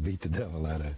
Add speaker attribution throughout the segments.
Speaker 1: Beat the devil out of it.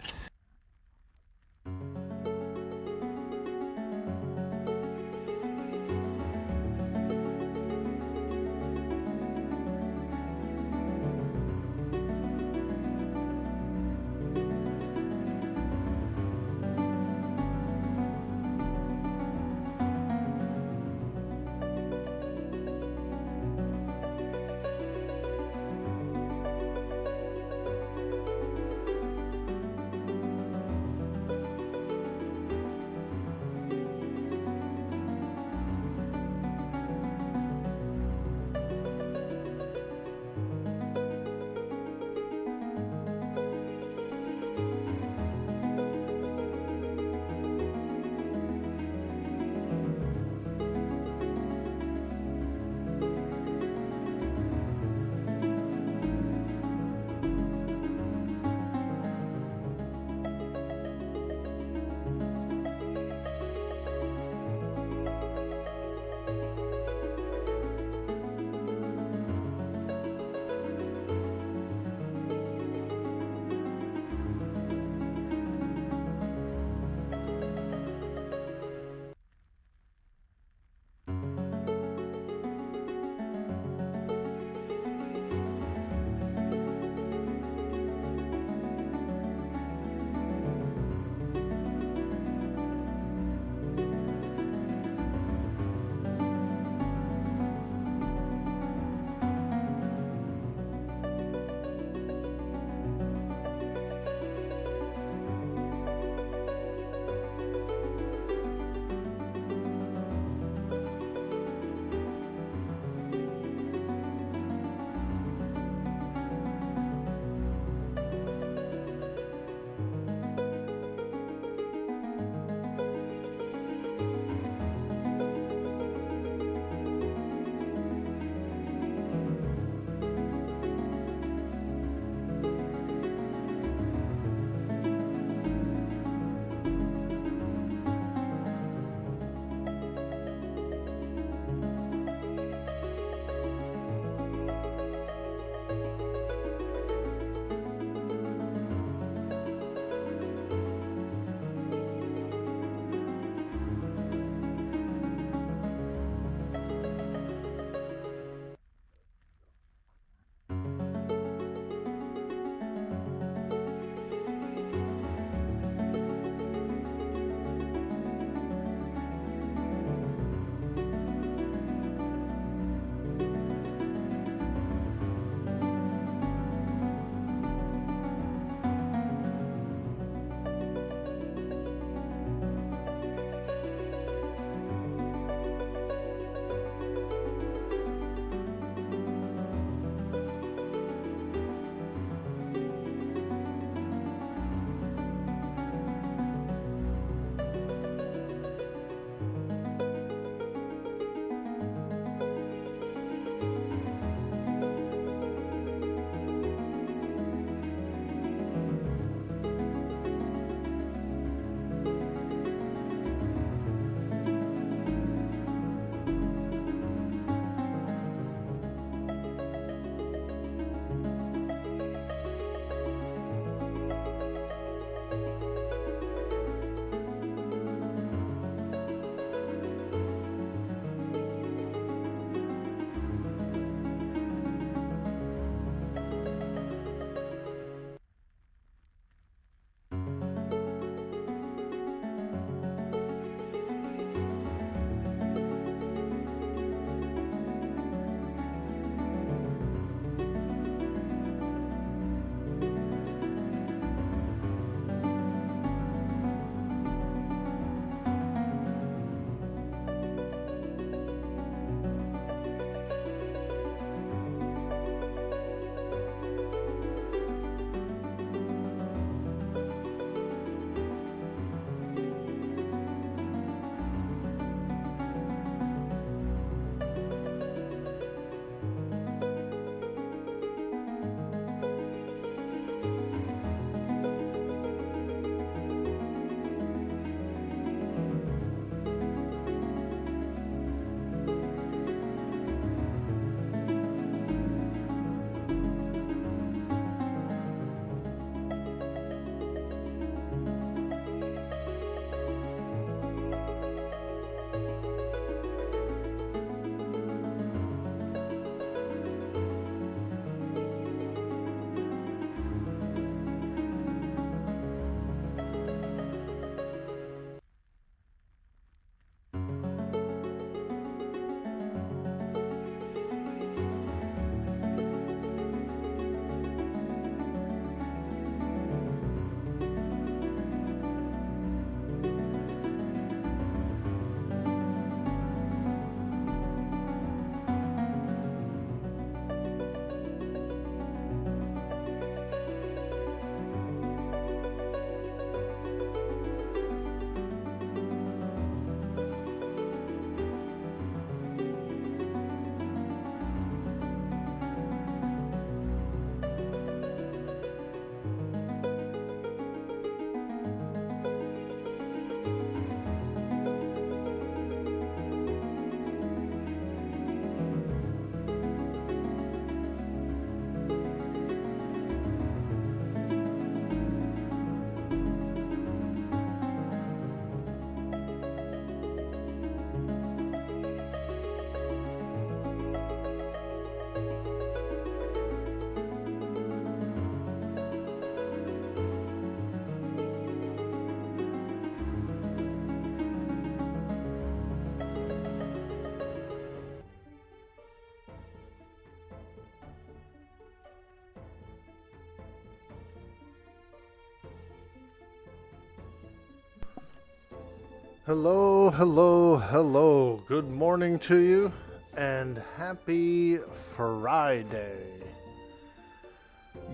Speaker 1: Hello, hello, hello. Good morning to you and happy Friday.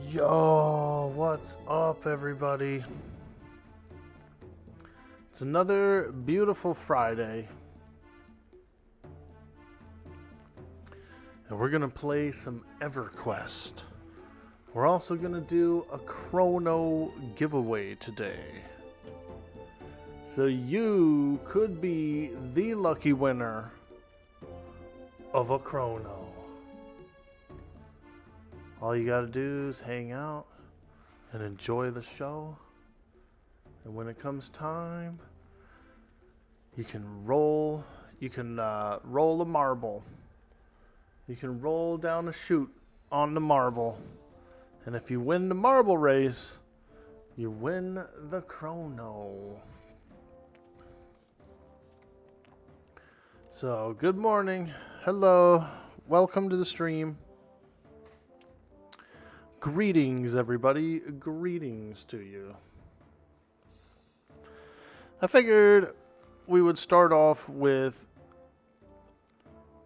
Speaker 1: Yo, what's up, everybody? It's another beautiful Friday. And we're going to play some EverQuest. We're also going to do a Krono giveaway today. So you could be the lucky winner of a Krono. All you gotta do is hang out and enjoy the show. And when it comes time, you can roll a marble. You can roll down a chute on the marble. And if you win the marble race, you win the Krono. So, good morning. Hello. Welcome to the stream. Greetings, everybody. Greetings to you. I figured we would start off with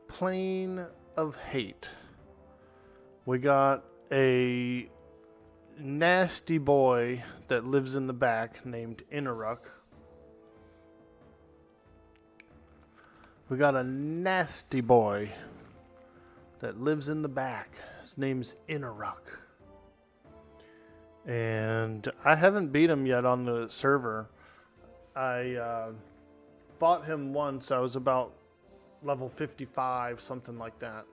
Speaker 1: Plane of Hate. We got a nasty boy that lives in the back named Inaruk. We got a nasty boy that lives in the back. His name's Inaruk. And I haven't beat him yet on the server. I fought him once. I was about level 55, something like that.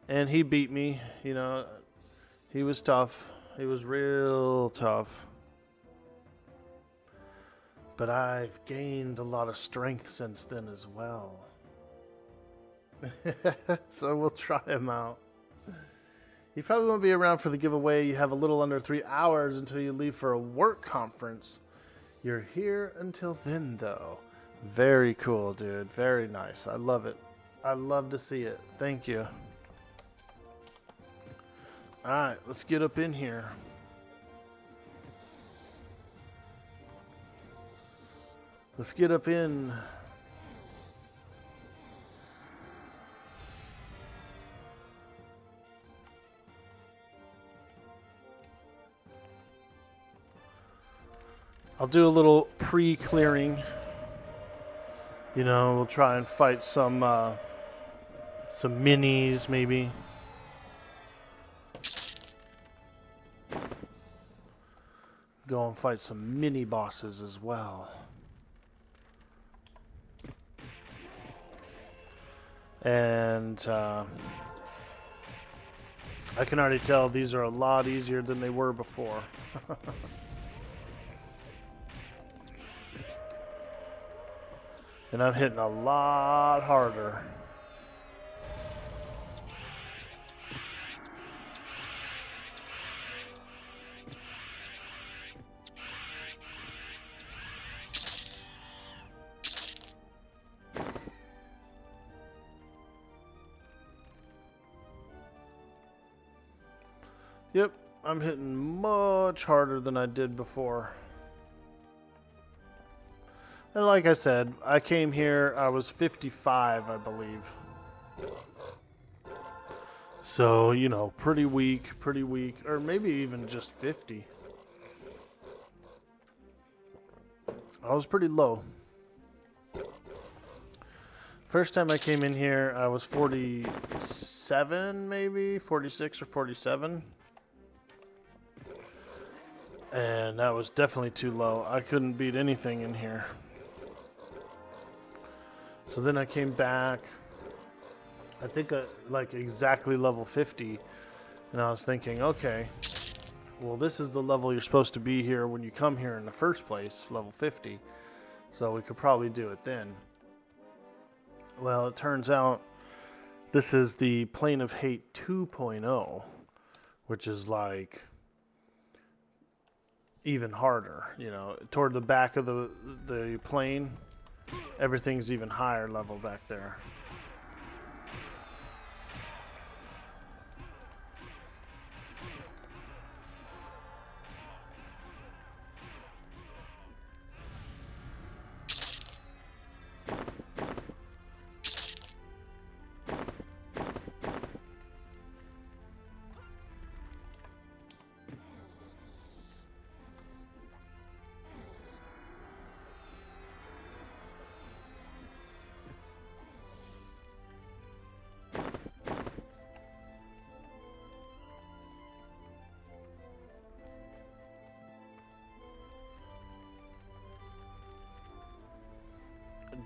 Speaker 1: And he beat me. You know, he was tough. He was real tough. But I've gained a lot of strength since then as well. So we'll try him out. You probably won't be around for the giveaway. You have a little under 3 hours until you leave for a work conference. You're here until then, though. Very cool, dude. Very nice. I love it. I love to see it. Thank you. Alright, let's get up in here. Let's get up in. I'll do a little pre-clearing. You know, we'll try and fight some minis, maybe. Go and fight some mini bosses as well. And I can already tell these are a lot easier than they were before. And I'm hitting a lot harder. Yep, I'm hitting much harder than I did before. And like I said, I came here, I was 55, I believe. So, you know, pretty weak, or maybe even just 50. I was pretty low. First time I came in here, I was 47, maybe, 46 or 47. And that was definitely too low. I couldn't beat anything in here. So then I came back, I think like exactly level 50. And I was thinking, okay, well, this is the level you're supposed to be here when you come here in the first place, level 50. So we could probably do it then. Well, it turns out this is the Plane of Hate 2.0, which is like even harder, you know, toward the back of the plane. Everything's even higher level back there.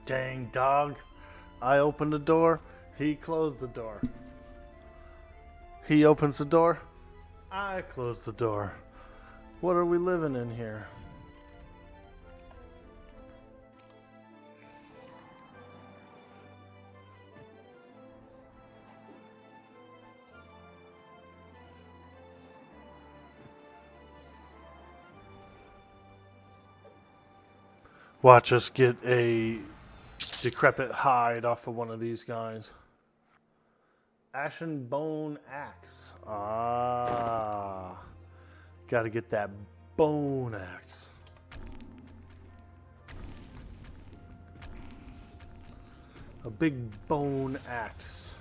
Speaker 1: Dang dog. I opened the door. He closed the door. He opens the door. I close the door. What are we living in here? Watch us get a decrepit hide off of one of these guys. Ashen bone axe. Ah. Gotta get that bone axe. A big bone axe.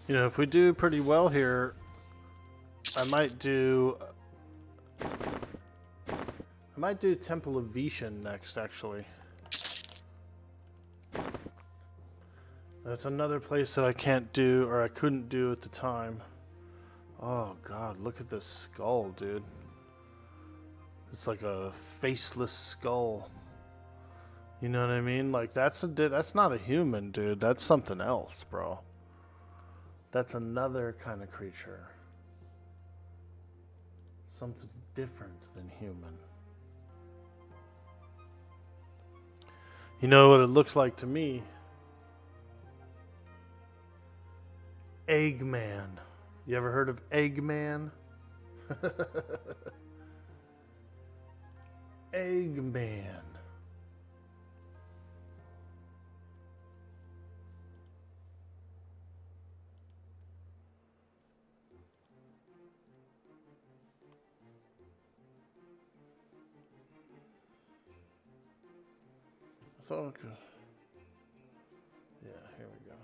Speaker 1: You know, if we do pretty well here, I might do Temple of Vishan next, actually. That's another place that I can't do, or I couldn't do at the time. Oh god, look at this skull, dude. It's like a faceless skull. You know what I mean? Like, that's not a human, dude. That's something else, bro. That's another kind of creature. Something different than human. You know what it looks like to me? Eggman. You ever heard of Eggman? Eggman. I thought I could. Yeah, here we go.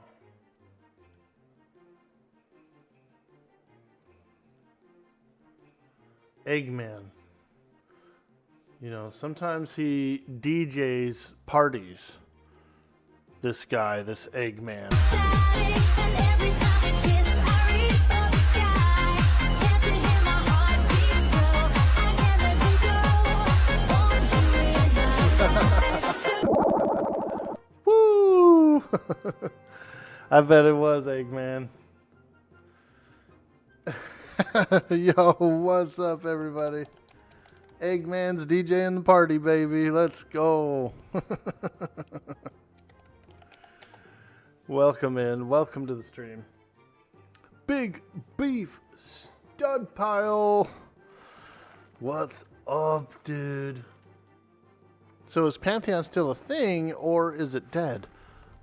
Speaker 1: Eggman. You know, sometimes he DJs parties. This guy, this Eggman. Woo! I bet it was Eggman. Yo, what's up, everybody? Eggman's DJing the party, baby. Let's go. Welcome in. Welcome to the stream. Big Beef Stud Pile. What's up, dude? So is Pantheon still a thing, or is it dead?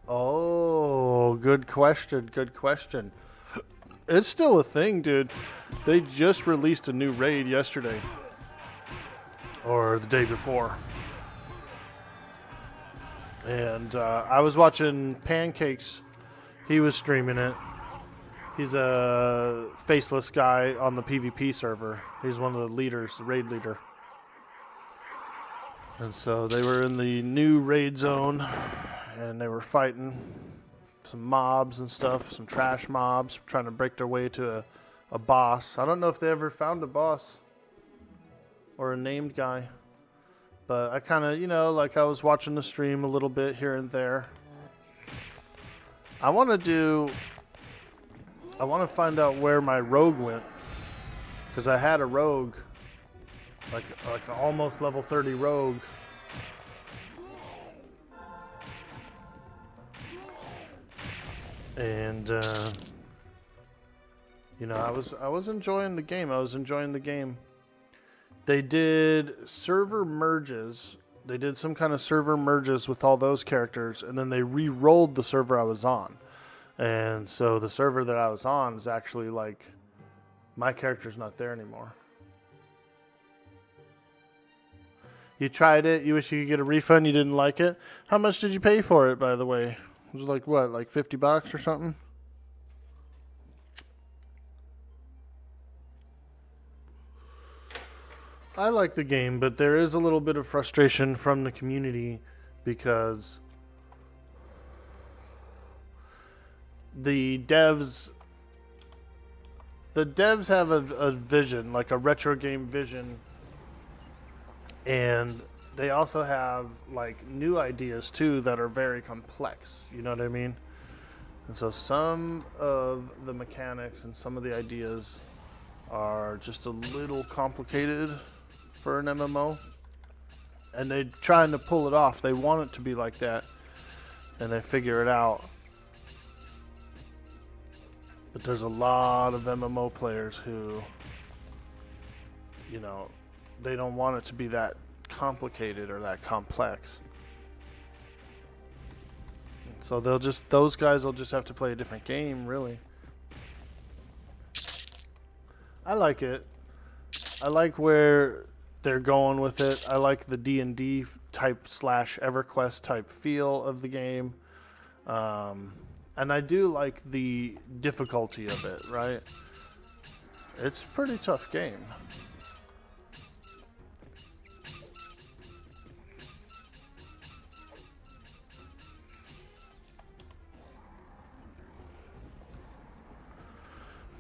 Speaker 1: Oh, good question. Good question. It's still a thing, dude. They just released a new raid yesterday. Or the day before. And I was watching Pancakes. He was streaming it. He's a faceless guy on the PvP server. He's one of the leaders, the raid leader. And so they were in the new raid zone. And they were fighting some mobs and stuff. Some trash mobs. Trying to break their way to a boss. I don't know if they ever found a boss. Or a named guy. But I kind of, you know, like I was watching the stream a little bit here and there. I want to find out where my rogue went. Because I had a rogue. Like an almost level 30 rogue. And, you know, I was enjoying the game. They did server merges. They did some kind of server merges with all those characters, and then they re-rolled the server I was on. And so the server that I was on is actually like, my character's not there anymore. You tried it, you wish you could get a refund, you didn't like it. How much did you pay for it, by the way? It was like what, like $50 or something? I like the game, but there is a little bit of frustration from the community because the devs the devs have a vision, like a retro game vision, and they also have like new ideas too that are very complex. You know what I mean? And so some of the mechanics and some of the ideas are just a little complicated for an MMO, and they're trying to pull it off. They want it to be like that, and they figure it out. But there's a lot of MMO players who, you know, they don't want it to be that complicated or that complex. So those guys will just have to play a different game, really. I like it. I like where they're going with it. I like the D&D type / EverQuest type feel of the game. And I do like the difficulty of it, right? It's a pretty tough game.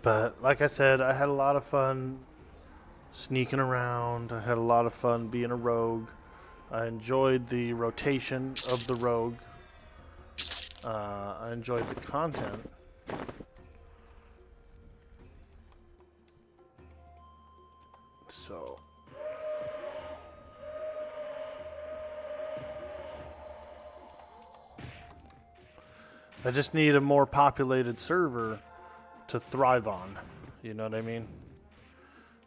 Speaker 1: But like I said, I had a lot of fun sneaking around. I had a lot of fun being a rogue. I enjoyed the rotation of the rogue. I enjoyed the content. So I just need a more populated server to thrive on. You know what I mean?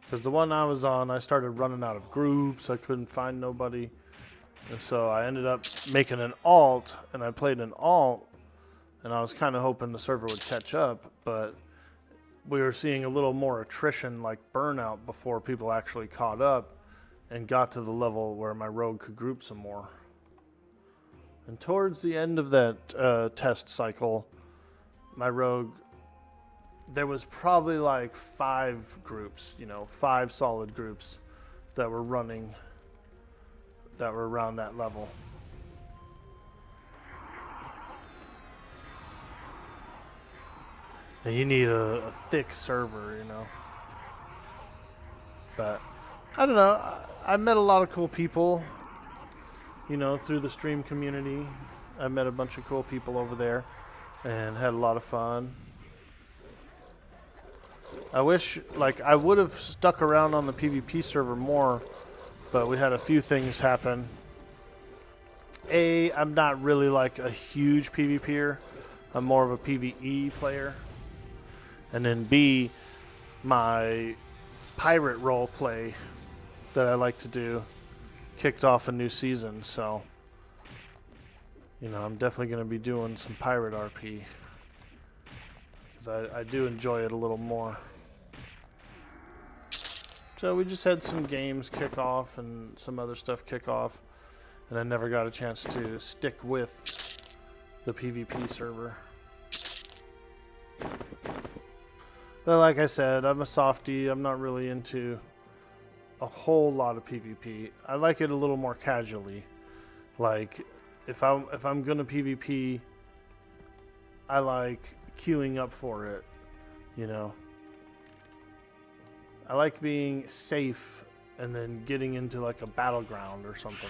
Speaker 1: Because the one I was on, I started running out of groups. I couldn't find nobody. And so I ended up making an alt, and I played an alt, and I was kind of hoping the server would catch up, but we were seeing a little more attrition, like burnout, before people actually caught up and got to the level where my rogue could group some more. And towards the end of that test cycle, my rogue, there was probably like 5 groups, 5 solid groups that were running, that were around that level. And you need a thick server, But I don't know. I met a lot of cool people, through the stream community. I met a bunch of cool people over there and had a lot of fun. I wish, I would have stuck around on the PvP server more, but we had a few things happen. A, I'm not really a huge PvPer. I'm more of a PvE player. And then B, my pirate role play that I like to do kicked off a new season, so I'm definitely going to be doing some pirate RP, because I do enjoy it a little more. So we just had some games kick off and some other stuff kick off, and I never got a chance to stick with the PvP server. But like I said, I'm a softie. I'm not really into a whole lot of PvP. I like it a little more casually. Like if I'm gonna PvP, I like queuing up for it, I like being safe and then getting into a battleground or something.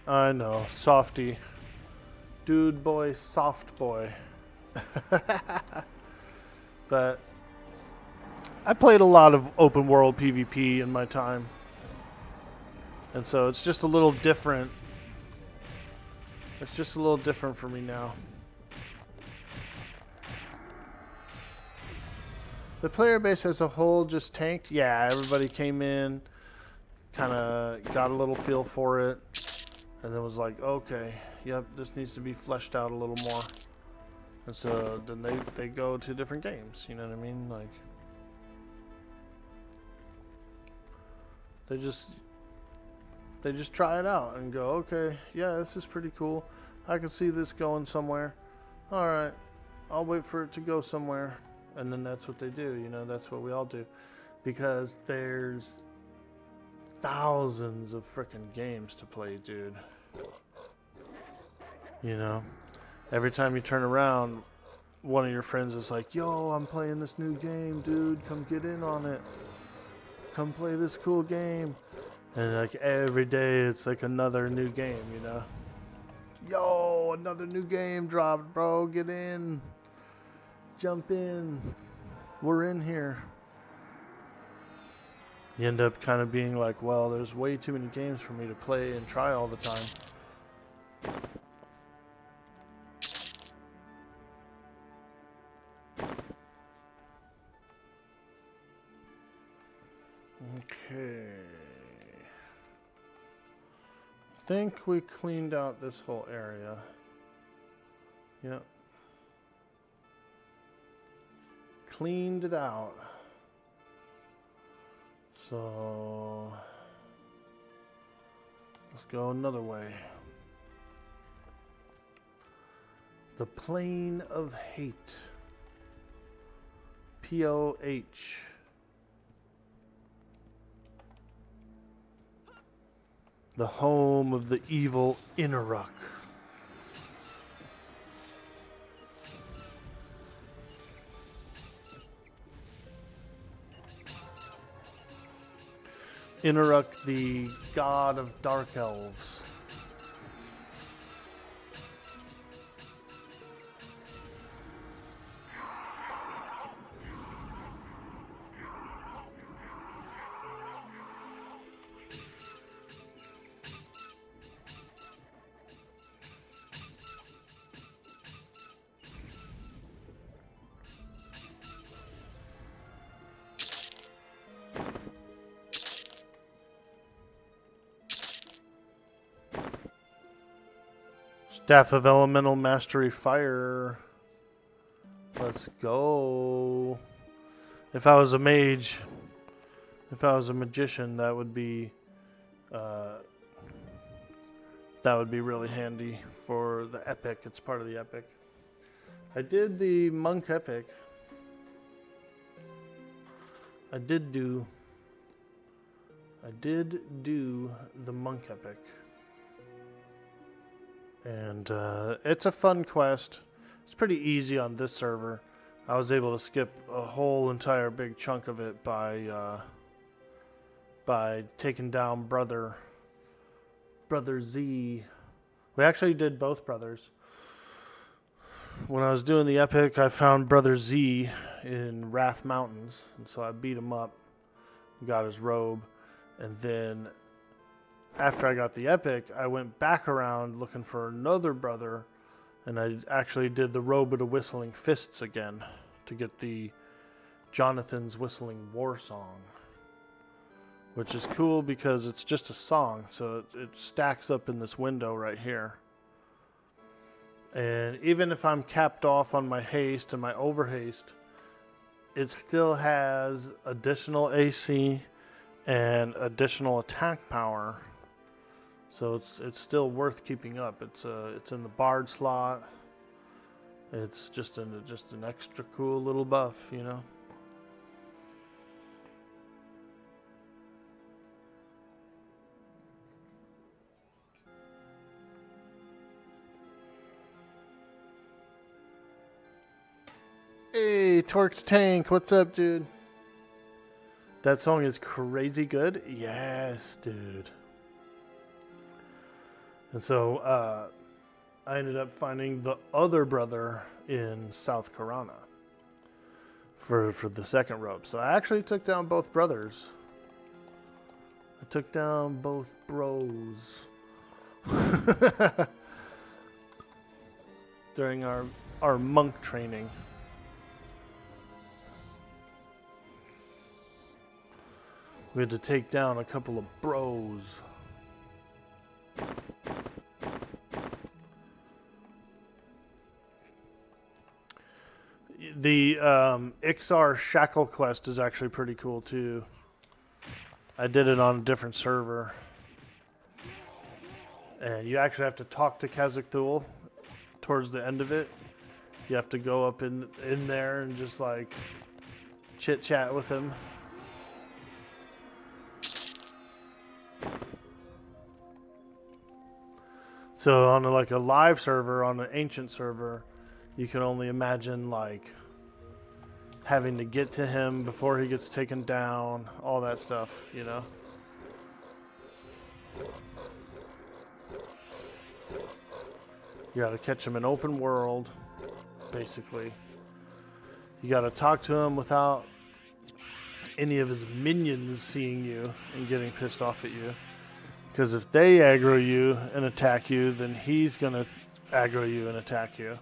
Speaker 1: I know, softy. Dude boy, soft boy. But I played a lot of open world PvP in my time. And so it's just a little different. It's just a little different for me now. The player base as a whole just tanked. Yeah, everybody came in, kind of got a little feel for it. And then was like, okay, yep, this needs to be fleshed out a little more. And so then they go to different games, you know what I mean? They just try it out and go, okay, yeah, this is pretty cool. I can see this going somewhere. Alright, I'll wait for it to go somewhere. And then that's what they do, you know, that's what we all do. Because there's thousands of frickin' games to play, dude. You know? Every time you turn around, one of your friends is like, yo, I'm playing this new game, dude. Come get in on it. Come play this cool game. And like every day it's like another new game, you know? Yo, another new game dropped, bro. Get in. Jump in. We're in here. You end up kind of being like, well, there's way too many games for me to play and try all the time. Okay. I think we cleaned out this whole area. Yep. Cleaned it out. So let's go another way. The Plane of Hate. POH. The home of the evil Inaruk. Inaruk, the god of dark elves. Staff of Elemental Mastery Fire. Let's go. If I was a mage, if I was a magician, that would be really handy for the epic. It's part of the epic. I did the monk epic. I did do the monk epic. And it's a fun quest. It's pretty easy on this server. I was able to skip a whole entire big chunk of it by taking down Brother Z. We actually did both brothers. When I was doing the epic, I found Brother Z in Wrath Mountains, and so I beat him up, got his robe, and then after I got the epic, I went back around looking for another brother, and I actually did the Robe of the Whistling Fists again to get the Jonathan's Whistling War Song, which is cool because it's just a song, so it stacks up in this window right here. And even if I'm capped off on my haste and my overhaste, it still has additional AC and additional attack power. So it's still worth keeping up. It's in the bard slot. It's just an extra cool little buff, you know. Hey, Torqued Tank, what's up, dude? That song is crazy good. Yes, dude. And so I ended up finding the other brother in South Krono for the second rope. So I actually took down both brothers. I took down both bros during our monk training. We had to take down a couple of bros. The Ixar Shackle quest is actually pretty cool too. I did it on a different server. And you actually have to talk to Khazak-Thul towards the end of it. You have to go up in there and just like chit chat with him. So on like a live server, on an ancient server, you can only imagine like having to get to him before he gets taken down, all that stuff, you know? You gotta catch him in open world, basically. You gotta talk to him without any of his minions seeing you and getting pissed off at you. Because if they aggro you and attack you, then he's going to aggro you and attack you.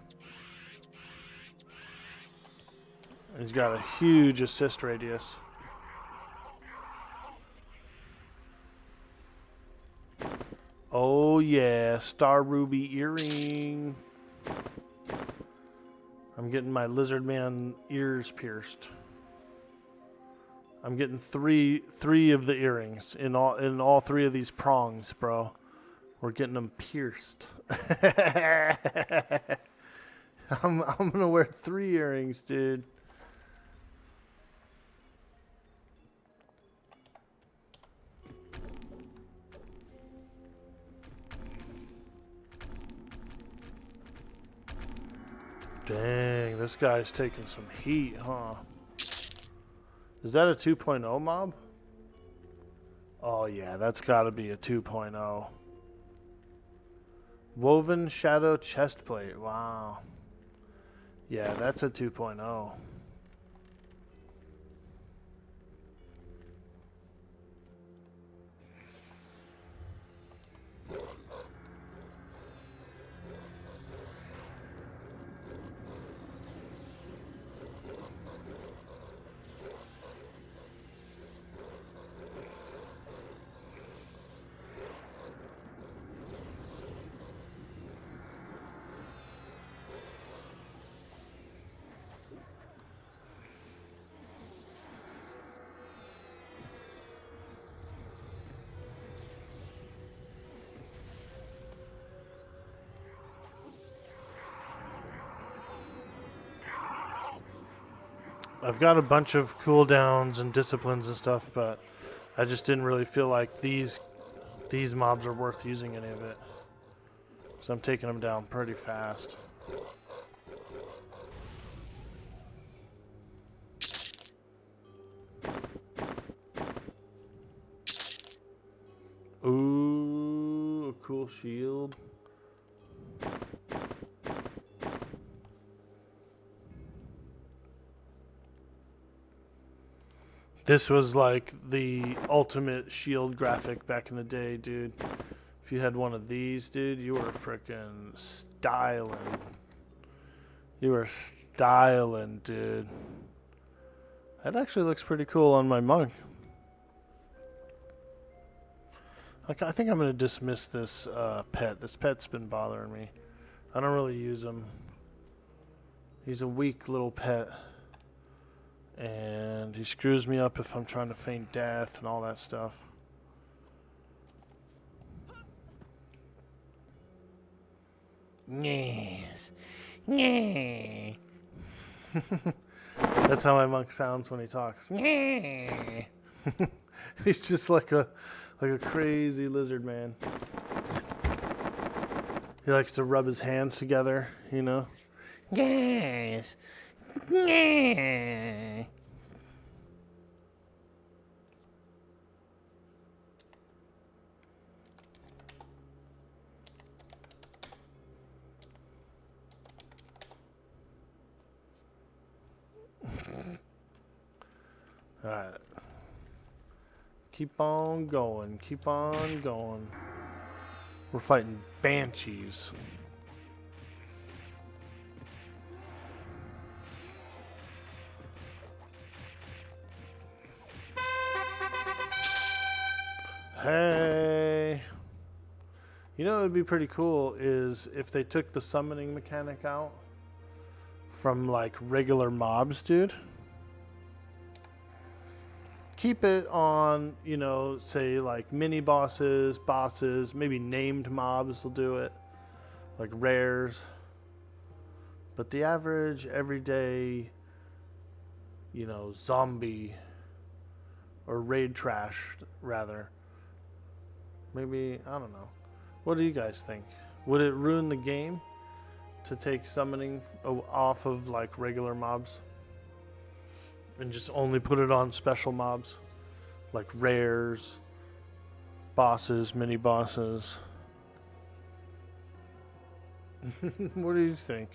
Speaker 1: He's got a huge assist radius. Oh yeah, Star Ruby earring. I'm getting my lizard man ears pierced. I'm getting three of the earrings in all three of these prongs, bro. We're getting them pierced. I'm gonna wear 3 earrings, dude. Dang, this guy's taking some heat, huh? Is that a 2.0 mob? Oh yeah, that's gotta be a 2.0. Woven Shadow Chestplate, wow. Yeah, that's a 2.0. I've got a bunch of cooldowns and disciplines and stuff, but I just didn't really feel like these mobs are worth using any of it. So I'm taking them down pretty fast. Ooh, a cool shield. This was like the ultimate shield graphic back in the day, dude. If you had one of these, dude, you were freaking styling. You were styling, dude. That actually looks pretty cool on my monk. I think I'm going to dismiss this pet. This pet's been bothering me. I don't really use him. He's a weak little pet. And he screws me up if I'm trying to feign death and all that stuff. Yes. Yeah. That's how my monk sounds when he talks. Yeah. He's just like a crazy lizard man. He likes to rub his hands together, you know? Yes. Yeah. Alright. Keep on going. Keep on going. We're fighting banshees. Hey. You know what would be pretty cool is if they took the summoning mechanic out from like regular mobs, dude. Keep it on, you know, say like mini bosses, maybe named mobs will do it, like rares. But the average, everyday, you know, zombie or raid trash, rather. Maybe, I don't know. What do you guys think? Would it ruin the game to take summoning off of like regular mobs and just only put it on special mobs like rares, bosses, mini bosses? What do you think?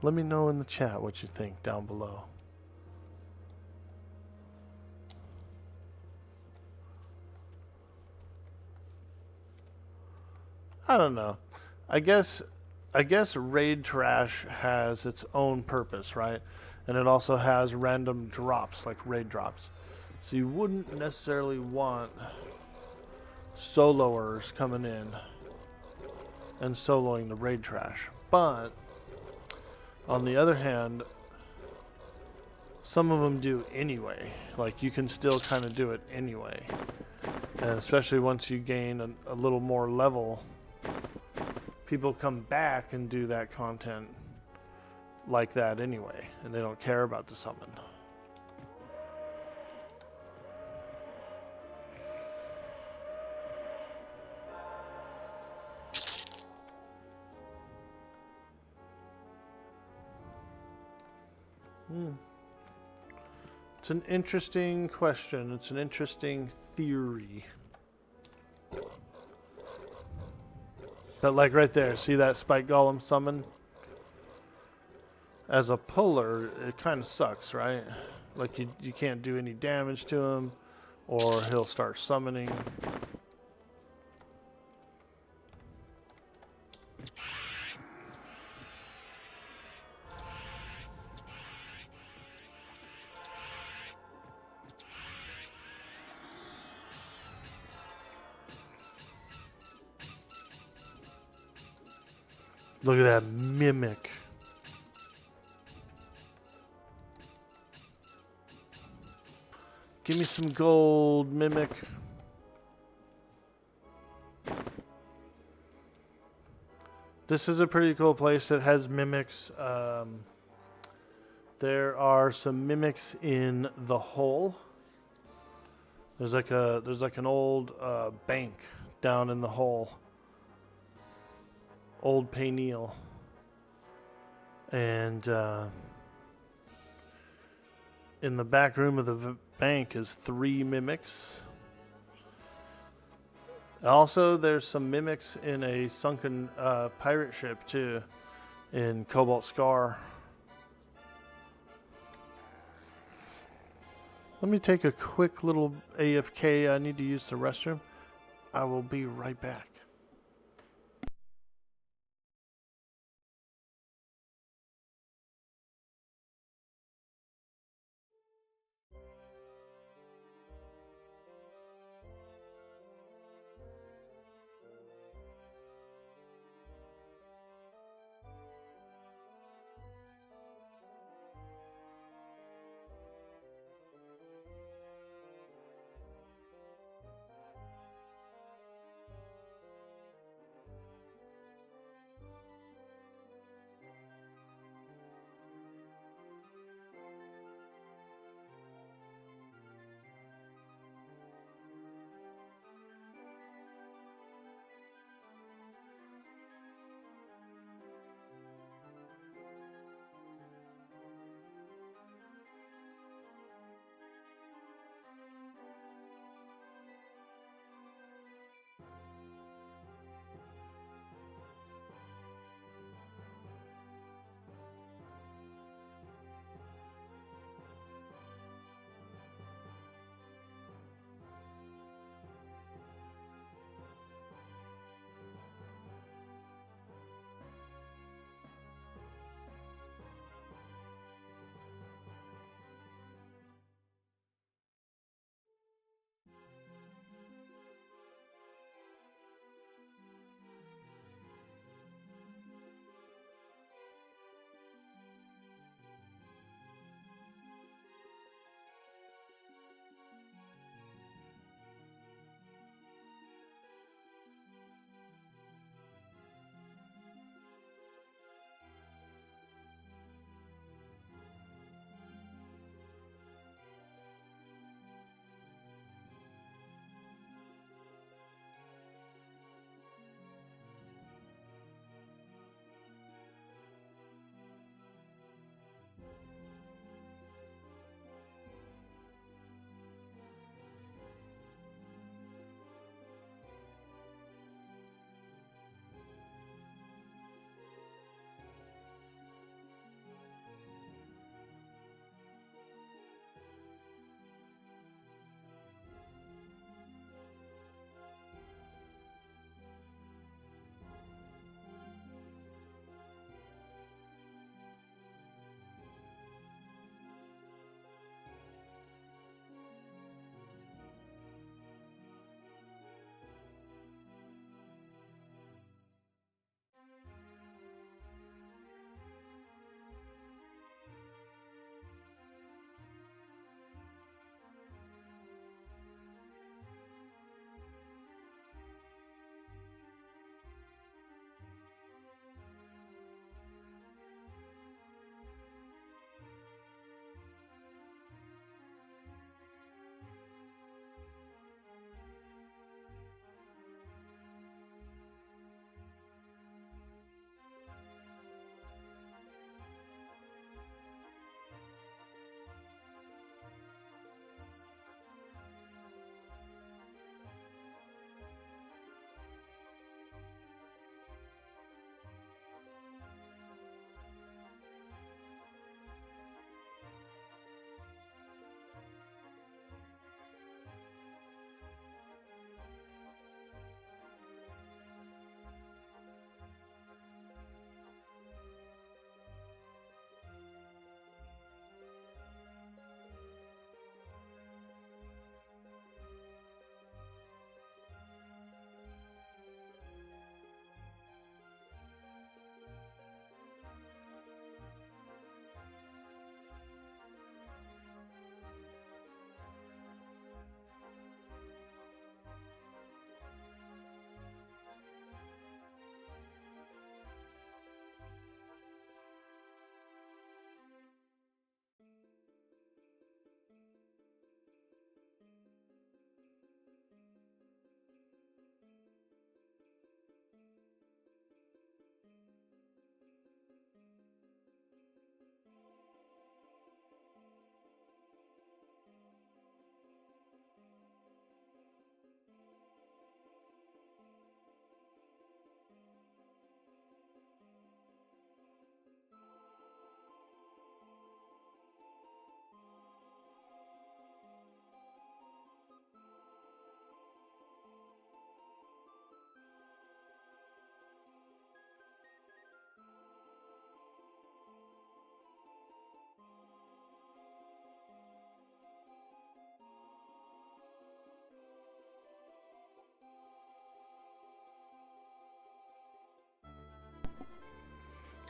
Speaker 1: Let me know in the chat what you think down below. I don't know. I guess raid trash has its own purpose, right? And it also has random drops, like raid drops. So you wouldn't necessarily want soloers coming in and soloing the raid trash. But on the other hand, some of them do anyway. Like you can still kind of do it anyway. And especially once you gain a little more level, people come back and do that content like that anyway, and they don't care about the summon. It's an interesting question. It's an interesting theory. But like right there, see that Spike Golem summon? As a puller, it kind of sucks, right? Like you can't do any damage to him, or he'll start summoning. Look at that mimic. Give me some gold, mimic. This is a pretty cool place that has mimics. There are some mimics in the hole. There's like an old bank down in the hole. Old Payneal. And in the back room of the bank is 3 mimics. Also, there's some mimics in a sunken pirate ship too, in Cobalt Scar. Let me take a quick little AFK. I need to use the restroom. I will be right back.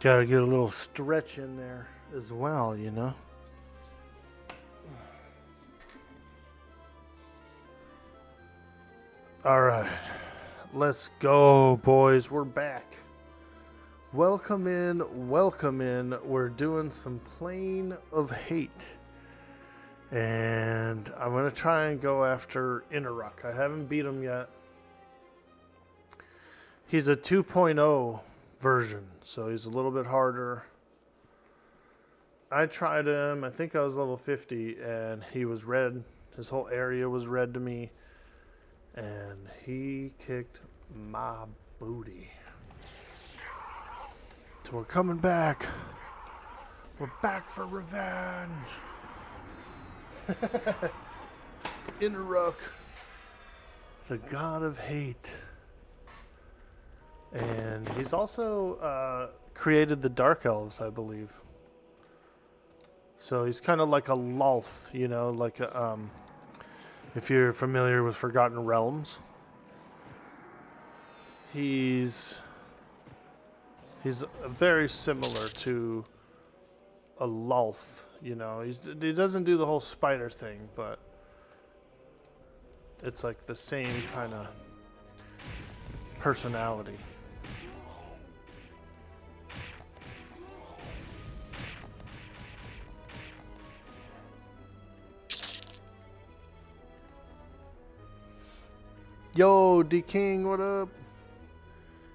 Speaker 1: Gotta get a little stretch in there as well, you know? Alright. Let's go, boys. We're back. Welcome in, welcome in. We're doing some Plane of Hate. And I'm going to try and go after Inaruk. I haven't beat him yet. He's a 2.0 version, so he's a little bit harder. I tried him. I think I was level 50, and he was red. His whole area was red to me. And he kicked my booty. So we're coming back. We're back for revenge. Inaruk, the god of hate. And he's also created the Dark Elves, I believe. So he's kind of like a Lulth, you know, like a, if you're familiar with Forgotten Realms. He's very similar to a Lulth, you know. He doesn't do the whole spider thing, but it's like the same kind of personality. Yo, D-King, what up?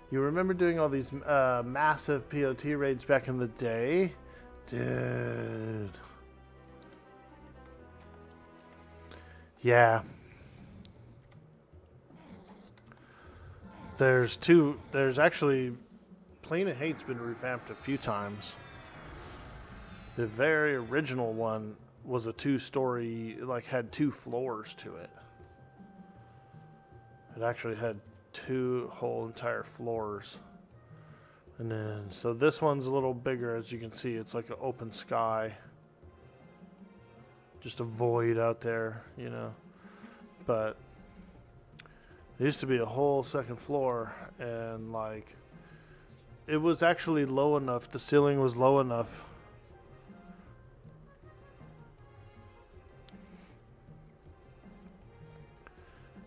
Speaker 1: You remember doing all these massive POT raids back in the day? Dude. Yeah. There's actually, Plane of Hate's been revamped a few times. The very original one was a 2-story, like had 2 floors to it. It actually had 2 whole entire floors. And then, so this one's a little bigger, as you can see. It's like an open sky. Just a void out there, you know. But it used to be a whole 2nd floor, and like, it was actually low enough, the ceiling was low enough.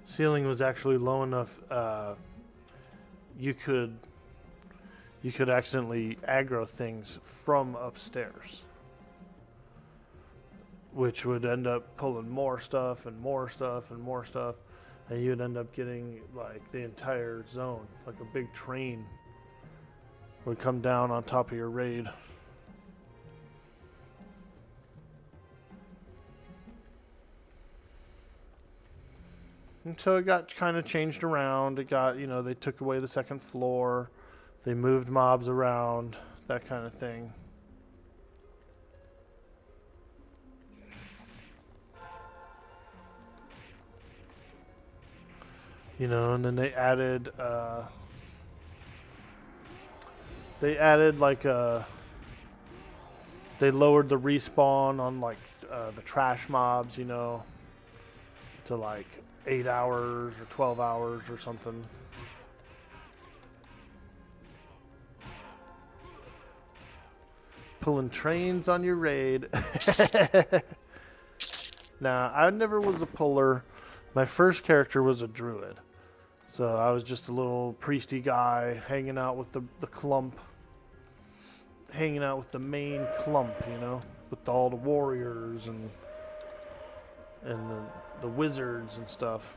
Speaker 1: Ceiling was actually low enough, you could accidentally aggro things from upstairs, which would end up pulling more stuff and more stuff and more stuff, and you'd end up getting like the entire zone, like a big train would come down on top of your raid. And so it got kind of changed around. It got, you know, they took away the 2nd floor. They moved mobs around, that kind of thing. You know, and then they added like they lowered the respawn on like the trash mobs, you know, to like 8 hours or 12 hours or something. Pulling trains on your raid. Nah, I never was a puller. My first character was a druid. So I was just a little priesty guy hanging out with the clump. Hanging out with the main clump, you know, with all the warriors and the wizards and stuff.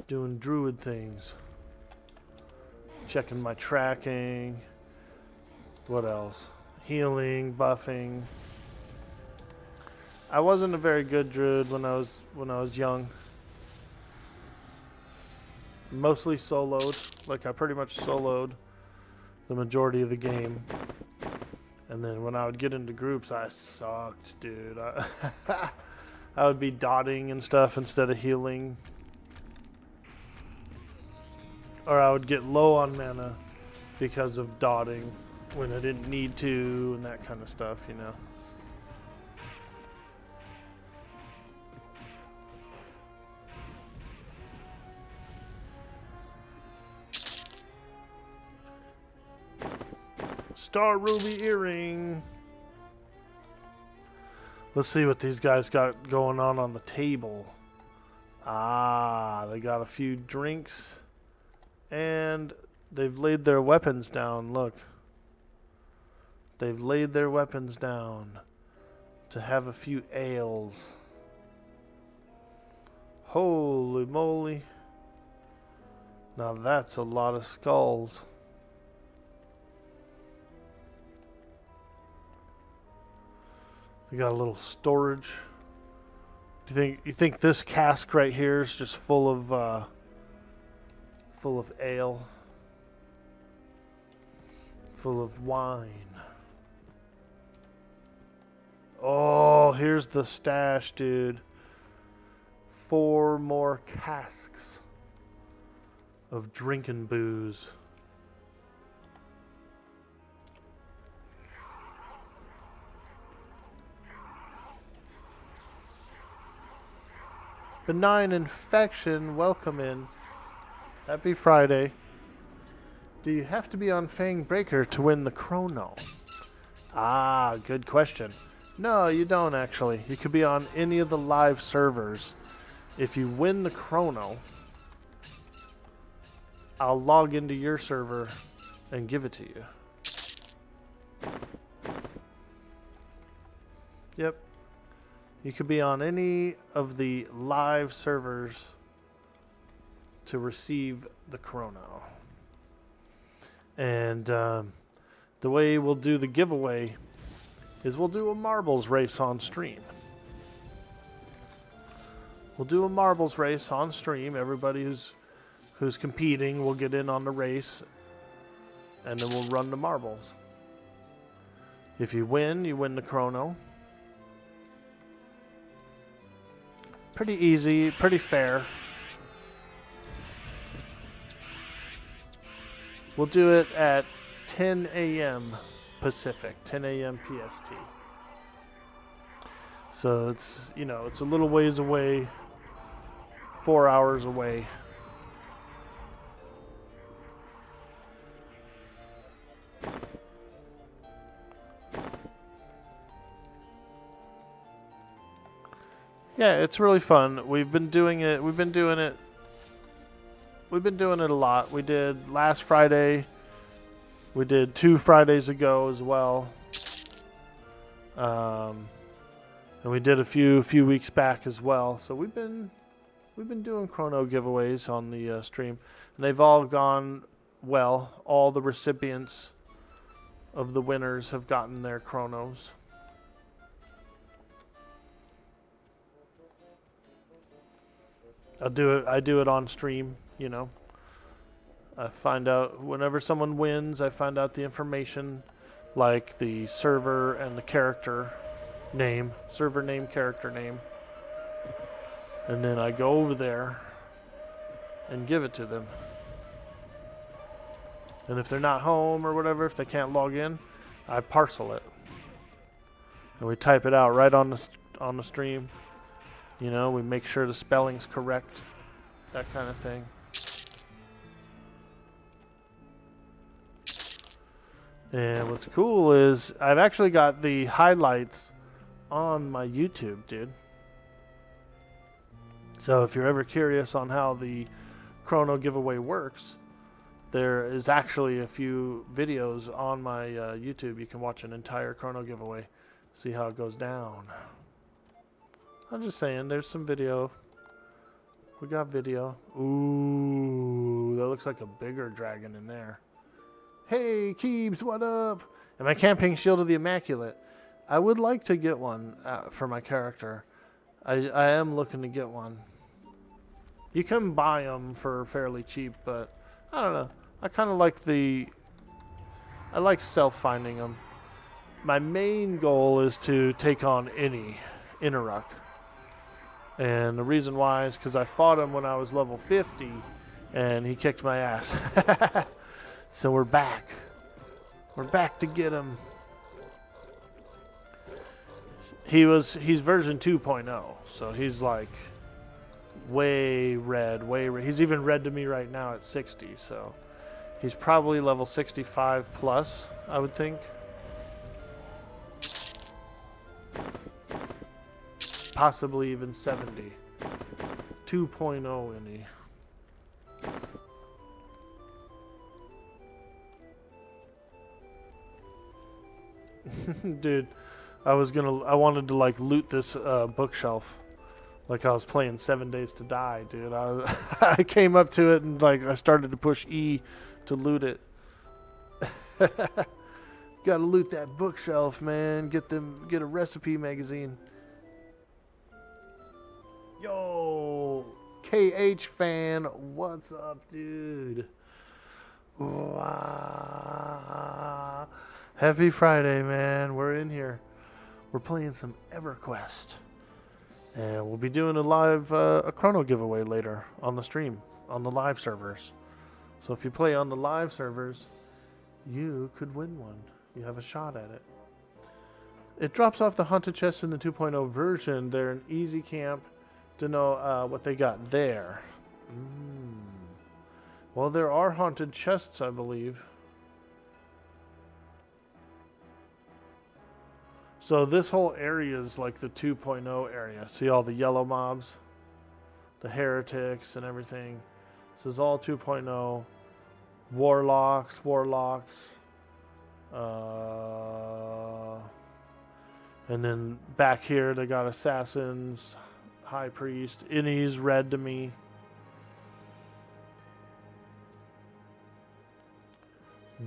Speaker 1: Doing druid things. Checking my tracking. What else? Healing, buffing. I wasn't a very good druid when I was young. Mostly soloed. Like I pretty much soloed the majority of the game. And then when I would get into groups, I sucked, dude. I would be dotting and stuff instead of healing. Or I would get low on mana because of dotting when I didn't need to and that kind of stuff, you know. Star ruby earring. Let's see what these guys got going on the table. Ah, they got a few drinks. And they've laid their weapons down. Look. They've laid their weapons down to have a few ales. Holy moly. Now that's a lot of skulls. They got a little storage. Do you think this cask right here is just full of ale, full of wine? Oh, here's the stash, dude. 4 more casks of drinking booze. Benign infection, welcome in. Happy Friday. Do you have to be on Fang Breaker to win the Krono? Ah, good question. No, you don't actually. You could be on any of the live servers. If you win the Krono, I'll log into your server and give it to you. Yep. You could be on any of the live servers to receive the Krono. And the way we'll do the giveaway is we'll do a marbles race on stream. We'll do a marbles race on stream. Everybody who's competing will get in on the race, and then we'll run the marbles. If you win the Krono. Pretty easy, pretty fair. We'll do it at 10 a.m. Pacific, 10 a.m. PST. So it's, you know, it's a little ways away, 4 hours away. Yeah, it's really fun. We've been doing it a lot. We did last Friday. We did 2 Fridays ago as well. And we did a few weeks back as well. So we've been doing Krono giveaways on the stream, and they've all gone well. All the recipients of the winners have gotten their Kronos. I do it on stream, you know. I find out whenever someone wins, I find out the information, like the server and the character name, server name, character name. And then I go over there and give it to them. And if they're not home or whatever, if they can't log in, I parcel it. And we type it out right on the stream. You know, we make sure the spelling's correct, that kind of thing. And what's cool is I've actually got the highlights on my YouTube, dude. So if you're ever curious on how the Krono giveaway works, there is actually a few videos on my YouTube. You can watch an entire Krono giveaway, see how it goes down. I'm just saying, there's some video. We got video. Ooh, that looks like a bigger dragon in there. Hey, Keebs, what up? Am I camping Shield of the Immaculate? I would like to get one for my character. I am looking to get one. You can buy them for fairly cheap, but I don't know. I kind of like I like self-finding them. My main goal is to take on any Inaruk. And the reason why is because I fought him when I was level 50, and he kicked my ass. So we're back. We're back to get him. He's version 2.0, so he's like way red, way red. He's even red to me right now at 60, so He's probably level 65 plus, I would think. Possibly even 70. 2.0 any. Dude, I wanted to like loot this bookshelf. Like I was playing 7 Days to Die, dude. I came up to it and like I started to push E to loot it. Gotta loot that bookshelf, man. Get a recipe magazine. Yo, KH fan, what's up, dude? Wow. Happy Friday, man. We're in here. We're playing some EverQuest. And we'll be doing a live a Krono giveaway later on the stream, on the live servers. So if you play on the live servers, you could win one. You have a shot at it. It drops off the haunted chest in the 2.0 version. They're an easy camp to know what they got there. Well, there are haunted chests, I believe. So this whole area is like the 2.0 area. See all the yellow mobs? The heretics and everything. This is all 2.0. Warlocks. And then back here they got assassins, high priest. Innie's red to me.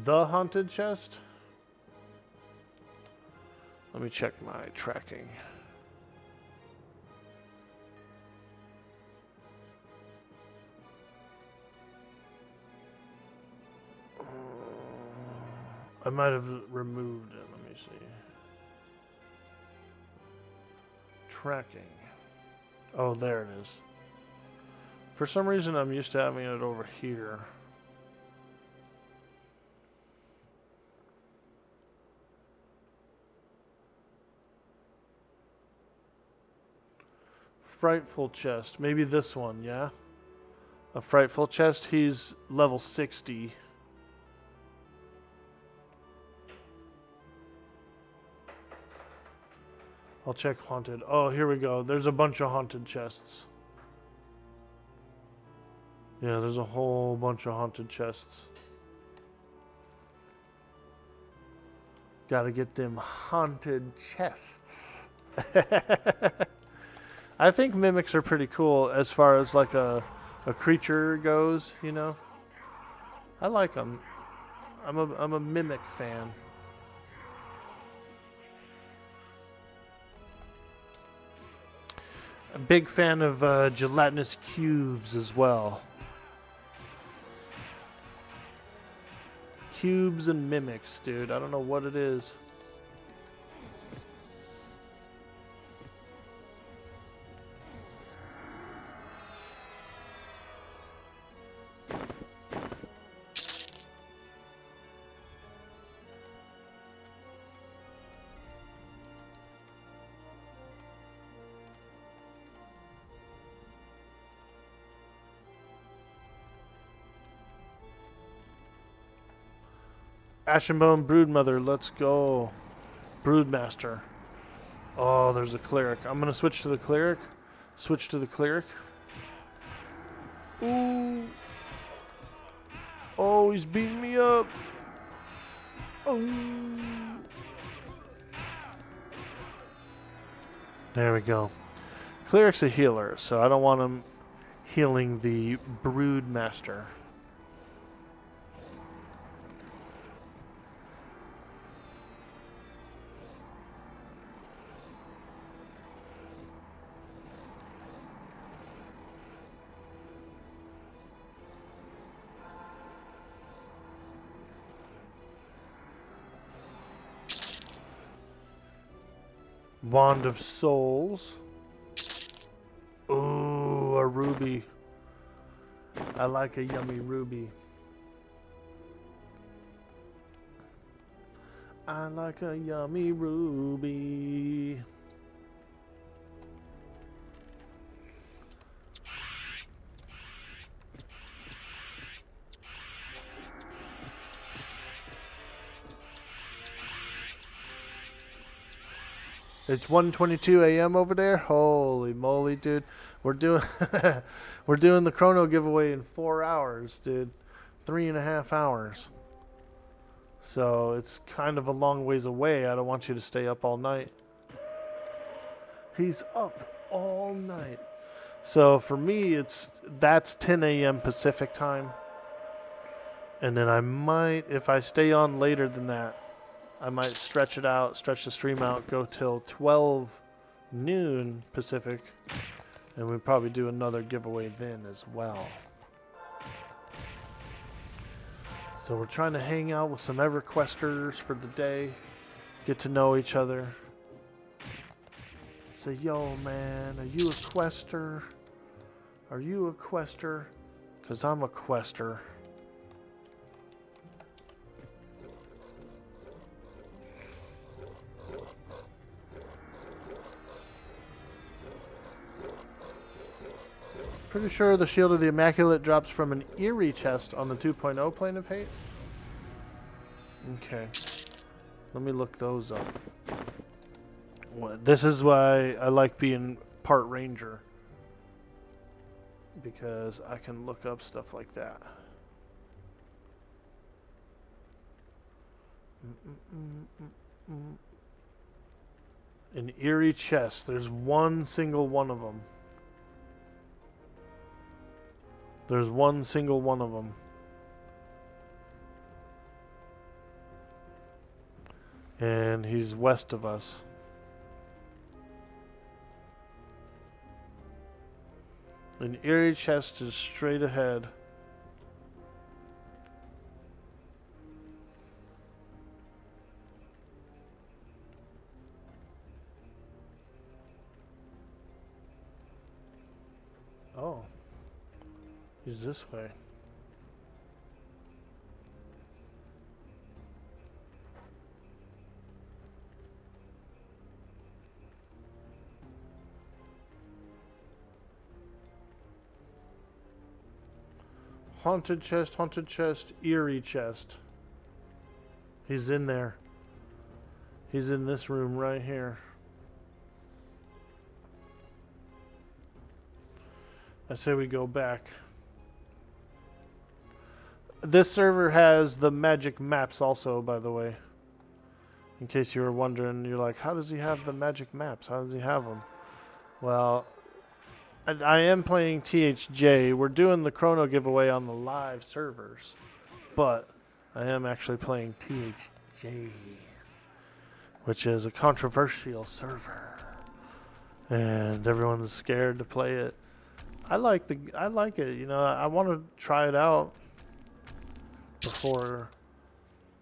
Speaker 1: The haunted chest? Let me check my tracking. I might have removed it. Let me see. Tracking. Oh, there it is. For some reason, I'm used to having it over here. Frightful chest. Maybe this one, yeah? A frightful chest. He's level 60. I'll check haunted. Oh, here we go. There's a bunch of haunted chests. Yeah, there's a whole bunch of haunted chests. Gotta get them haunted chests. I think mimics are pretty cool as far as like a creature goes, you know. I like them. I'm a mimic fan. A big fan of gelatinous cubes as well. Cubes and mimics, dude. I don't know what it is. Ashenbone Broodmother, let's go. Broodmaster. Oh, there's a cleric. I'm gonna switch to the cleric. Switch to the cleric. Ooh. Oh, he's beating me up. Oh. There we go. Cleric's a healer, so I don't want him healing the Broodmaster. Wand of Souls. Ooh, a ruby. I like a yummy ruby. I like a yummy ruby. It's 1:22 a.m. over there. Holy moly, dude! We're doing we're doing the Krono giveaway in 4 hours, dude. 3.5 hours. So it's kind of a long ways away. I don't want you to stay up all night. He's up all night. So for me, that's 10 a.m. Pacific time. And then I might, if I stay on later than that, I might stretch the stream out, go till 12 noon Pacific, and we'll probably do another giveaway then as well. So we're trying to hang out with some EverQuesters for the day, get to know each other. Say, yo man, are you a quester? Are you a quester? 'Cause I'm a quester. Pretty sure the Shield of the Immaculate drops from an Eerie chest on the 2.0 Plane of Hate. Okay. Let me look those up. This is why I like being part ranger. Because I can look up stuff like that. An Eerie chest. There's one single one of them. There's one single one of them. And he's west of us. An Eerie chest is straight ahead. Oh. He's this way. Haunted chest, Eerie chest. He's in there. He's in this room right here. I say we go back. This server has the magic maps also, by the way. In case you were wondering, you're like, how does he have the magic maps? How does he have them? Well, I am playing THJ. We're doing the Krono giveaway on the live servers. But I am actually playing THJ, which is a controversial server. And everyone's scared to play it. I like it, you know, I want to try it out before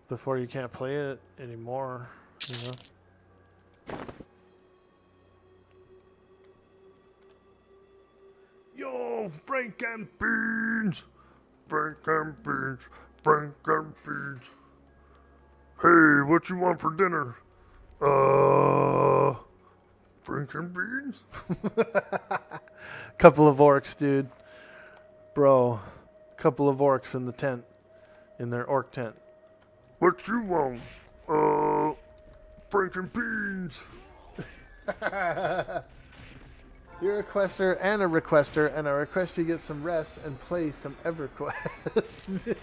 Speaker 1: you can't play it anymore, you know. Yo, Frank and Beans! Frank and Beans! Frank and Beans! Hey, what you want for dinner? Frank and Beans? Couple of orcs, dude. Bro, couple of orcs in the tent. In their orc tent. What you want? Frank and Beans! You're a quester and a requester, and I request you get some rest and play some EverQuest.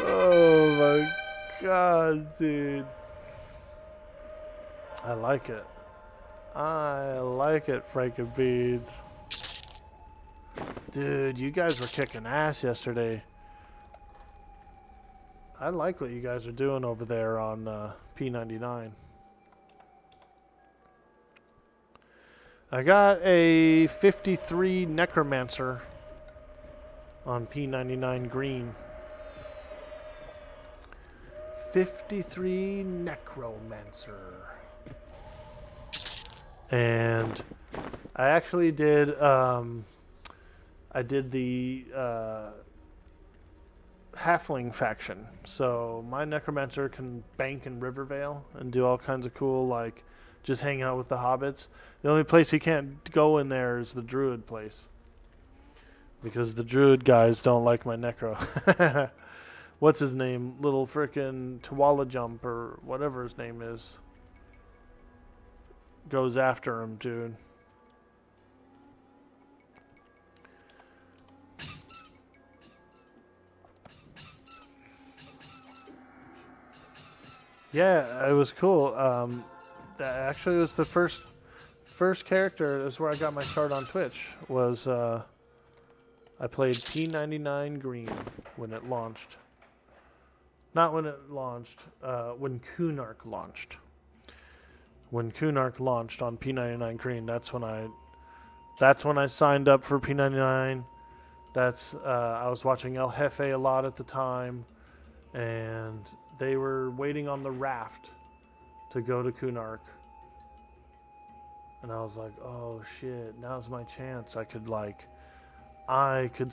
Speaker 1: Oh my god, dude. I like it. I like it, Frank and Beans. Dude, you guys were kicking ass yesterday. I like what you guys are doing over there on P99. I got a 53 Necromancer on P99 green. 53 Necromancer. And I actually did the Halfling faction. So my Necromancer can bank in Rivervale and do all kinds of cool, like, just hang out with the hobbits. The only place he can't go in there is the Druid place. Because the Druid guys don't like my Necro. what's his name? Little frickin' Tawala Jump or whatever his name is. Goes after him, dude. Yeah, it was cool. That actually was the first character. That's where I got my start on Twitch. Was I played P99 Green when it launched. Not when it launched. When Kunark launched. When Kunark launched on P99 Green, that's when I signed up for P99. That's I was watching El Jefe a lot at the time, and they were waiting on the raft to go to Kunark. And I was like, oh shit, now's my chance. I could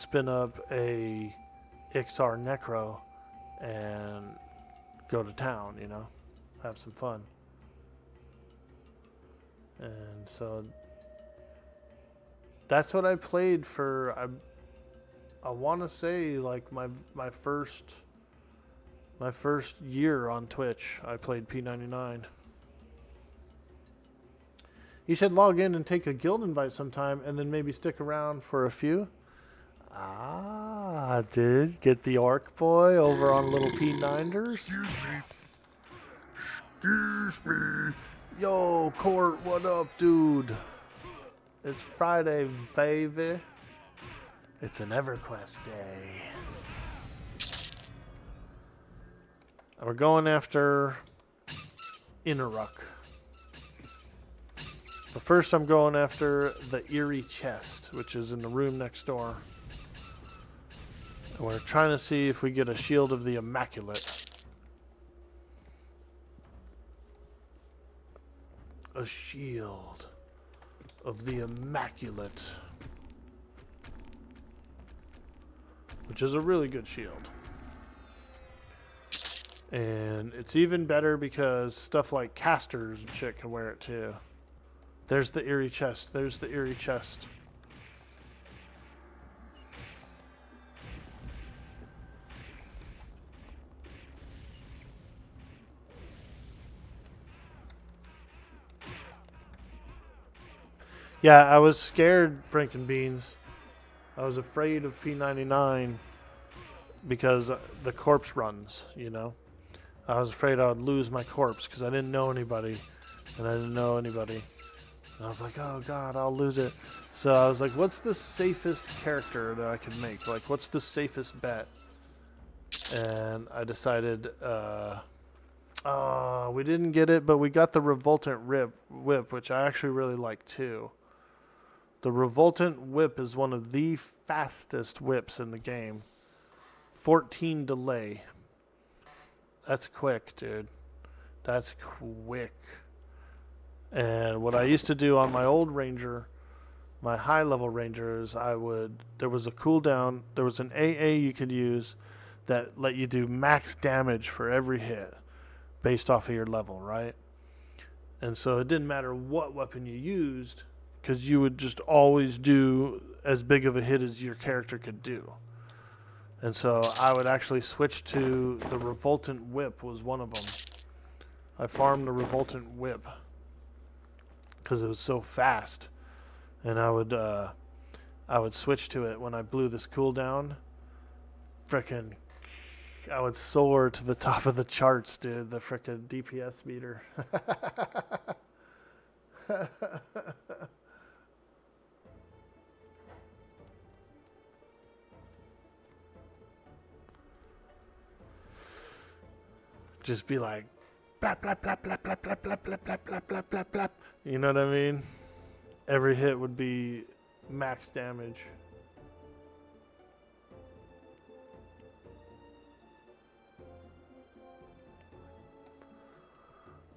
Speaker 1: spin up a Ixar Necro and go to town, you know, have some fun. And so that's what I played for. I want to say like my first year on Twitch. I played P99. You should log in and take a guild invite sometime, and then maybe stick around for a few. Ah, dude, get the orc boy over on little P9ers. Excuse me. Yo, Court, what up, dude? It's Friday, baby. It's an EverQuest day. We're going after Innerruck. But first I'm going after the Eerie Chest, which is in the room next door. And we're trying to see if we get a Shield of the Immaculate. A Shield of the Immaculate. Which is a really good shield. And it's even better because stuff like casters and shit can wear it too. There's the Eerie Chest. There's the Eerie Chest. Yeah, I was scared, Frankenbeans. I was afraid of P99 because the corpse runs, you know. I was afraid I would lose my corpse because I didn't know anybody. And I didn't know anybody. And I was like, oh god, I'll lose it. So I was like, what's the safest character that I can make? Like, what's the safest bet? And I decided, we didn't get it, but we got the Revoltant Whip, which I actually really like too. The Revoltant Whip is one of the fastest whips in the game. 14 delay. That's quick, dude. That's quick. And what I used to do on my old Ranger, my high level Ranger, is there was a cooldown, there was an AA you could use that let you do max damage for every hit based off of your level, right? And so it didn't matter what weapon you used, because you would just always do as big of a hit as your character could do. And so I would actually switch to the Revoltant Whip was one of them. I farmed the Revoltant Whip because it was so fast. And I would switch to it when I blew this cooldown. Frickin', I would soar to the top of the charts, dude. The frickin' DPS meter. Just be like, blap, blap, blap, blap, blap, blap, blap, blap, blap, blap, blap, blap, blap. You know what I mean? Every hit would be max damage.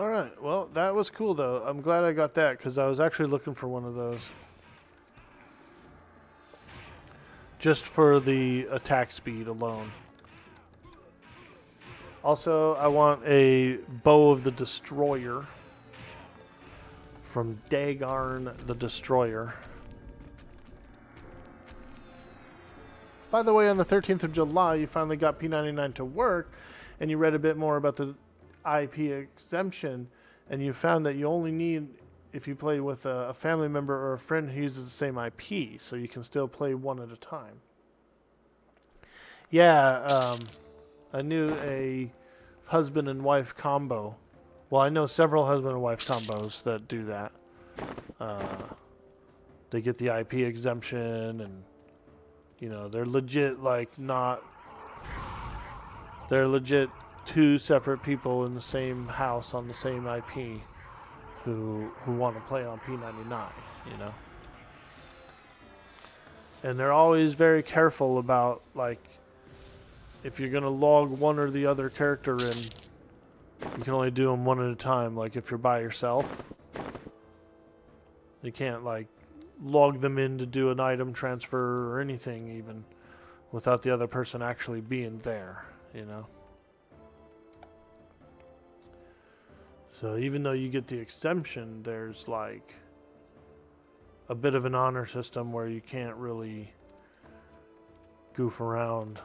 Speaker 1: Alright, well, that was cool though. I'm glad I got that because I was actually looking for one of those. Just for the attack speed alone. Also, I want a Bow of the Destroyer from Dagarn the Destroyer. by the way, on the 13th of July, you finally got P99 to work, and you read a bit more about the IP exemption, and you found that you only need if you play with a family member or a friend who uses the same IP, so you can still play one at a time. Yeah, I knew a husband and wife combo. Well, I know several husband and wife combos that do that. They get the IP exemption, and you know they're legit they're legit two separate people in the same house on the same IP who want to play on P99, you know. And they're always very careful about, like, if you're going to log one or the other character in, you can only do them one at a time. Like, if you're by yourself, you can't, like, log them in to do an item transfer or anything even without the other person actually being there, you know. So even though you get the exemption, there's like a bit of an honor system where you can't really goof around.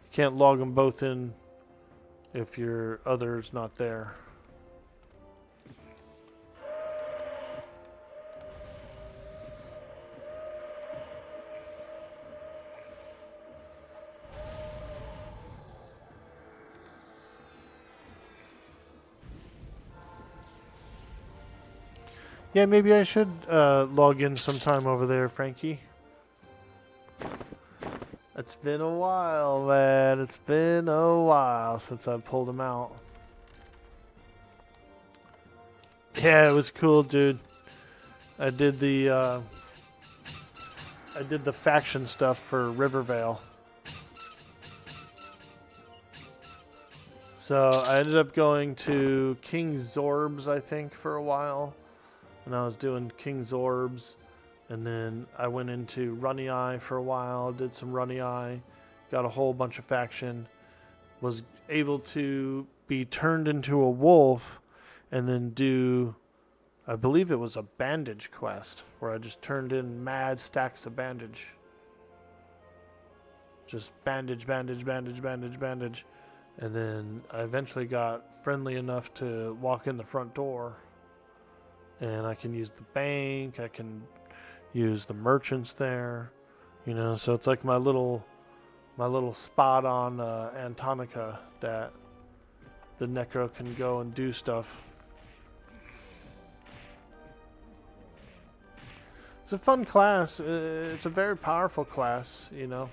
Speaker 1: You can't log them both in if your other's not there. Yeah, maybe I should log in sometime over there, Frankie. It's been a while, man. It's been a while since I pulled him out. Yeah, it was cool, dude. I did the faction stuff for Rivervale. So I ended up going to King Zorb's, I think, for a while. And I was doing King's Orbs, and then I went into Runny Eye for a while, did some Runny Eye, got a whole bunch of faction, was able to be turned into a wolf, and then do, I believe it was a bandage quest, where I just turned in mad stacks of bandage. Just bandage, bandage, bandage, bandage, bandage. And then I eventually got friendly enough to walk in the front door. And I can use the bank, I can use the merchants there, you know, so it's like my little spot on Antonica that the Necro can go and do stuff. It's a fun class, it's a very powerful class, you know.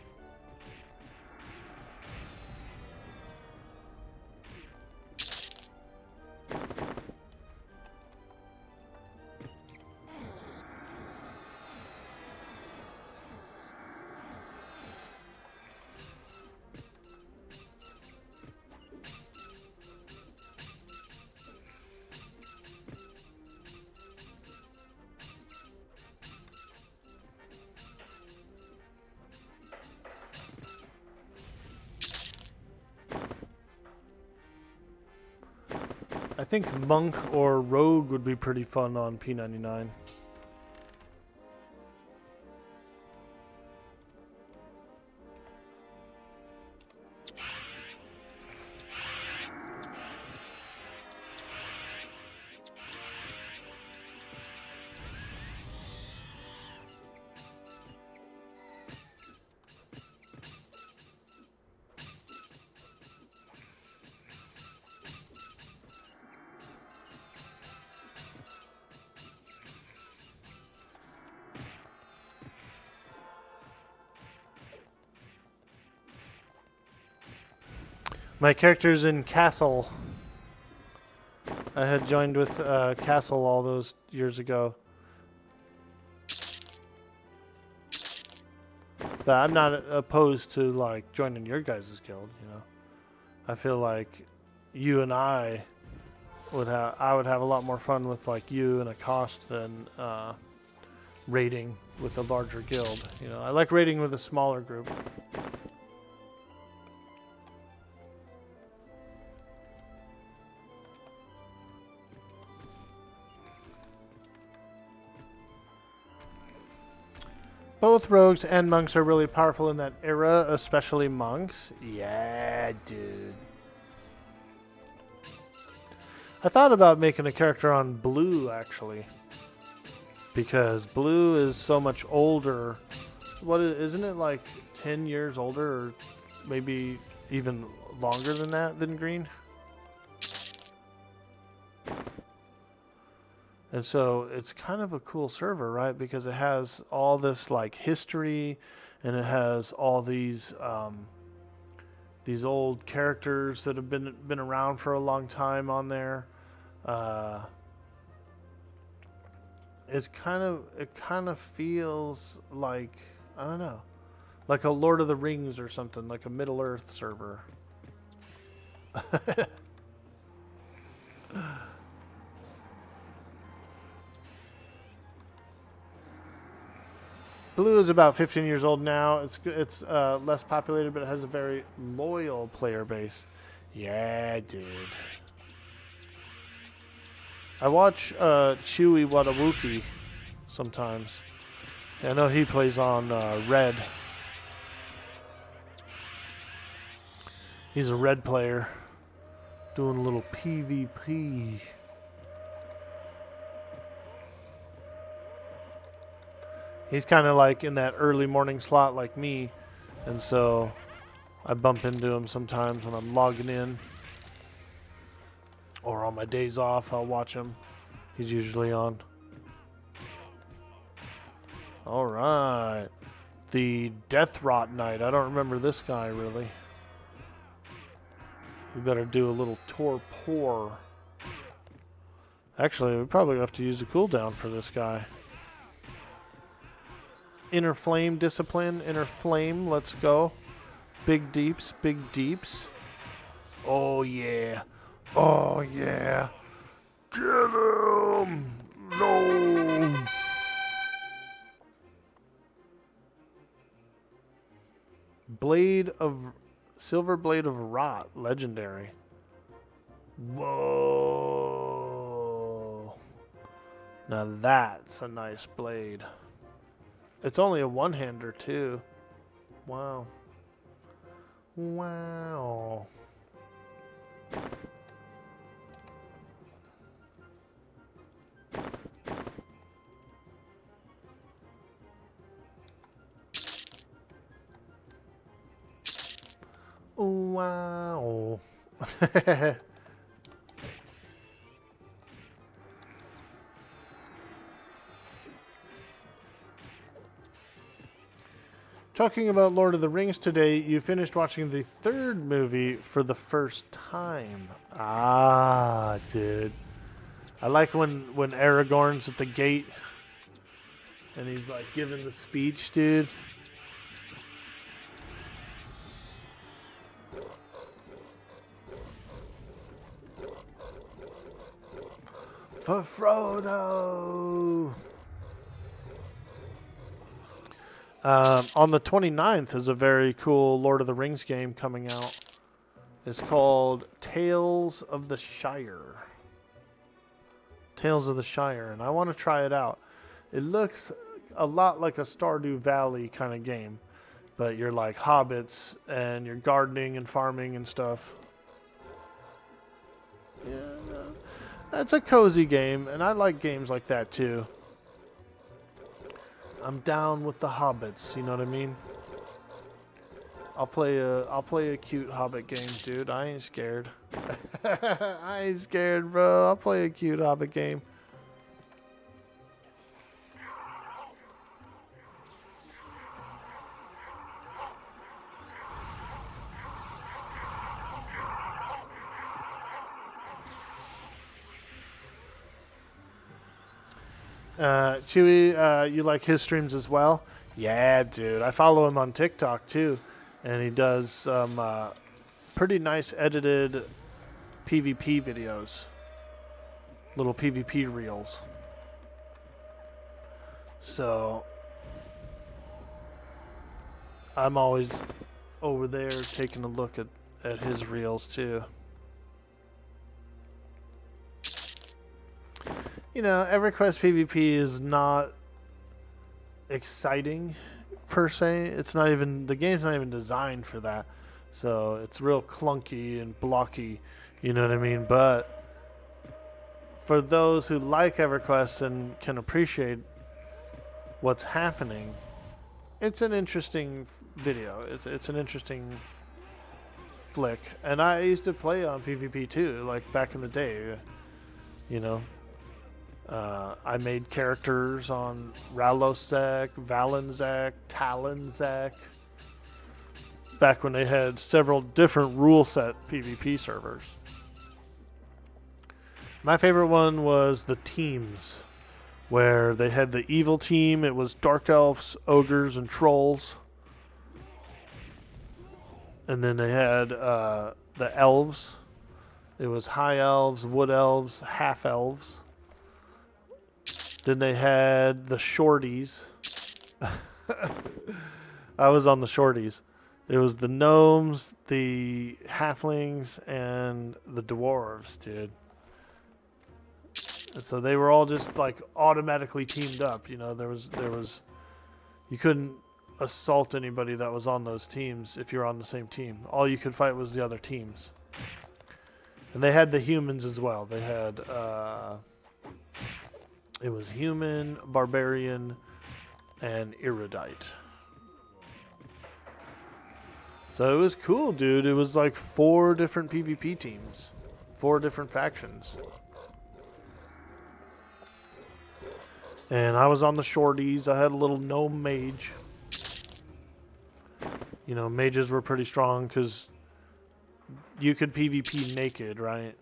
Speaker 1: I think Monk or Rogue would be pretty fun on P99. My character's in Castle. I had joined with Castle all those years ago. But I'm not opposed to like joining your guys' guild, you know. I feel like you and I would have a lot more fun with like you and a cost than raiding with a larger guild. You know, I like raiding with a smaller group. Both rogues and monks are really powerful in that era, especially monks. Yeah, dude. I thought about making a character on blue, actually. Because blue is so much older. Isn't it like 10 years older, or maybe even longer than that, than green? And so it's kind of a cool server, right? Because it has all this like history, and it has all these old characters that have been around for a long time on there. It kind of feels like, I don't know, like a Lord of the Rings or something, like a Middle Earth server. Blue is about 15 years old now. It's less populated, but it has a very loyal player base. Yeah, dude. I watch Chewy Wadawuki sometimes. I know he plays on Red. He's a Red player doing a little PvP. He's kind of like in that early morning slot like me, and so I bump into him sometimes when I'm logging in. Or on my days off, I'll watch him. He's usually on. Alright. The Death Rot Knight. I don't remember this guy, really. We better do a little torpor. Actually, we probably have to use a cooldown for this guy. Inner Flame Discipline. Inner Flame. Let's go. Big deeps. Big deeps. Oh, yeah. Oh, yeah. Get him! No! Silver Blade of Rot. Legendary. Whoa. Now that's a nice blade. It's only a one-hander, too. Wow. Wow. Wow. Talking about Lord of the Rings today, you finished watching the third movie for the first time. Ah, dude. I like when Aragorn's at the gate and he's like giving the speech, dude. For Frodo! On the 29th is a very cool Lord of the Rings game coming out. It's called Tales of the Shire. Tales of the Shire, and I want to try it out. It looks a lot like a Stardew Valley kind of game, but you're like hobbits and you're gardening and farming and stuff. Yeah, that's a cozy game, and I like games like that too. I'm down with the hobbits, you know what I mean? I'll play a cute hobbit game, dude. I ain't scared. I ain't scared, bro. I'll play a cute hobbit game. Chewy, you like his streams as well? Yeah, dude. I follow him on TikTok too, and he does some pretty nice edited PvP videos, little PvP reels. So I'm always over there taking a look at his reels too. You know, EverQuest PvP is not exciting per se. It's not even, the game's not even designed for that. So it's real clunky and blocky, you know what I mean? But for those who like EverQuest and can appreciate what's happening, it's an interesting video. It's an interesting flick. And I used to play on PvP too, like back in the day, you know. I made characters on Ralosek, Valenzac, Talonzac, back when they had several different rule set PvP servers. My favorite one was the teams, where they had the evil team. It was Dark Elves, Ogres, and Trolls. And then they had the Elves. It was High Elves, Wood Elves, Half Elves. Then they had the Shorties. I was on the Shorties. It was the Gnomes, the Halflings, and the Dwarves, dude. And so they were all just like automatically teamed up. You know, there was, you couldn't assault anybody that was on those teams if you're on the same team. All you could fight was the other teams. And they had the humans as well. They had, it was human, barbarian, and erudite. So it was cool, dude. It was like 4 different PvP teams, 4 different factions. And I was on the Shorties. I had a little gnome mage. You know, mages were pretty strong because you could PvP naked, right?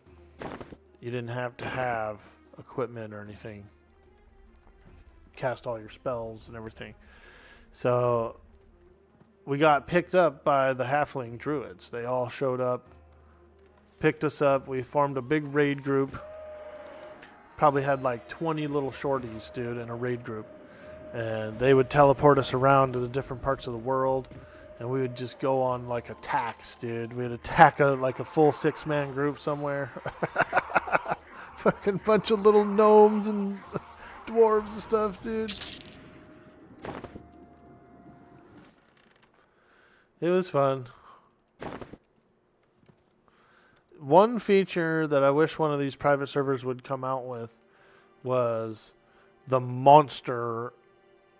Speaker 1: You didn't have to have equipment or anything. Cast all your spells and everything. So we got picked up by the halfling druids. They all showed up, picked us up. We formed a big raid group. Probably had like 20 little shorties, dude, in a raid group. And they would teleport us around to the different parts of the world. And we would just go on like attacks, dude. We'd attack like a full 6-man group somewhere. Fucking bunch of little gnomes and dwarves and stuff, dude. It was fun. One feature that I wish one of these private servers would come out with was the monster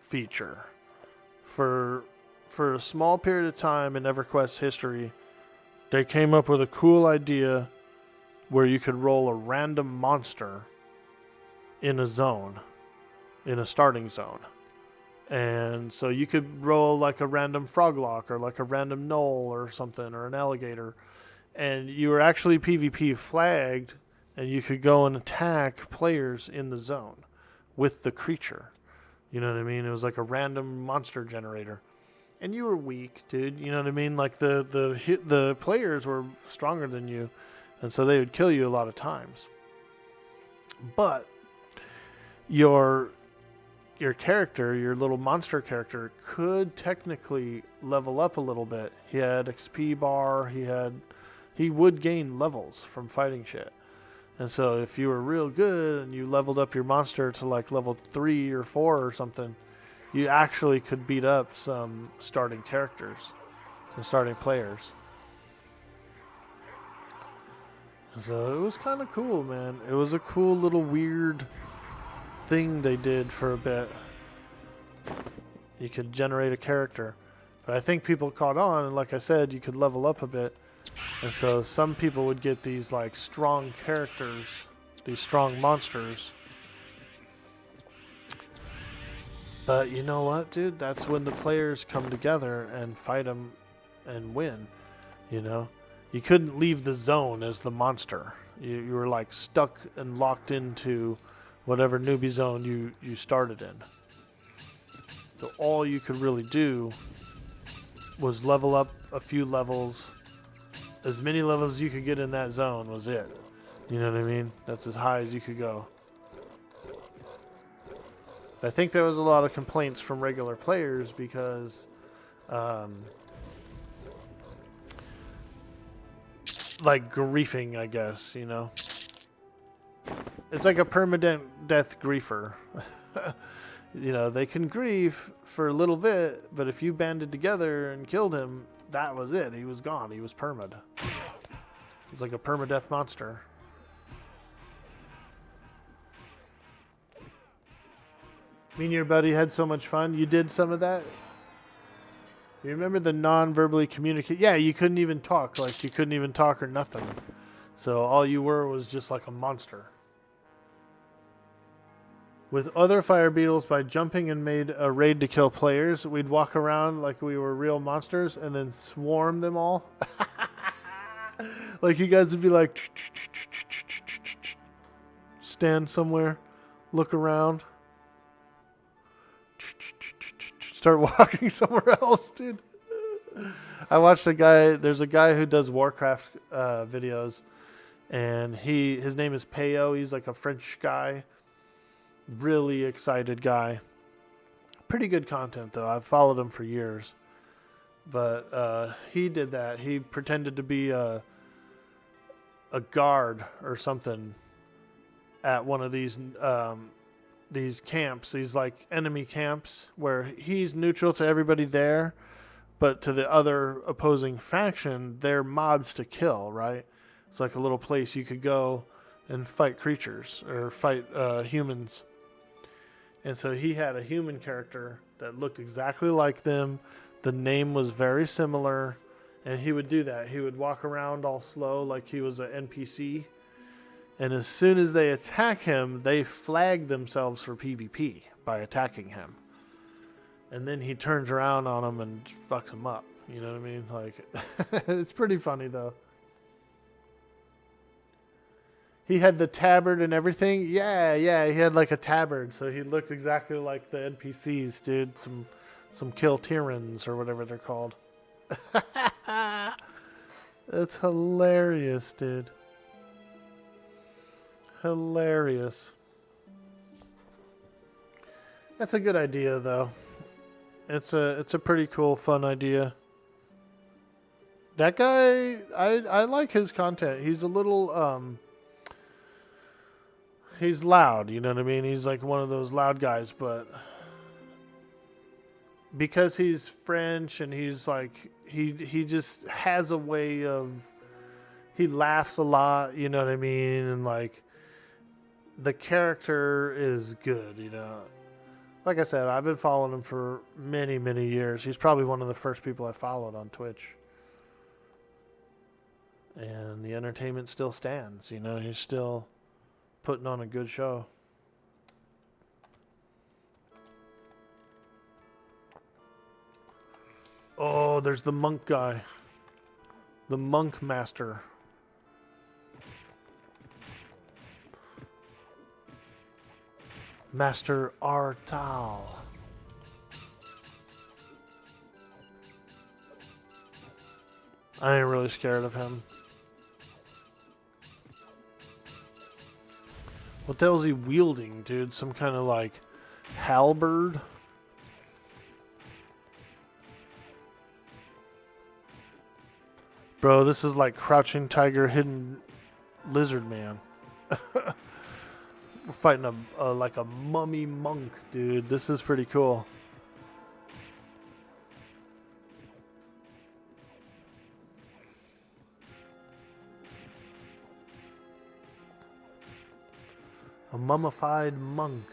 Speaker 1: feature. For a small period of time in EverQuest history, they came up with a cool idea where you could roll a random monster in a zone, in a starting zone. And so you could roll like a random froglock or like a random gnoll or something, or an alligator. And you were actually PvP flagged, and you could go and attack players in the zone with the creature. You know what I mean? It was like a random monster generator. And you were weak, dude. You know what I mean? Like the players were stronger than you, and so they would kill you a lot of times. But your character, your little monster character, could technically level up a little bit. He had XP bar. He would gain levels from fighting shit. And so if you were real good and you leveled up your monster to like level 3 or 4 or something, you actually could beat up some starting characters, some starting players. So it was kind of cool, man. It was a cool little weird thing they did for a bit. You could generate a character. But I think people caught on, and like I said, you could level up a bit. And so some people would get these like strong characters, these strong monsters. But you know what, dude? That's when the players come together and fight them and win. You know? You couldn't leave the zone as the monster. You were like stuck and locked into whatever newbie zone you started in. So all you could really do was level up a few levels. As many levels as you could get in that zone was it. You know what I mean? That's as high as you could go. I think there was a lot of complaints from regular players because like griefing, I guess, you know. It's like a permanent death griefer. You know, they can grieve for a little bit, but if you banded together and killed him, that was it. He was gone. He was permad. He's like a permadeath monster. Me and your buddy had so much fun. You did some of that? You remember the non-verbally communicate? Yeah, you couldn't even talk. Like, you couldn't even talk or nothing. So all you were was just like a monster. With other fire beetles, by jumping and made a raid to kill players, we'd walk around like we were real monsters and then swarm them all. Like you guys would be like, stand somewhere, look around, start walking somewhere else, dude. I watched a guy, there's a guy who does Warcraft videos, and his name is Peyo. He's like a French guy. Really excited guy. Pretty good content though. I've followed him for years. But he did that. He pretended to be a guard or something at one of these camps, these like enemy camps where he's neutral to everybody there, but to the other opposing faction, they're mobs to kill, right? It's like a little place you could go and fight creatures or fight humans. And so he had a human character that looked exactly like them. The name was very similar. And he would do that. He would walk around all slow like he was an NPC. And as soon as they attack him, they flag themselves for PvP by attacking him. And then he turns around on them and fucks them up. You know what I mean? Like, it's pretty funny though. He had the tabard and everything. Yeah, he had like a tabard, so he looked exactly like the NPCs, dude. Some kill tyrants or whatever they're called. That's hilarious, dude. Hilarious. That's a good idea, though. It's a pretty cool, fun idea. That guy, I like his content. He's a little he's loud, you know what I mean? He's like one of those loud guys, but because he's French and he's like he just has a way of, he laughs a lot, you know what I mean? And like the character is good, you know. Like I said, I've been following him for many, many years. He's probably one of the first people I followed on Twitch. And the entertainment still stands, you know. He's still putting on a good show. Oh, there's the monk guy. The monk master. Master Artal. I ain't really scared of him. What the hell is he wielding, dude? Some kind of like halberd? Bro, this is like Crouching Tiger, Hidden Lizard Man. We're fighting like a mummy monk, dude. This is pretty cool. A mummified monk.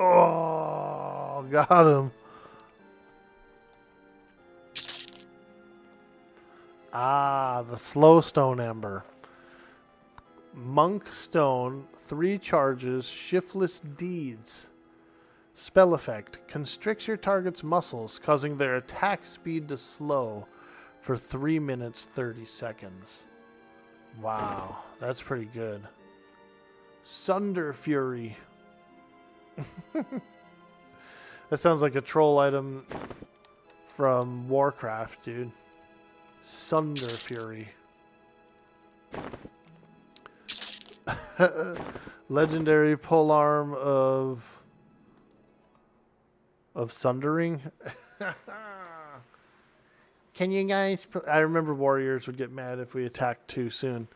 Speaker 1: Oh, got him. Ah, the slow stone ember. Monk stone, 3 charges, shiftless deeds. Spell effect. Constricts your target's muscles, causing their attack speed to slow for 3 minutes 30 seconds. Wow, that's pretty good. Sunder Fury. That sounds like a troll item from Warcraft, dude. Sunder Fury. Legendary polearm of sundering. Can you guys... I remember warriors would get mad if we attacked too soon.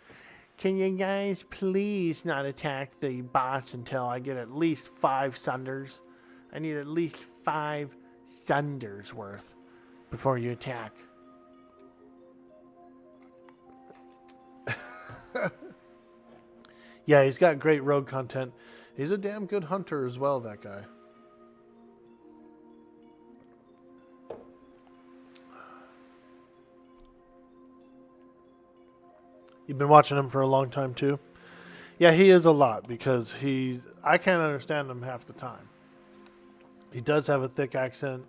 Speaker 1: Can you guys please not attack the boss until I get at least 5 sunders? I need at least 5 sunders worth before you attack. Yeah, he's got great rogue content. He's a damn good hunter as well, that guy. You've been watching him for a long time too? Yeah, he is a lot because I can't understand him half the time. He does have a thick accent.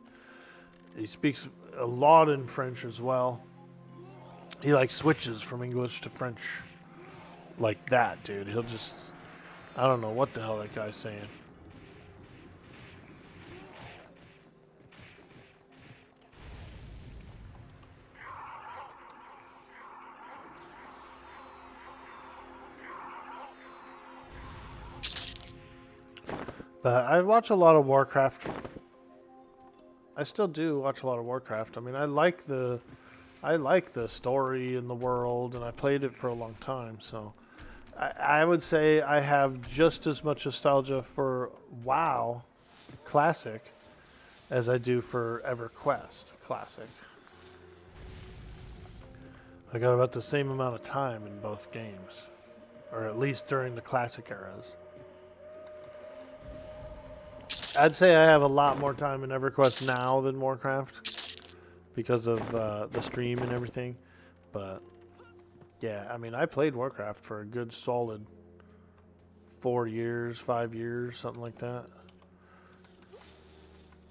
Speaker 1: He speaks a lot in French as well. He like switches from English to French like that, dude. He'll just, I don't know what the hell that guy's saying. But I watch a lot of Warcraft. I still do watch a lot of Warcraft. I mean, I like the story and the world, and I played it for a long time. So I would say I have just as much nostalgia for WoW Classic as I do for EverQuest Classic. I got about the same amount of time in both games, or at least during the Classic eras. I'd say I have a lot more time in EverQuest now than Warcraft because of the stream and everything. But yeah, I mean, I played Warcraft for a good solid 4 years, 5 years, something like that.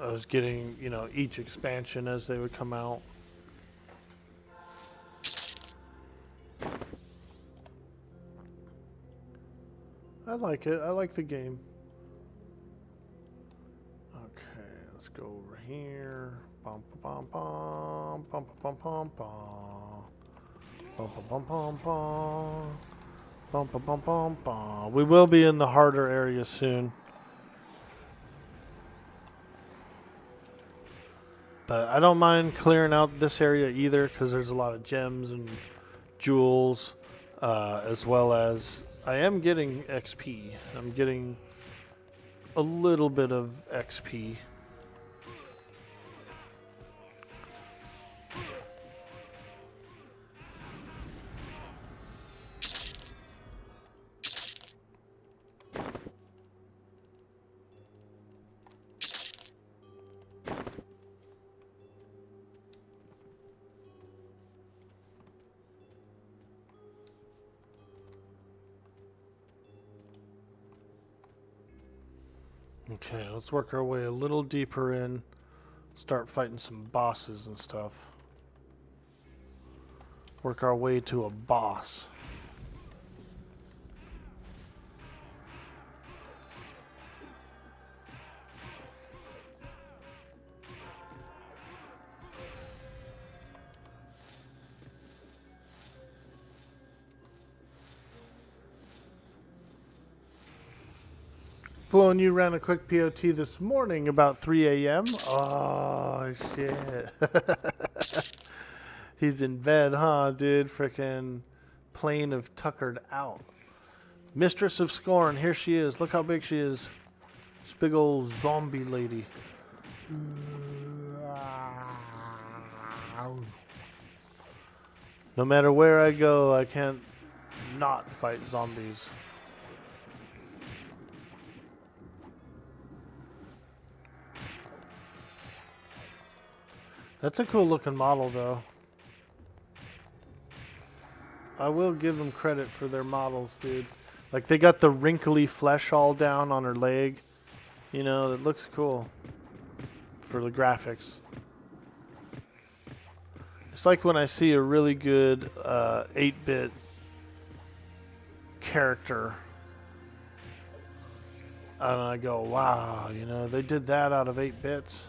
Speaker 1: I was getting, each expansion as they would come out. I like it. I like the game. Go over here. Bum bum bum bum bum bum bum bum bum bum bum bum bum bum bum bum. We will be in the harder area soon, but I don't mind clearing out this area either because there's a lot of gems and jewels, as well as I am getting XP. I'm getting a little bit of XP. Okay, let's work our way a little deeper in. Start fighting some bosses and stuff. Work our way to a boss. Flo and you ran a quick POT this morning about 3 a.m. Oh, shit. He's in bed, huh, dude? Frickin' plane of tuckered out. Mistress of Scorn, here she is. Look how big she is. This big old zombie lady. No matter where I go, I can't not fight zombies. That's a cool looking model, though. I will give them credit for their models, dude. Like, they got the wrinkly flesh all down on her leg. You know, it looks cool for the graphics. It's like when I see a really good 8-bit character. And I go, wow, you know, they did that out of 8 bits.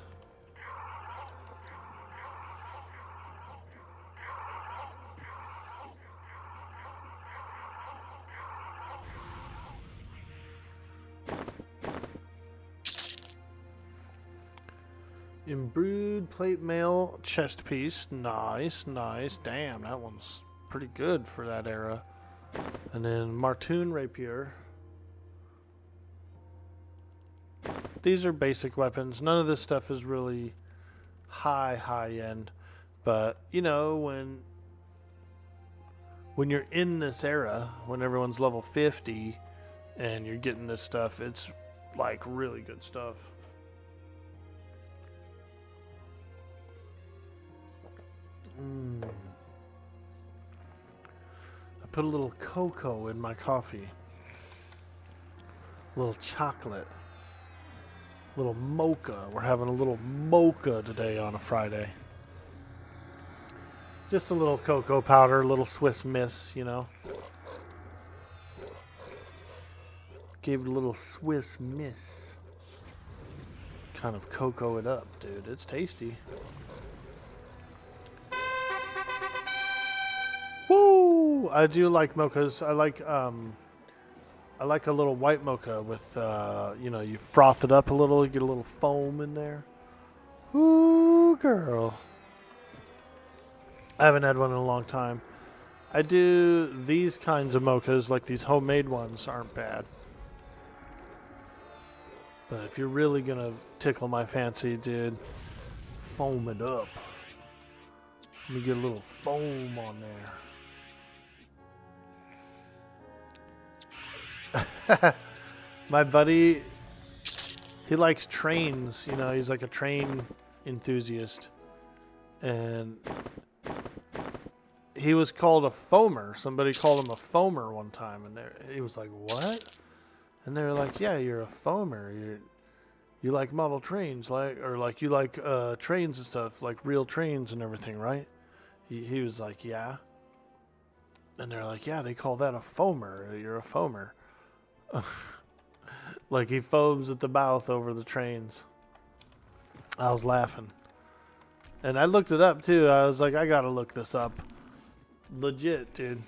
Speaker 1: Embroidered plate mail chest piece. Nice, nice. Damn, that one's pretty good for that era. And then Martoon Rapier. These are basic weapons. None of this stuff is really high end. But, you know, when you're in this era, when everyone's level 50 and you're getting this stuff, it's like really good stuff. I put a little cocoa in my coffee. A little chocolate. A little mocha. We're having a little mocha today on a Friday. Just a little cocoa powder, a little Swiss Miss, you know. Gave it a little Swiss Miss. Kind of cocoa it up, dude. It's tasty. Woo! I do like mochas. I like a little white mocha with, you know, you froth it up a little, you get a little foam in there. Ooh, girl. I haven't had one in a long time. I do these kinds of mochas, like these homemade ones, aren't bad. But if you're really going to tickle my fancy, dude, foam it up. Let me get a little foam on there. My buddy, he likes trains, you know, he's like a train enthusiast. And he was called a foamer. Somebody called him a foamer one time, and he was like, "What?" And they were like, "Yeah, you're a foamer. You like model trains, like you like trains and stuff, like real trains and everything, right?" He was like, "Yeah." And they're like, "Yeah, they call that a foamer. You're a foamer." Like he foams at the mouth over the trains. I was laughing. And I looked it up too. I was like, I gotta look this up. Legit, dude.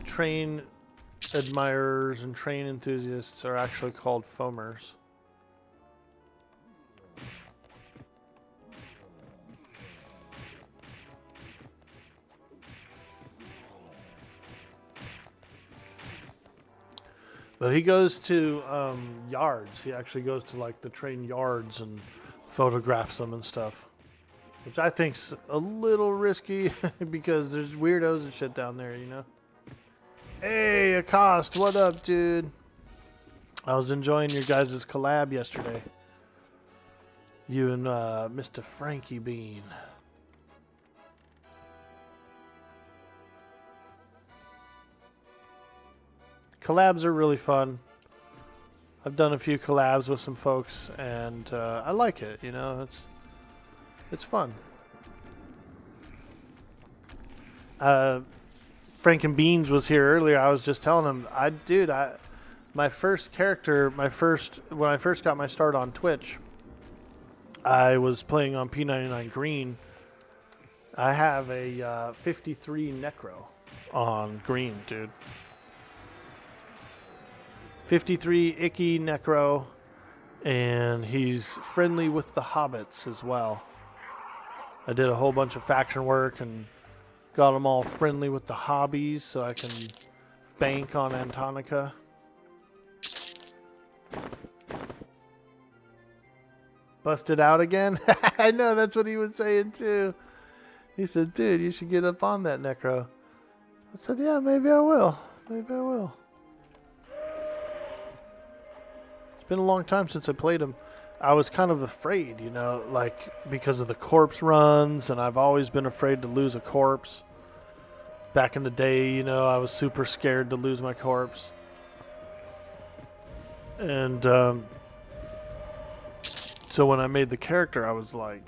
Speaker 1: Train admirers and train enthusiasts are actually called foamers. But he goes to yards. He actually goes to like the train yards and photographs them and stuff. Which I think's a little risky because there's weirdos and shit down there, you know? Hey, Accost, what up, dude? I was enjoying your guys' collab yesterday. You and Mr. Frankie Bean. Collabs are really fun. I've done a few collabs with some folks, and I like it, you know? It's fun. Frank and Beans was here earlier. I was just telling him, my first character, when I first got my start on Twitch, I was playing on P99 Green. I have a 53 Necro on Green, dude. 53 Icky Necro, and he's friendly with the hobbits as well. I did a whole bunch of faction work and got them all friendly with the hobbies so I can bank on Antonica. Busted out again? I know, that's what he was saying too. He said, dude, you should get up on that Necro. I said, yeah, maybe I will. Maybe I will. It's been a long time since I played him. I was kind of afraid, you know, like because of the corpse runs, and I've always been afraid to lose a corpse. Back in the day, you know, I was super scared to lose my corpse. And so when I made the character, I was like,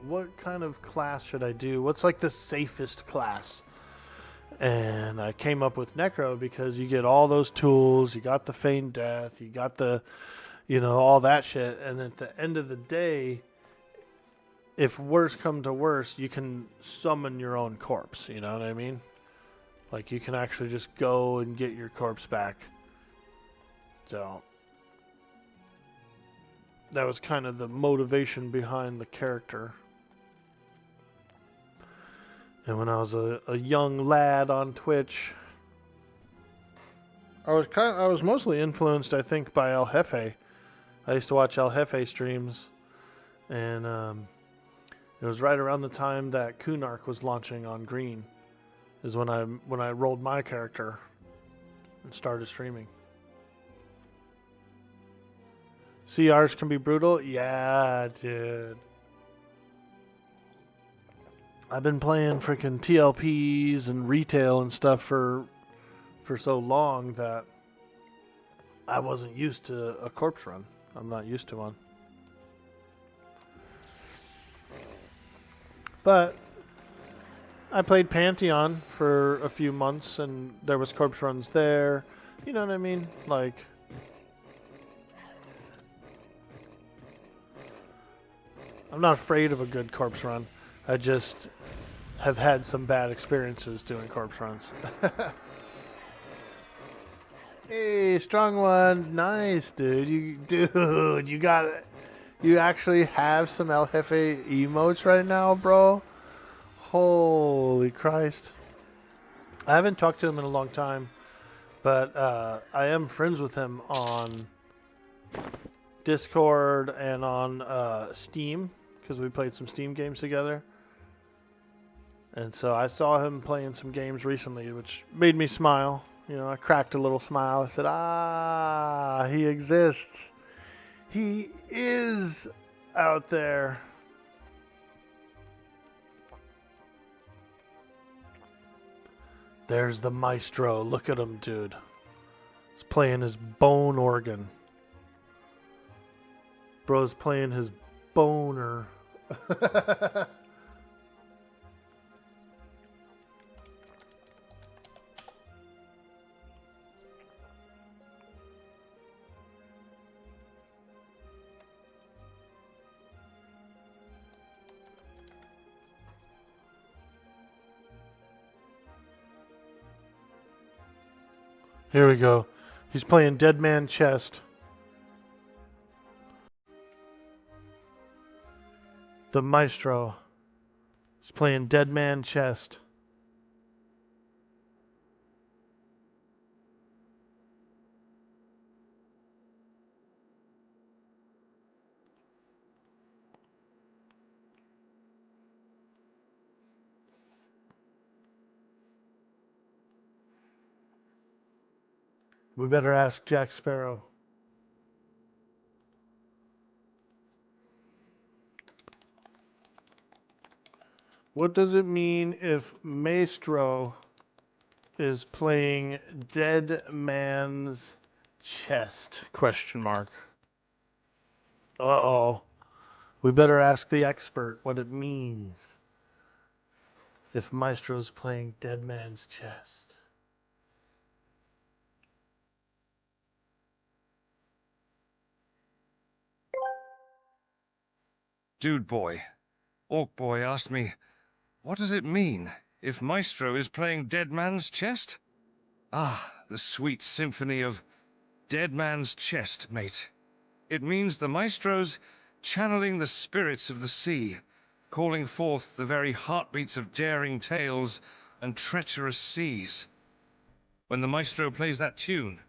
Speaker 1: what kind of class should I do? What's like the safest class? And I came up with Necro because you get all those tools, you got the feigned death, you got the, you know, all that shit. And at the end of the day, if worse come to worse, you can summon your own corpse, you know what I mean? Like you can actually just go and get your corpse back. So that was kind of the motivation behind the character. And when I was a young lad on Twitch, I was mostly influenced, I think, by El Jefe. I used to watch El Jefe streams, and it was right around the time that Kunark was launching on Green, is when I rolled my character and started streaming. CRs can be brutal? Yeah, dude. I've been playing freaking TLPs and retail and stuff for so long that I wasn't used to a corpse run. I'm not used to one. But I played Pantheon for a few months and there was corpse runs there. You know what I mean? Like, I'm not afraid of a good corpse run. I just have had some bad experiences doing corpse runs. Hey, strong one. Nice, dude. You got it. You actually have some El Jefe emotes right now, bro? Holy Christ. I haven't talked to him in a long time, but I am friends with him on Discord and on Steam, because we played some Steam games together. And so I saw him playing some games recently, which made me smile. You know, I cracked a little smile. I said, ah, he exists. He is out there. There's the maestro. Look at him, dude. He's playing his bone organ. Bro's playing his boner. Here we go. He's playing Dead Man Chest. The maestro. He's playing Dead Man Chest. We better ask Jack Sparrow. What does it mean if Maestro is playing Dead Man's Chest? Question mark. Uh-oh. We better ask the expert what it means if Maestro's playing Dead Man's Chest.
Speaker 2: Dude boy, Orc boy asked me, what does it mean if Maestro is playing Dead Man's Chest? Ah, the sweet symphony of Dead Man's Chest, mate. It means the Maestro's channeling the spirits of the sea, calling forth the very heartbeats of daring tales and treacherous seas. When the Maestro plays that tune,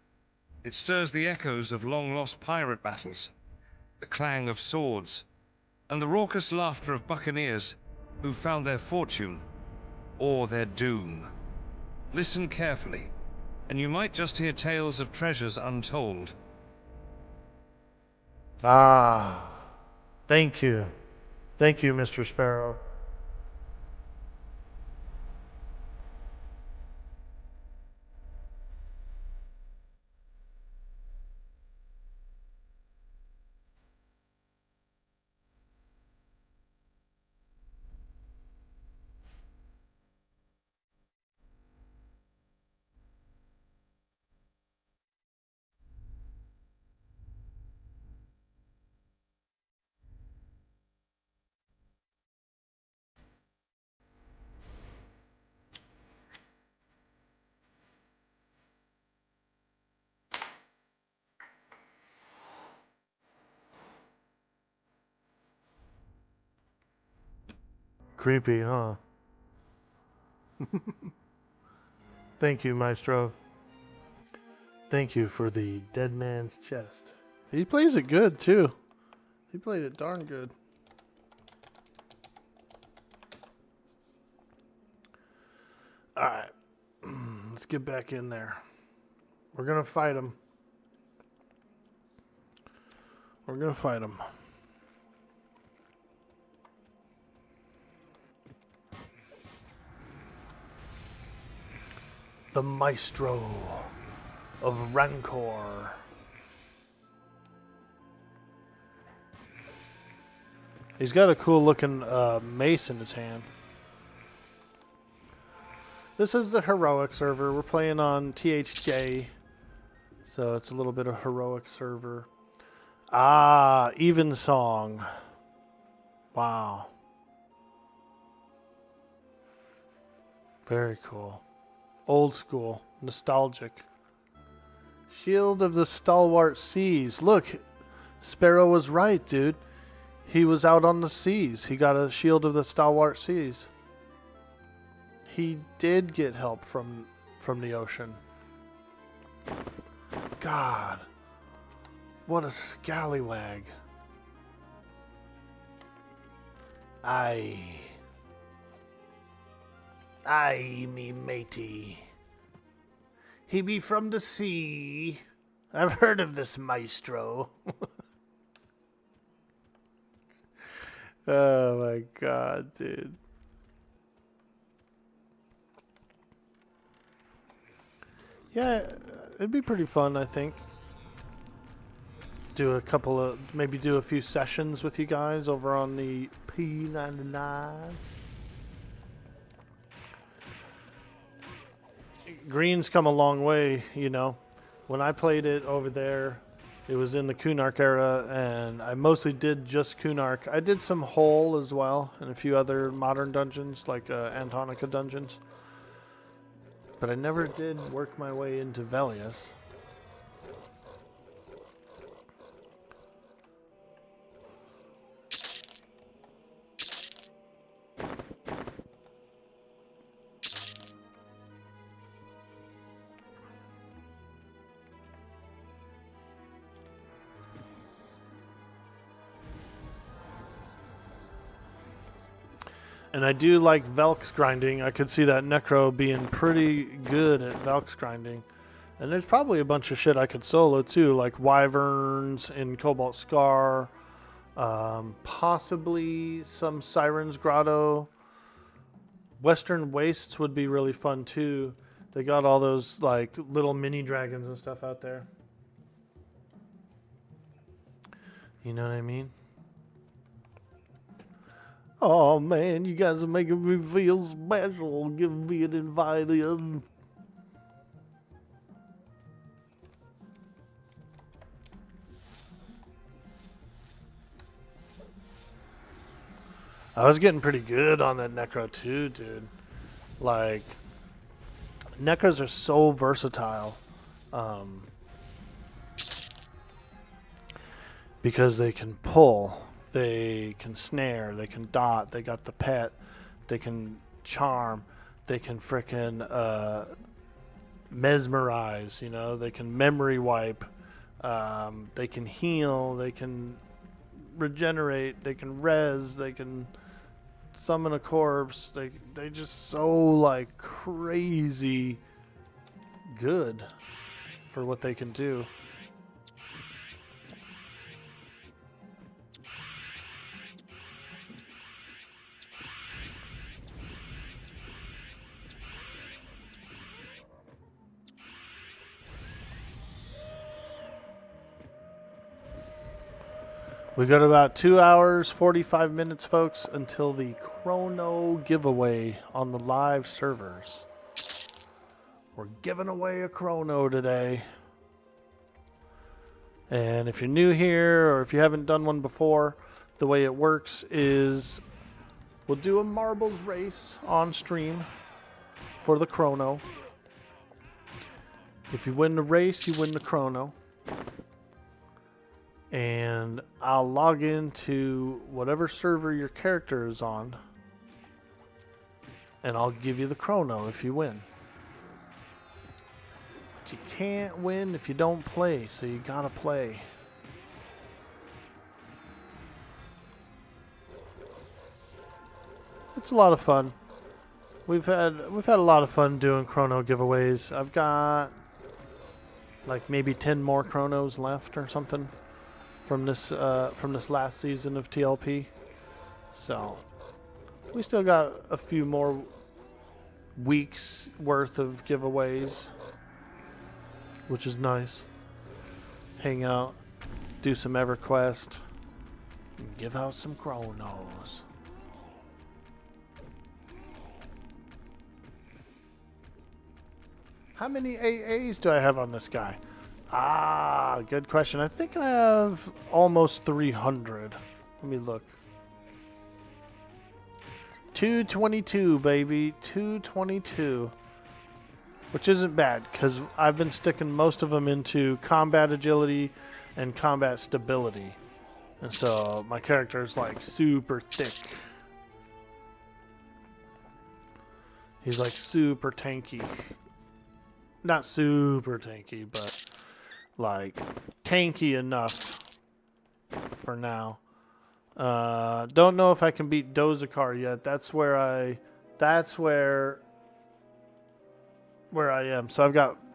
Speaker 2: it stirs the echoes of long-lost pirate battles, the clang of swords, and the raucous laughter of buccaneers who found their fortune or their doom. Listen carefully, and you might just hear tales of treasures untold.
Speaker 1: Ah, thank you. Thank you, Mr. Sparrow. Creepy, huh? Thank you, Maestro. Thank you for the dead man's chest. He plays it good, too. He played it darn good. Alright. Let's get back in there. We're going to fight him. We're going to fight him. The Maestro of Rancor. He's got a cool looking mace in his hand. This is the heroic server. We're playing on THJ, so it's a little bit of heroic server. Ah, even song. Wow. Very cool. Old school. Nostalgic. Shield of the Stalwart Seas. Look, Sparrow was right, dude. He was out on the seas. He got a Shield of the Stalwart Seas. He did get help from the ocean. God. What a scallywag. Aye, me matey. He be from the sea. I've heard of this Maestro. Oh my god, dude. Yeah, it'd be pretty fun, I think. Do a couple of, maybe do a few sessions with you guys over on the P99. Green's come a long way, you know. When I played it over there, it was in the Kunark era, and I mostly did just Kunark. I did some Hole as well, and a few other modern dungeons, like Antonica dungeons. But I never did work my way into Velius. And I do like Velk's grinding. I could see that Necro being pretty good at Velk's grinding. And there's probably a bunch of shit I could solo too, like Wyverns in Cobalt Scar. Possibly some Siren's Grotto. Western Wastes would be really fun too. They got all those like little mini dragons and stuff out there. You know what I mean? Oh man, you guys are making me feel special. Give me an invite in. I was getting pretty good on that Necro too, dude. Like, Necros are so versatile. Because they can pull. They can snare, they can dot, they got the pet, they can charm, they can frickin' mesmerize, you know, they can memory wipe, they can heal, they can regenerate, they can res, they can summon a corpse, they just so like crazy good for what they can do. We got about 2 hours, 45 minutes, folks, until the Krono giveaway on the live servers. We're giving away a Krono today. And if you're new here, or if you haven't done one before, the way it works is we'll do a marbles race on stream for the Krono. If you win the race, you win the Krono. And I'll log into whatever server your character is on. and I'll give you the Krono if you win. But you can't win if you don't play, so you gotta play. It's a lot of fun. We've had a lot of fun doing Krono giveaways. I've got like maybe 10 more Kronos left or something from this last season of TLP. So we still got a few more weeks worth of giveaways, which is nice. Hang out, do some EverQuest, and give out some Kronos. How many AAs do I have on this guy? Ah, good question. I think I have almost 300. Let me look. 222, baby. 222. Which isn't bad, because I've been sticking most of them into combat agility and combat stability. And so my character is like super thick. He's like super tanky. Not super tanky, but like tanky enough for now. Don't know if I can beat Dozakar yet. That's where I am. So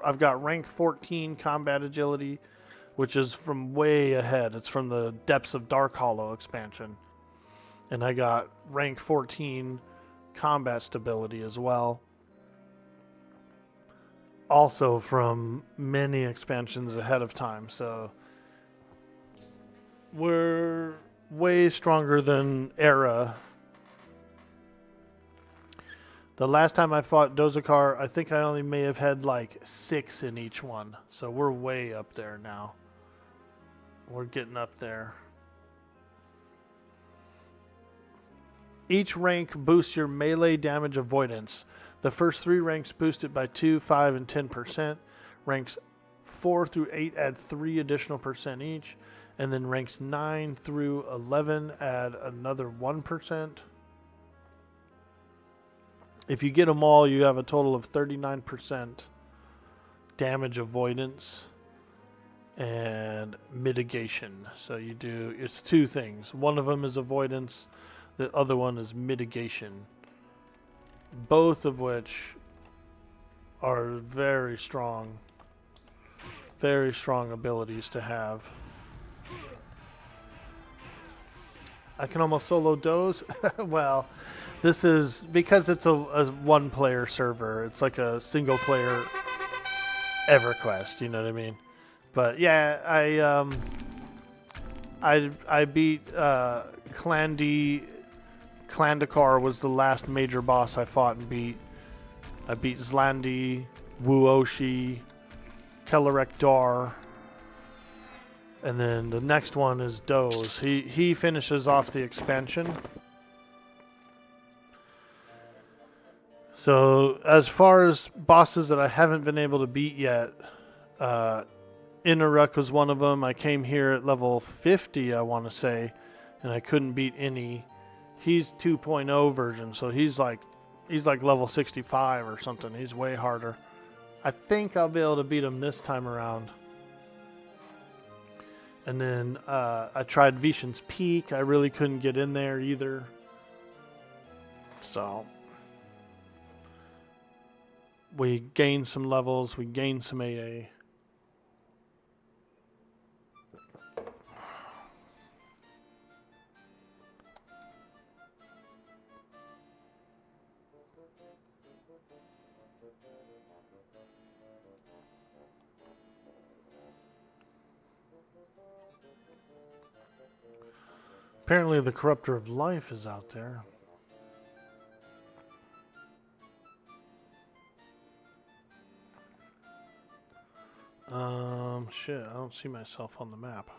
Speaker 1: I've got rank 14 combat agility, which is from way ahead. It's from the Depths of Dark Hollow expansion. And I got rank 14 combat stability as well. Also from many expansions ahead of time, so we're way stronger than Era. The last time I fought Dozakar, I think I only may have had like 6 in each one, so we're way up there now. We're getting up there. Each rank boosts your melee damage avoidance. The first 3 ranks boost it by 2, 5, and 10%. Ranks 4 through 8 add 3 additional percent each. And then ranks 9 through 11 add another 1%. If you get them all, you have a total of 39% damage avoidance and mitigation. So you do, it's 2 things. One of them is avoidance. The other one is mitigation. Both of which are very strong abilities to have. I can almost solo Doze. Well, this is because it's a one-player server. It's like a single-player EverQuest. You know what I mean? But yeah, I beat Klandakar was the last major boss I fought and beat. I beat Zlandi, Wuoshi, Kellerek Dar, and then the next one is Doze. He finishes off the expansion. So as far as bosses that I haven't been able to beat yet, Inaruk was one of them. I came here at level 50, I want to say, and I couldn't beat any. He's 2.0 version, so he's like level 65 or something. He's way harder. I think I'll be able to beat him this time around. And then I tried Vishan's Peak. I really couldn't get in there either. So we gained some levels. We gained some AA. Apparently the Corruptor of Life is out there. Shit, I don't see myself on the map.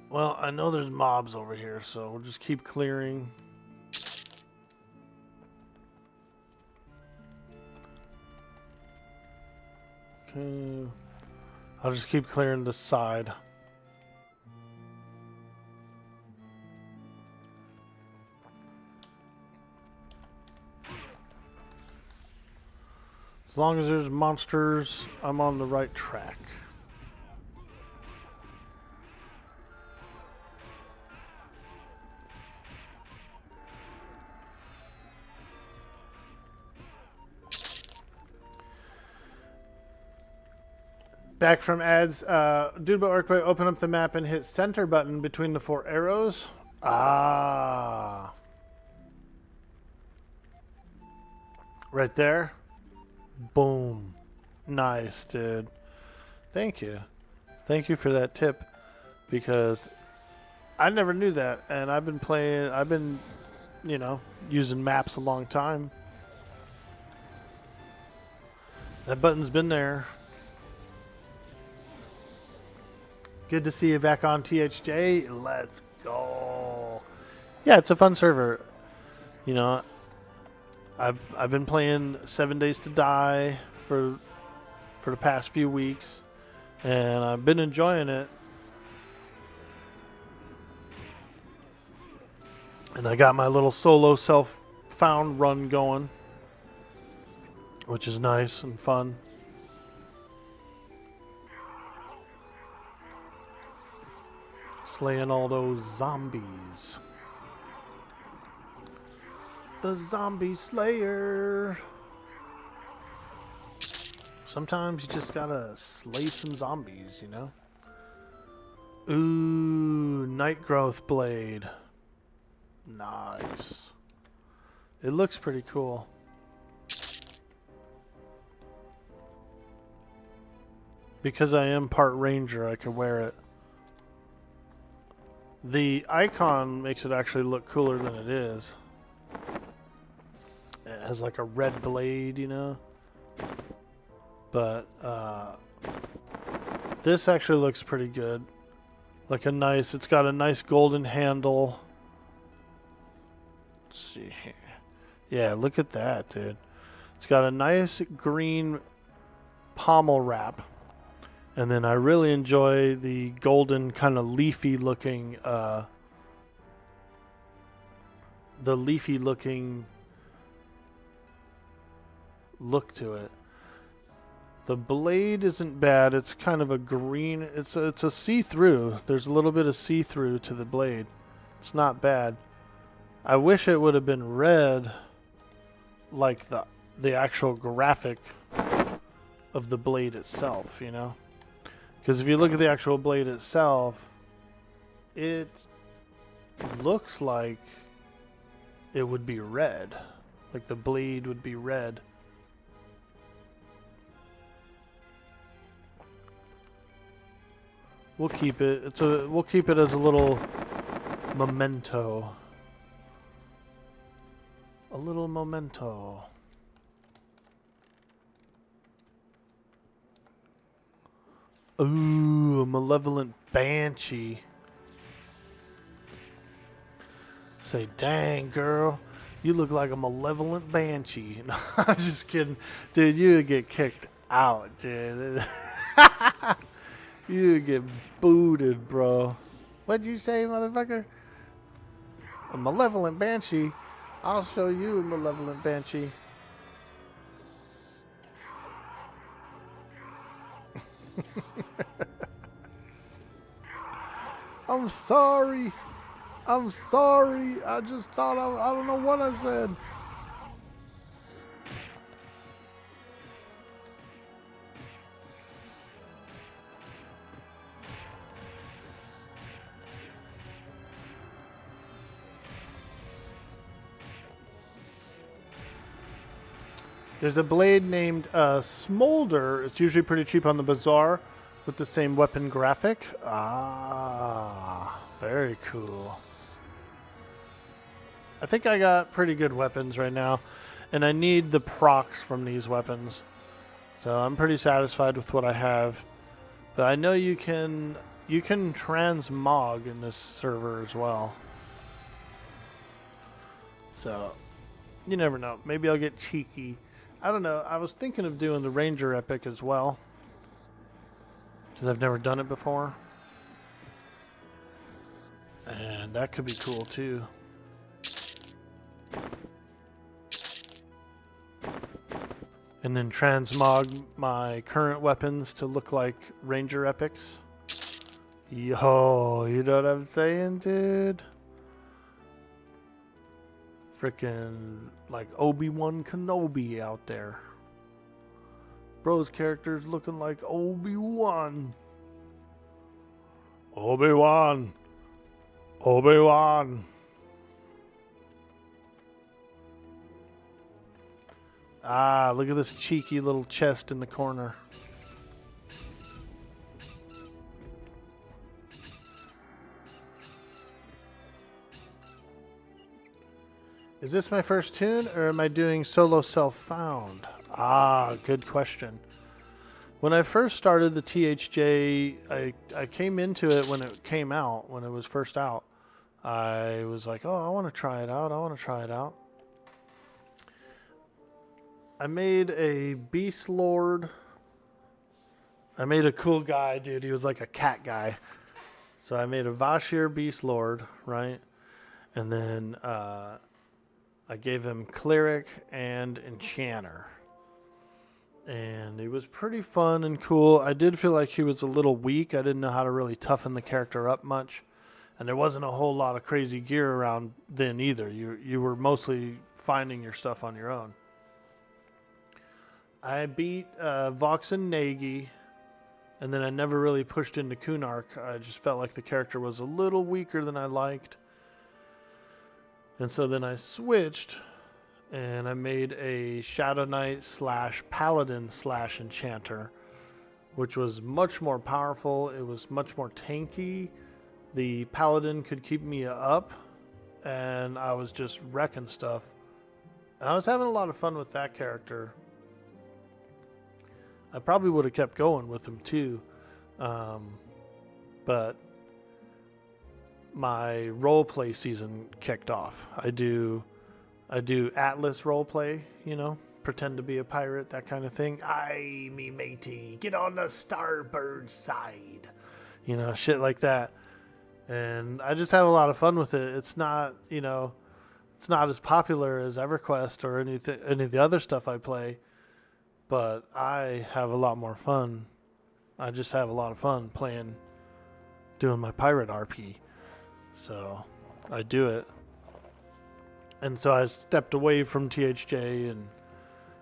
Speaker 1: Well, I know there's mobs over here, so we'll just keep clearing. Okay. I'll just keep clearing this side. As long as there's monsters, I'm on the right track. Back from ads, Dude but Orkway, open up the map and hit center button between the 4 arrows. Ah. Right there. Boom. Nice, dude. Thank you. Thank you for that tip, because I never knew that, and I've been, you know, using maps a long time. That button's been there. Good to see you back on THJ. Let's go. Yeah, it's a fun server. You know, I've been playing 7 Days to Die for the past few weeks, and I've been enjoying it. And I got my little solo self-found run going, which is nice and fun. Slaying all those zombies. The zombie slayer. Sometimes you just gotta slay some zombies, you know? Ooh, night growth blade. Nice. It looks pretty cool. Because I am part ranger, I can wear it. The icon makes it actually look cooler than it is. It has like a red blade, you know? But, this actually looks pretty good. Like a nice, it's got a nice golden handle. Let's see here. Yeah, look at that, dude. It's got a nice green pommel wrap. And then I really enjoy the golden kind of leafy looking, the leafy looking look to it. The blade isn't bad. It's kind of a green. It's a see-through. There's a little bit of see-through to the blade. It's not bad. I wish it would have been red, like the actual graphic of the blade itself, you know? Because if you look at the actual blade itself, it looks like it would be red. Like the blade would be red. We'll keep it. We'll keep it as a little memento. A little memento. Ooh, a malevolent banshee. Say, dang, girl, you look like a malevolent banshee. No, I'm just kidding. Dude, you would get kicked out, dude. You would get booted, bro. What'd you say, motherfucker? A malevolent banshee? I'll show you a malevolent banshee. I'm sorry. I'm sorry. I just thought I don't know what I said. There's a blade named Smolder. It's usually pretty cheap on the bazaar with the same weapon graphic. Ah, very cool. I think I got pretty good weapons right now, and I need the procs from these weapons. So I'm pretty satisfied with what I have. But I know you can transmog in this server as well. So you never know. Maybe I'll get cheeky. I don't know. I was thinking of doing the Ranger Epic as well, because I've never done it before. And that could be cool too. and then transmog my current weapons to look like Ranger epics. Yo, you know what I'm saying, dude? Freaking like Obi-Wan Kenobi out there. Bro's character's looking like Obi-Wan. Obi-Wan. Obi-Wan. Ah, look at this cheeky little chest in the corner. Is this my first tune, or am I doing solo self-found? Ah, good question. When I first started the THJ, I came into it when it came out, when it was first out. I was like, oh, I want to try it out. I want to try it out. I made a Beast Lord. I made a cool guy, dude. He was like a cat guy. So I made a Vashir Beast Lord, right? And then I gave him Cleric and Enchanter. And it was pretty fun and cool. I did feel like he was a little weak. I didn't know how to really toughen the character up much. And there wasn't a whole lot of crazy gear around then either. You were mostly finding your stuff on your own. I beat Vox and Nagy, and then I never really pushed into Kunark. I just felt like the character was a little weaker than I liked. And so then I switched, and I made a Shadow Knight / Paladin / Enchanter, which was much more powerful. It was much more tanky. The Paladin could keep me up, and I was just wrecking stuff. And I was having a lot of fun with that character. I probably would have kept going with him too, but my roleplay season kicked off. I do Atlas roleplay, you know, pretend to be a pirate, that kind of thing. Aye, me matey, get on the starboard side, you know, shit like that. And I just have a lot of fun with it. It's not, you know, it's not as popular as EverQuest or any of the other stuff I play. But I have a lot more fun. I just have a lot of fun doing my pirate RP. So I do it. And so I stepped away from THJ,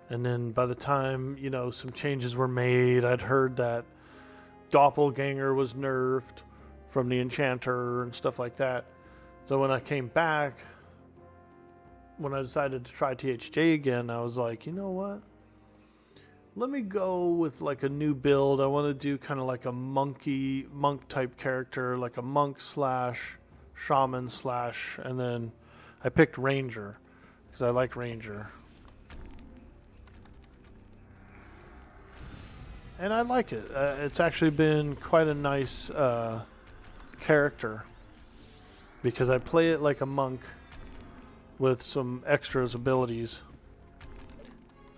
Speaker 1: and then by the time, you know, some changes were made, I'd heard that Doppelganger was nerfed from the Enchanter and stuff like that. So when I came back, when I decided to try THJ again, I was like, you know what? Let me go with like a new build. I want to do kind of like a monk type character, like a monk / shaman / and then I picked Ranger because I like Ranger. And I like it. It's actually been quite a nice character because I play it like a monk with some extras abilities.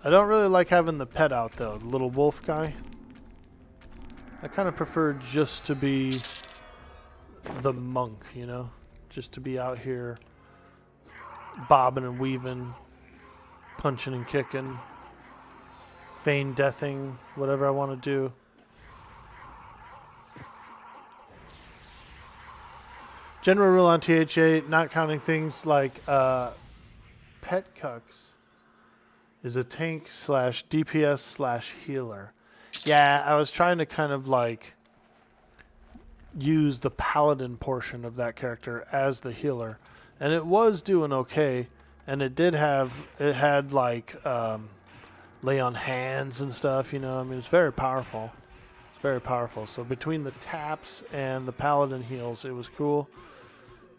Speaker 1: I don't really like having the pet out though, the little wolf guy. I kind of prefer just to be the monk, you know? Just to be out here bobbing and weaving, punching and kicking, feign deathing, whatever I want to do. General rule on THA, not counting things like pet cucks, is a tank / DPS / healer. Yeah, I was trying to kind of like use the paladin portion of that character as the healer, and it was doing okay. And it had like lay on hands and stuff, you know. I mean, it's very powerful. It's very powerful. So between the taps and the paladin heals, it was cool.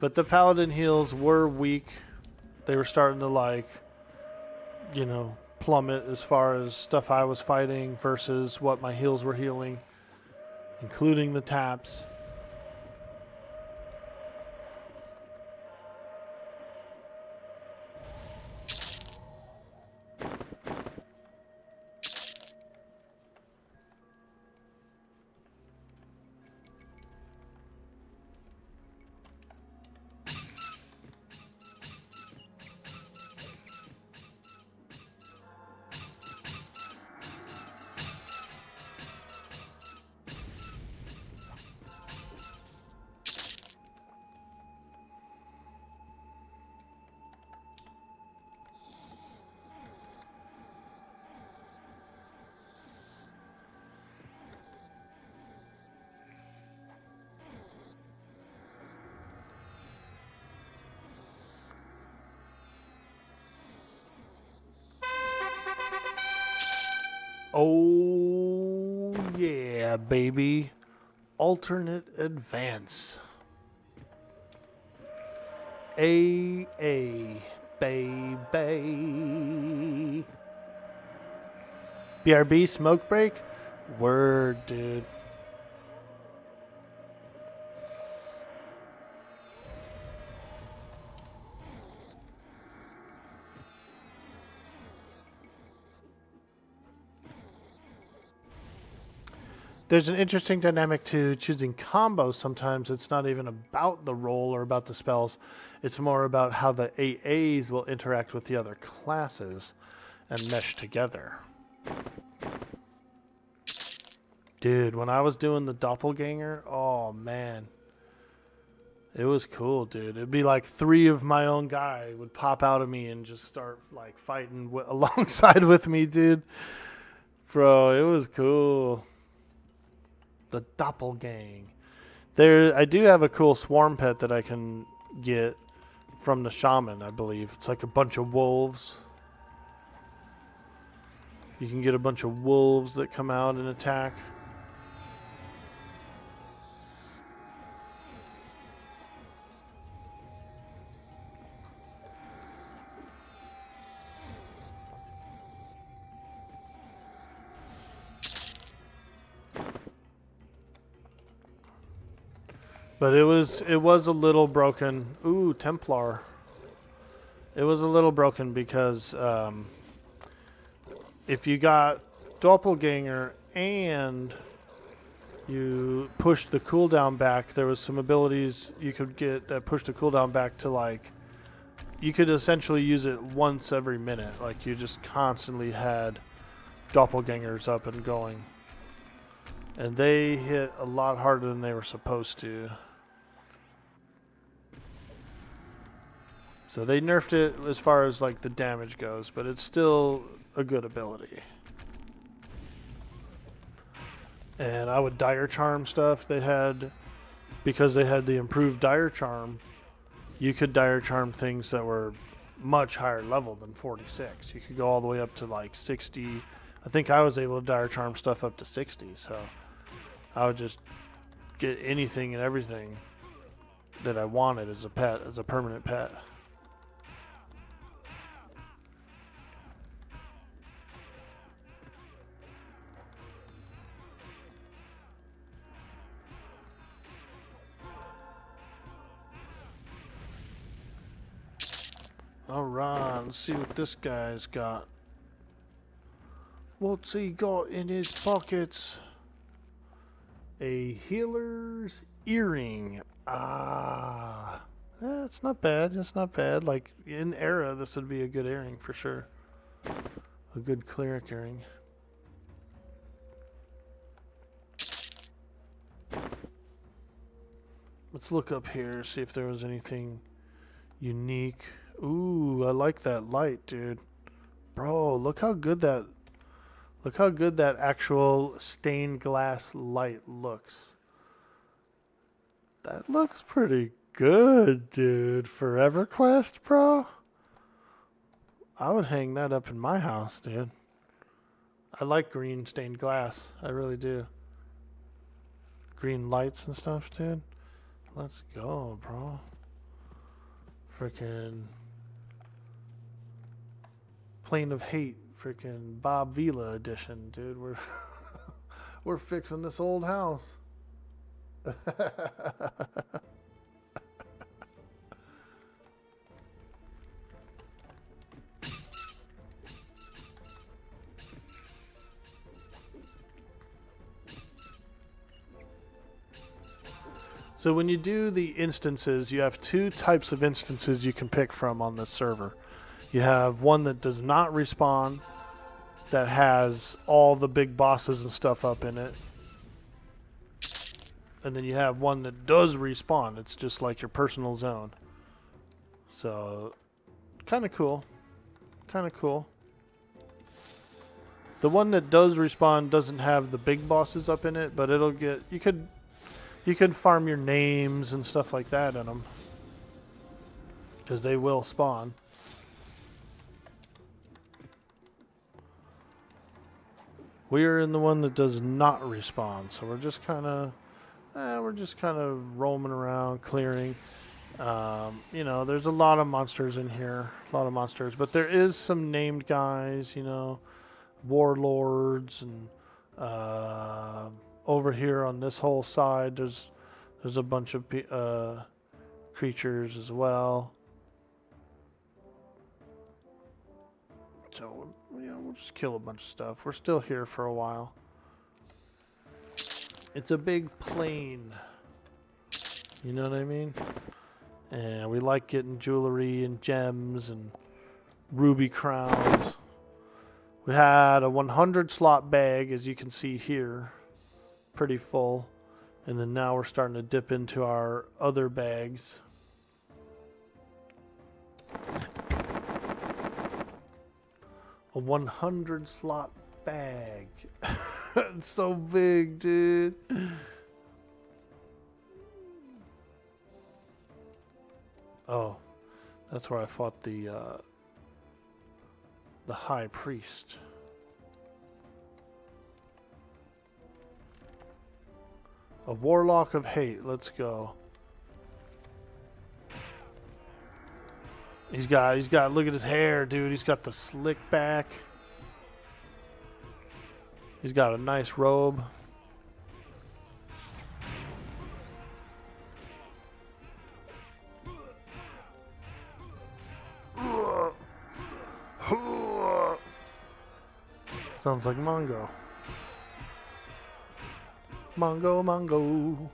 Speaker 1: But the paladin heals were weak. They were starting to like, you know, plummet as far as stuff I was fighting versus what my heals were healing, including the taps. Oh, yeah, baby. Alternate advance. AA, baby. BRB smoke break? Word, dude. There's an interesting dynamic to choosing combos. Sometimes it's not even about the roll or about the spells. It's more about how the AAs will interact with the other classes and mesh together. Dude, when I was doing the doppelganger, oh man. It was cool, dude. It'd be like 3 of my own guy would pop out of me and just start like fighting alongside with me, dude. Bro, it was cool. The doppelgang. I do have a cool swarm pet that I can get from the shaman, I believe. It's like a bunch of wolves. You can get a bunch of wolves that come out and attack. But it was a little broken. Ooh, Templar. It was a little broken because if you got Doppelganger and you pushed the cooldown back, there was some abilities you could get that pushed the cooldown back to like, you could essentially use it once every minute. Like you just constantly had Doppelgangers up and going. And they hit a lot harder than they were supposed to. So they nerfed it as far as like the damage goes, but it's still a good ability. And I would Dire Charm stuff they had, because they had the improved Dire Charm, you could Dire Charm things that were much higher level than 46. You could go all the way up to like 60. I think I was able to Dire Charm stuff up to 60, so I would just get anything and everything that I wanted as a pet, as a permanent pet. Alright, let's see what this guy's got. What's he got in his pockets? A healer's earring. Ah. It's not bad. It's not bad. Like, in era, this would be a good earring for sure. A good cleric earring. Let's look up here, see if there was anything unique. Ooh, I like that light, dude. Bro, look how good that actual stained glass light looks. That looks pretty good, dude. For EverQuest, bro. I would hang that up in my house, dude. I like green stained glass. I really do. Green lights and stuff, dude. Let's go, bro. Freaking Plane of Hate, freaking Bob Vila edition, dude. We're fixing this old house. So when you do the instances, you have 2 types of instances you can pick from on this server. You have one that does not respawn, that has all the big bosses and stuff up in it. And then you have one that does respawn. It's just like your personal zone. So, kind of cool. Kind of cool. The one that does respawn doesn't have the big bosses up in it, but it'll get... You could farm your names and stuff like that in them. Because they will spawn. We are in the one that does not respawn, so we're just kind of roaming around, clearing. You know, there's a lot of monsters in here, but there is some named guys, you know, warlords, and over here on this whole side, there's a bunch of creatures as well. So, you know, we'll just kill a bunch of stuff. We're still here for a while. It's a big plain. You know what I mean? And we like getting jewelry and gems and ruby crowns. We had a 100 slot bag, as you can see here. Pretty full. And then now we're starting to dip into our other bags. A 100 slot bag. It's so big, dude. Oh, that's where I fought the high priest. A warlock of hate. Let's go. He's got, look at his hair, dude. He's got the slick back. He's got a nice robe. Sounds like Mongo. Mongo.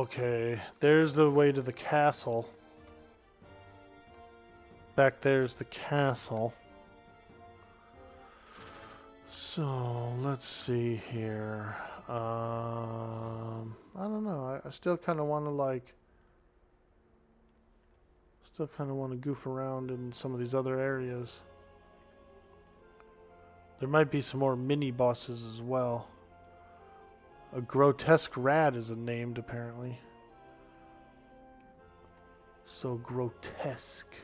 Speaker 1: Okay, there's the way to the castle. Back there's the castle. So, let's see here. I don't know. I still kind of want to goof around in some of these other areas. There might be some more mini bosses as well. A grotesque rat is named, apparently. So grotesque.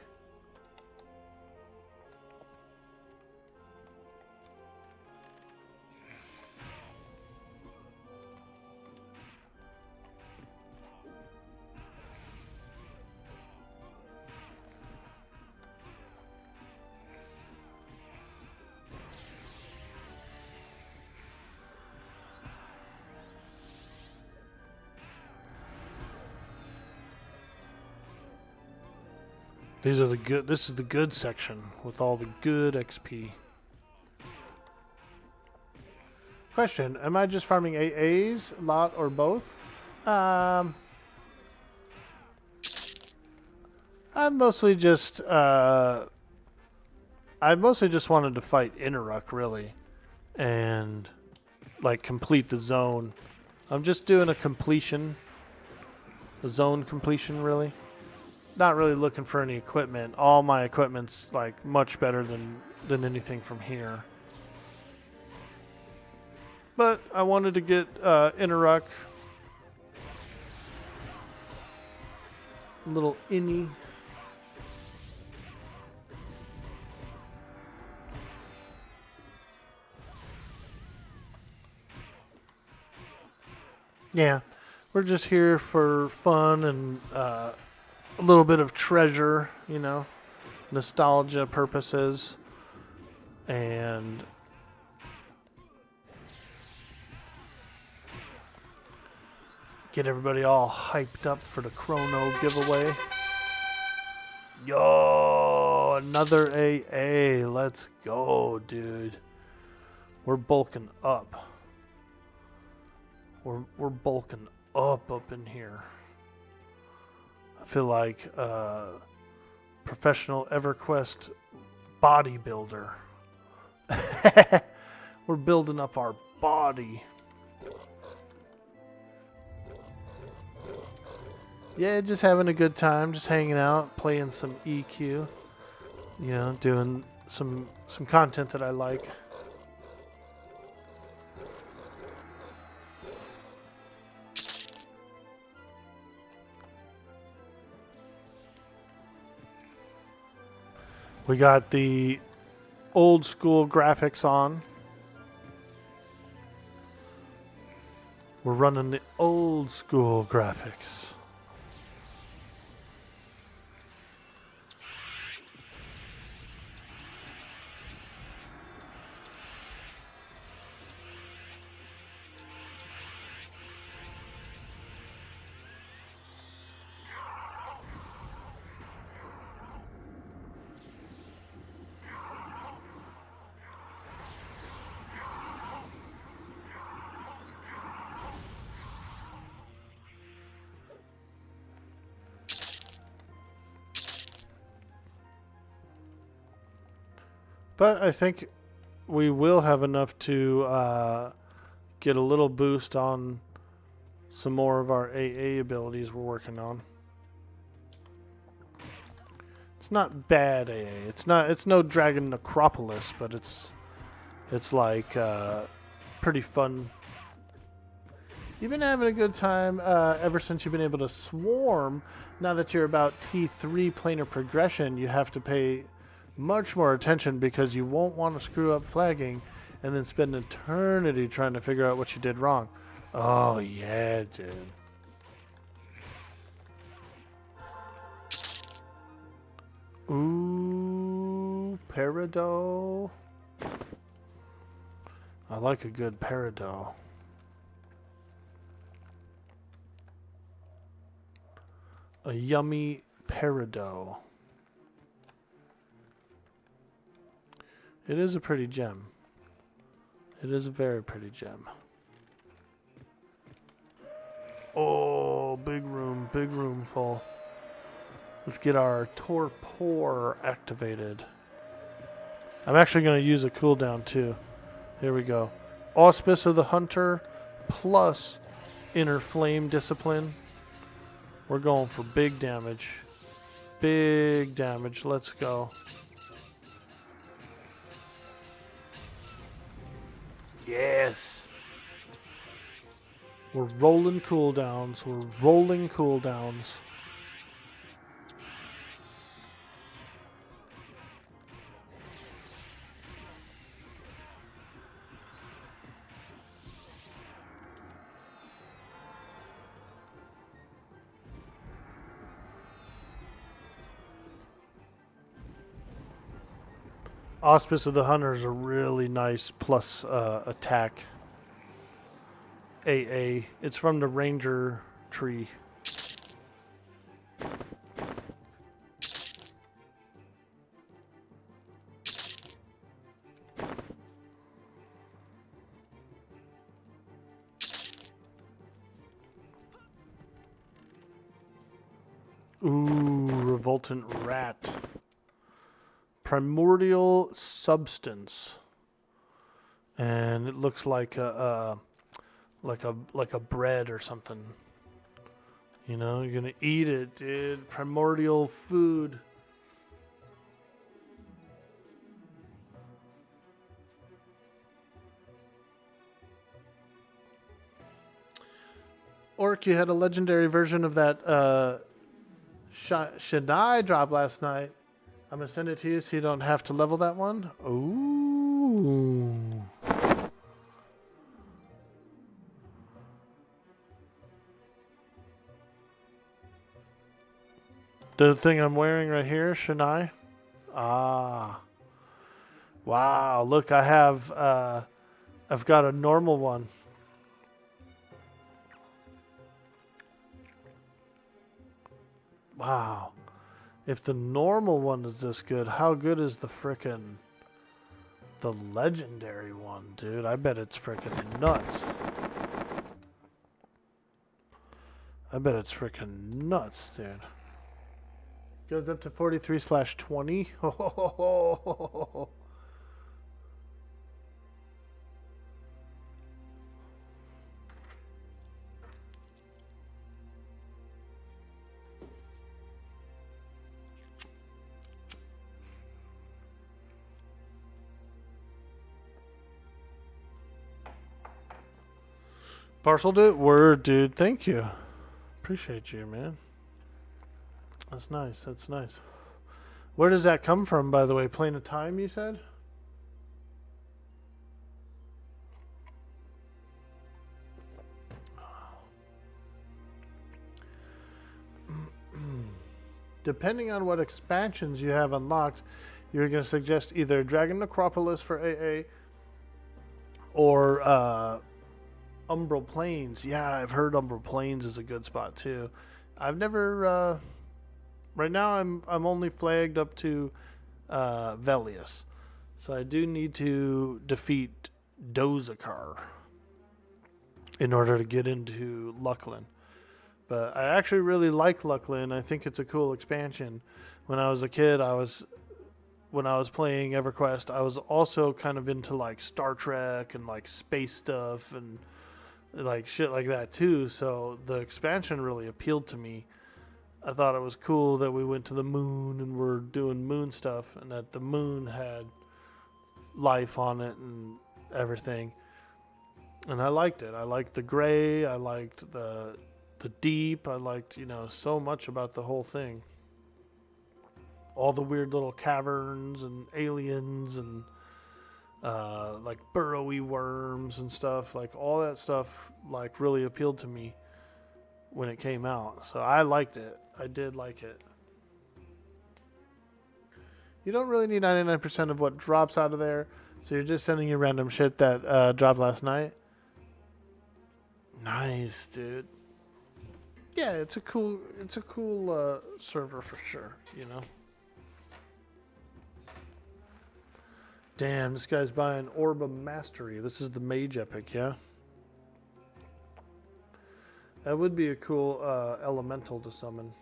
Speaker 1: These are the good. This is the good section with all the good XP. Question: am I just farming AAs a lot or both? I mostly just wanted to fight Inaruk, really, and like complete the zone. I'm just doing a zone completion, really. Not really looking for any equipment. All my equipment's like much better than anything from here. But I wanted to get Inaruk. A little innie. Yeah, we're just here for fun and a little bit of treasure, you know, nostalgia purposes, and get everybody all hyped up for the Krono giveaway. Yo, another AA. Let's go, dude. We're bulking up. We're bulking up in here. I feel like professional EverQuest bodybuilder. We're building up our body. Yeah, just having a good time, just hanging out, playing some EQ. You know, doing some content that I like. We got the old school graphics on. We're running the old school graphics. But I think we will have enough to get a little boost on some more of our AA abilities we're working on. It's not bad AA. It's no Dragon Necropolis, but it's like pretty fun. You've been having a good time ever since you've been able to swarm. Now that you're about T3 planar progression, you have to pay much more attention because you won't want to screw up flagging and then spend an eternity trying to figure out what you did wrong. Oh, yeah, dude. Ooh, Peridot. I like a good Peridot. A yummy Peridot. It is a pretty gem. It is a very pretty gem. Oh, big room full. Let's get our Torpor activated. I'm actually going to use a cooldown too. Here we go. Auspice of the Hunter plus Inner Flame Discipline. We're going for big damage. Big damage. Let's go. Yes. We're rolling cooldowns. We're rolling cooldowns. Auspice of the Hunter is a really nice plus attack. AA. It's from the Ranger tree. Ooh, Revoltant Rat. Primordial Substance. And it looks like a bread or something. You know, you're gonna eat it, dude. Primordial food. Orc, you had a legendary version of that Shadai drop last night. I'm gonna send it to you so you don't have to level that one. Ooh. The thing I'm wearing right here, Shadai. Ah. Wow, look, I have I've got a normal one. Wow. If the normal one is this good, how good is the legendary one, dude? I bet it's frickin' nuts. I bet it's frickin' nuts, dude. Goes up to 43/20. Oh. Parceled it? Word, dude. Thank you. Appreciate you, man. That's nice. That's nice. Where does that come from, by the way? Plane of Time, you said? Depending on what expansions you have unlocked, you're going to suggest either Dragon Necropolis for AA or Umbral Plains. Yeah, I've heard Umbral Plains is a good spot too. I've never. Right now, I'm only flagged up to Velius, so I do need to defeat Dozakar in order to get into Lucklin. But I actually really like Lucklin. I think it's a cool expansion. When I was a kid, when I was playing EverQuest, I was also kind of into like Star Trek and like space stuff and like shit like that too. So the expansion really appealed to me. I thought it was cool that we went to the moon and we're doing moon stuff and that the moon had life on it and everything. And I liked it. I liked the gray. I liked the deep. I liked, so much about the whole thing. All the weird little caverns and aliens and like burrowy worms and stuff. Like all that stuff like really appealed to me when it came out. So I liked it. I did like it. You don't really need 99% of what drops out of there. So you're just sending you random shit that dropped last night. Nice, dude. Yeah, it's a cool server for sure, Damn, this guy's buying Orb of Mastery. This is the Mage Epic, yeah? That would be a cool elemental to summon.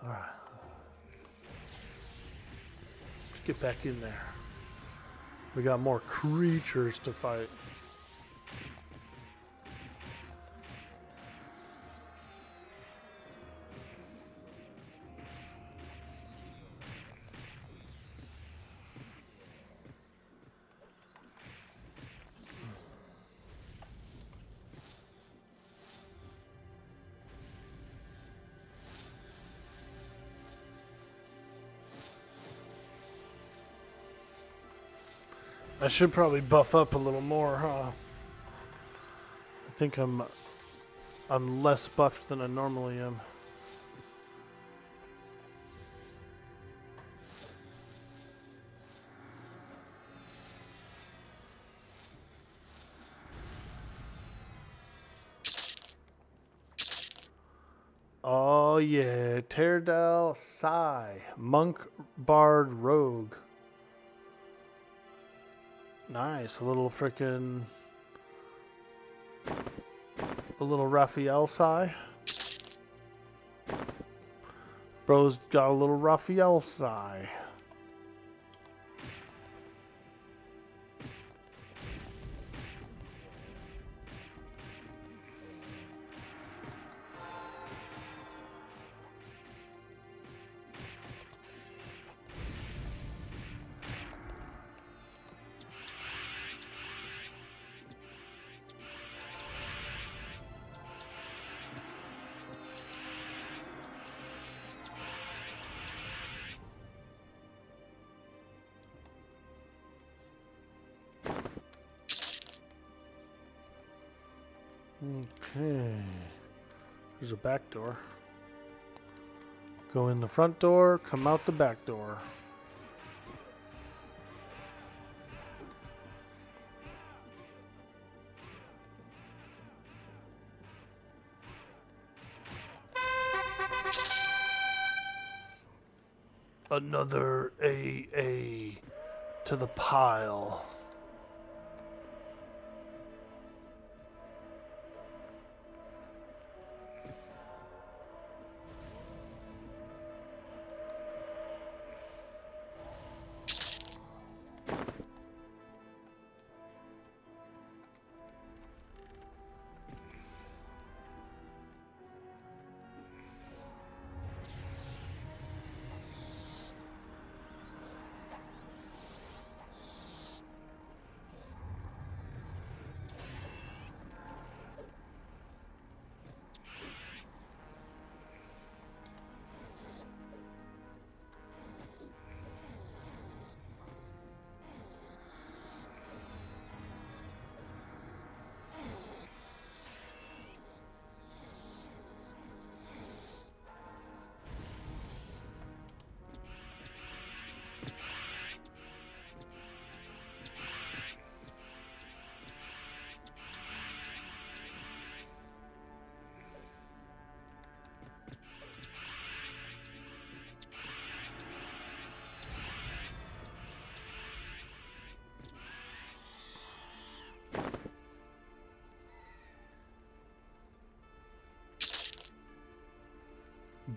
Speaker 1: Alright. Let's get back in there. We got more creatures to fight. I should probably buff up a little more, huh? I think I'm less buffed than I normally am. Oh yeah, Terdal Sai, Monk Bard Rogue. Nice, a little Raphael Sai. Bro's got a little Raphael Sai. Okay. There's a back door. Go in the front door, come out the back door. Another AA to the pile.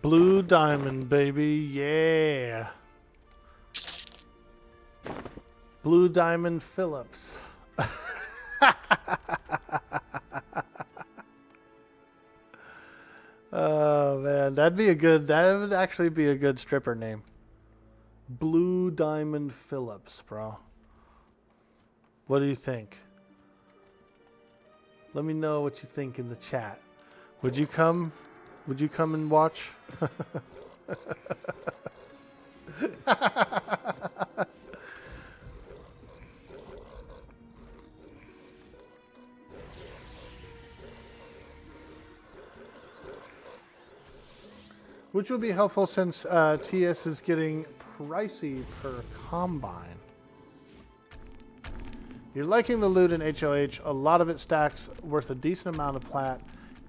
Speaker 1: Blue diamond, baby. Yeah. Blue Diamond Phillips. Oh man, that would actually be a good stripper name. Blue Diamond Phillips, bro. What do you think? Let me know what you think in the chat. Would you come? Would you come and watch? Which will be helpful since TS is getting pricey per combine. You're liking the loot in HOH. A lot of it stacks worth a decent amount of plat.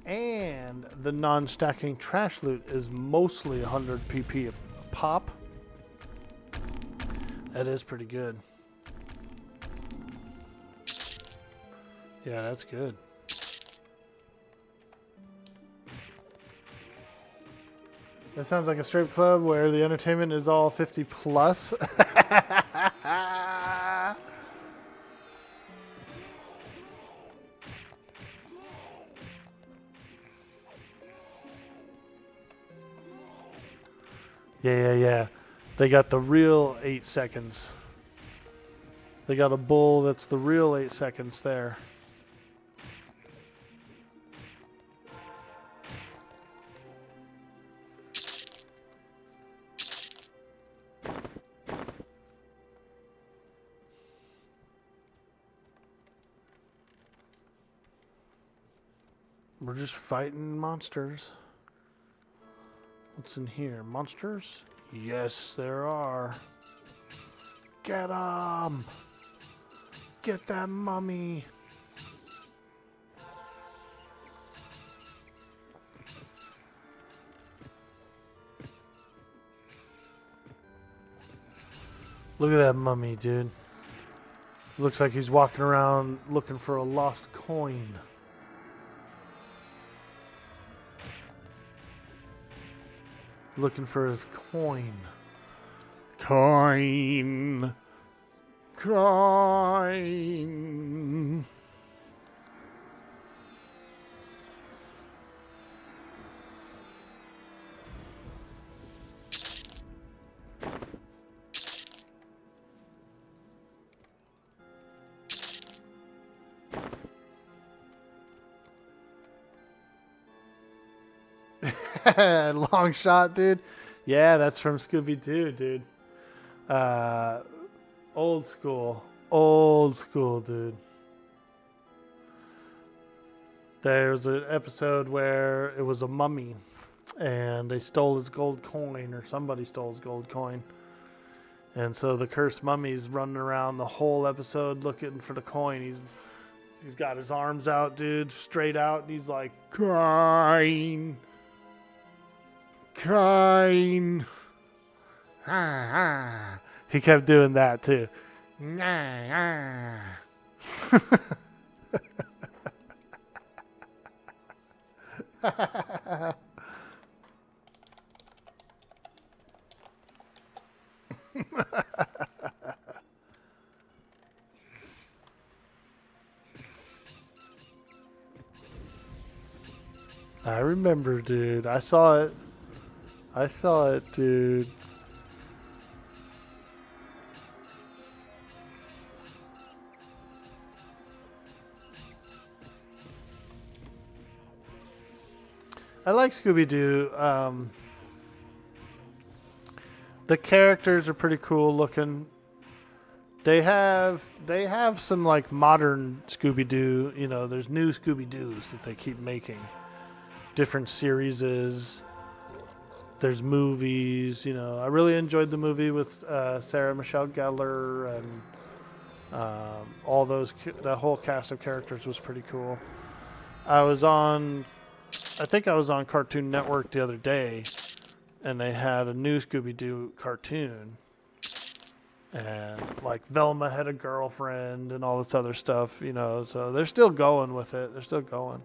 Speaker 1: And the non-stacking trash loot is mostly 100 PP a pop. That is pretty good. Yeah, that's good. That sounds like a strip club where the entertainment is all 50 plus. Yeah. They got the real 8 seconds. They got a bull that's the real 8 seconds there. We're just fighting monsters. What's in here? Monsters? Yes, there are. Get 'em! Get that mummy! Look at that mummy, dude. Looks like he's walking around looking for a lost coin. Looking for his coin. Coin. Coin. Long shot, dude. Yeah, that's from Scooby-Doo, dude. Old school, dude. There's an episode where it was a mummy and they stole his gold coin, or somebody stole his gold coin. And so the cursed mummy's running around the whole episode looking for the coin. He's got his arms out, dude, straight out, and he's like, coin. Coin. Ha ha. He kept doing that too. Nah. I remember, dude. I saw it. Dude. I like Scooby-Doo. The characters are pretty cool looking. They have some like modern Scooby-Doo. You know, there's new Scooby-Doos that they keep making. Different series. There's movies, you know. I really enjoyed the movie with Sarah Michelle Gellar and all those. The whole cast of characters was pretty cool. I think I was on Cartoon Network the other day, and they had a new Scooby-Doo cartoon. And like Velma had a girlfriend and all this other stuff, you know. So they're still going with it. They're still going.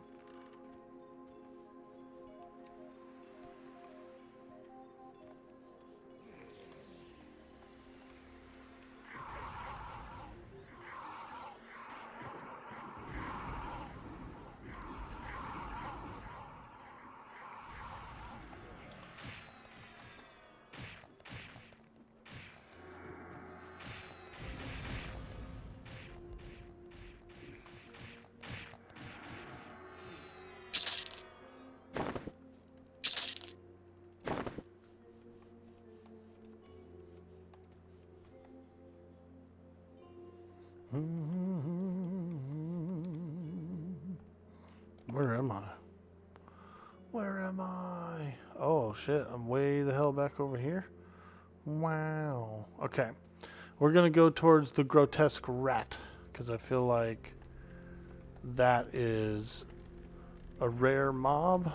Speaker 1: Where am I? Where am I? Oh shit, I'm way the hell back over here. Wow. Okay. We're gonna go towards the grotesque rat, because I feel like that is a rare mob.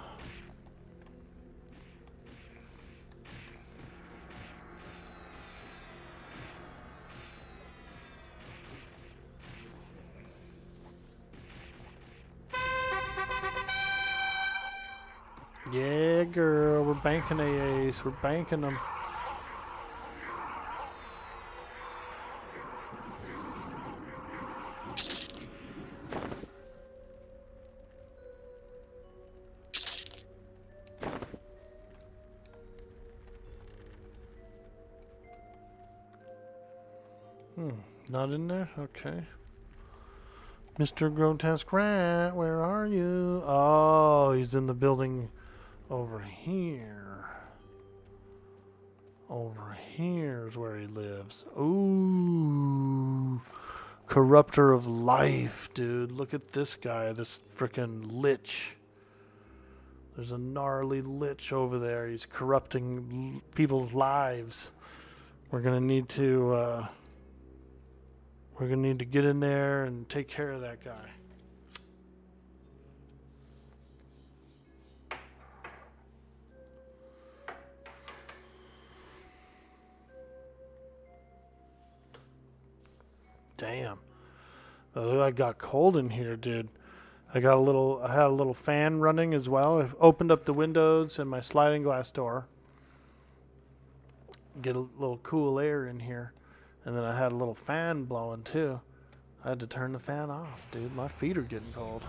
Speaker 1: Yeah, girl, we're banking AAs. We're banking them. Not in there? Okay. Mr. Grotesque Rat, where are you? Oh, he's in the building over here. Over here's where he lives. Ooh. Corrupter of life, dude. Look at this guy, this frickin' lich. There's a gnarly lich over there. He's corrupting people's lives. We're gonna need to get in there and take care of that guy. Damn. I got cold in here, dude. I had a little fan running as well. I've opened up the windows and my sliding glass door. Get a little cool air in here. And then I had a little fan blowing too. I had to turn the fan off, dude. My feet are getting cold.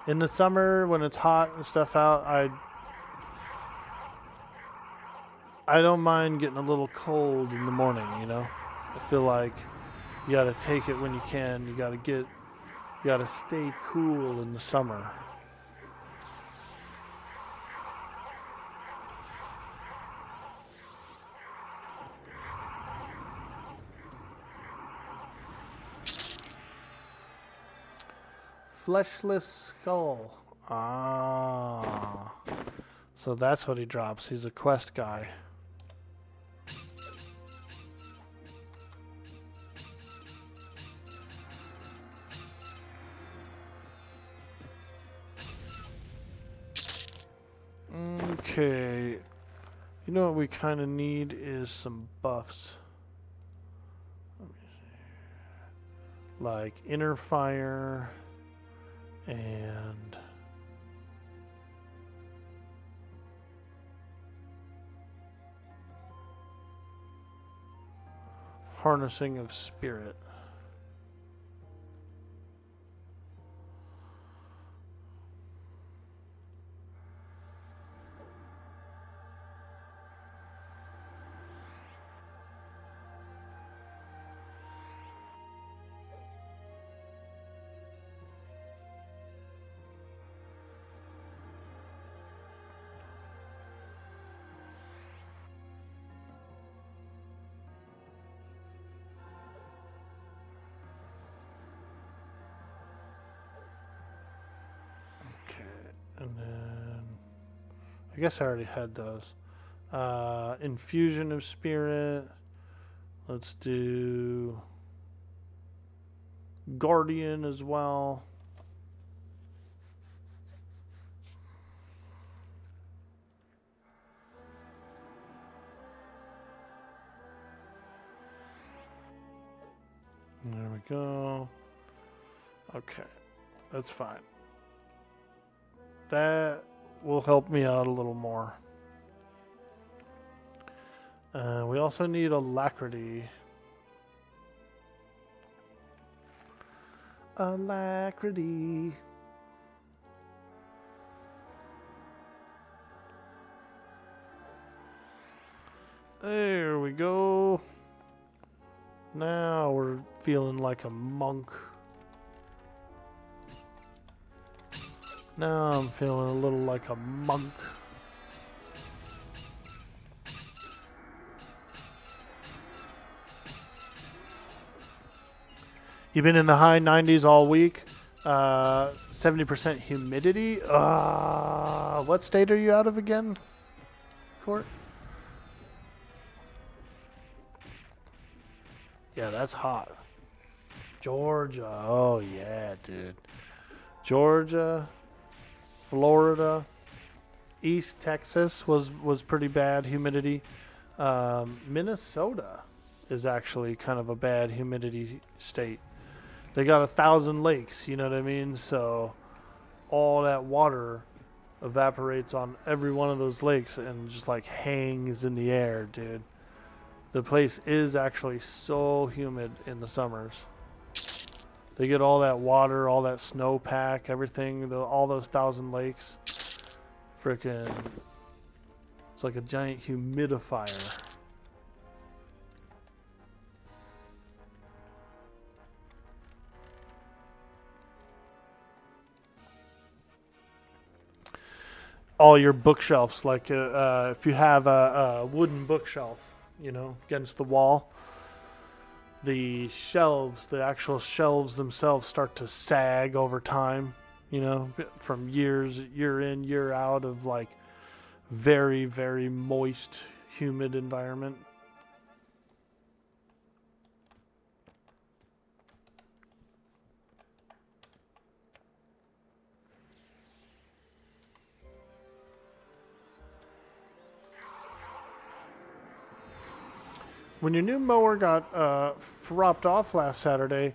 Speaker 1: In the summer, when it's hot and stuff out, I don't mind getting a little cold in the morning, you know? I feel like you gotta take it when you can. You gotta stay cool in the summer. Fleshless skull. Ah. So that's what he drops. He's a quest guy. Okay. You know what we kind of need is some buffs. Let me see. Like inner fire and harnessing of spirit. And then I guess I already had those. Infusion of spirit. Let's do Guardian as well. There we go. Okay, that's fine. That will help me out a little more. We also need alacrity. Alacrity. There we go. Now we're feeling like a monk. Now I'm feeling a little like a monk. You've been in the high 90s all week. 70% humidity. What state are you out of again, Court? Yeah, that's hot. Georgia. Oh, yeah, dude. Georgia, Florida, East Texas was pretty bad humidity. Minnesota is actually kind of a bad humidity state. They got 1,000 lakes, you know what I mean? So all that water evaporates on every one of those lakes and just like hangs in the air, dude. The place is actually so humid in the summers. They get all that water, all that snowpack, everything, all those 1,000 lakes. Frickin', it's like a giant humidifier. All your bookshelves, like if you have a wooden bookshelf, you know, against the wall, the shelves, the actual shelves themselves start to sag over time, you know, from year in, year out of like very, very moist, humid environment. When your new mower got dropped off last Saturday,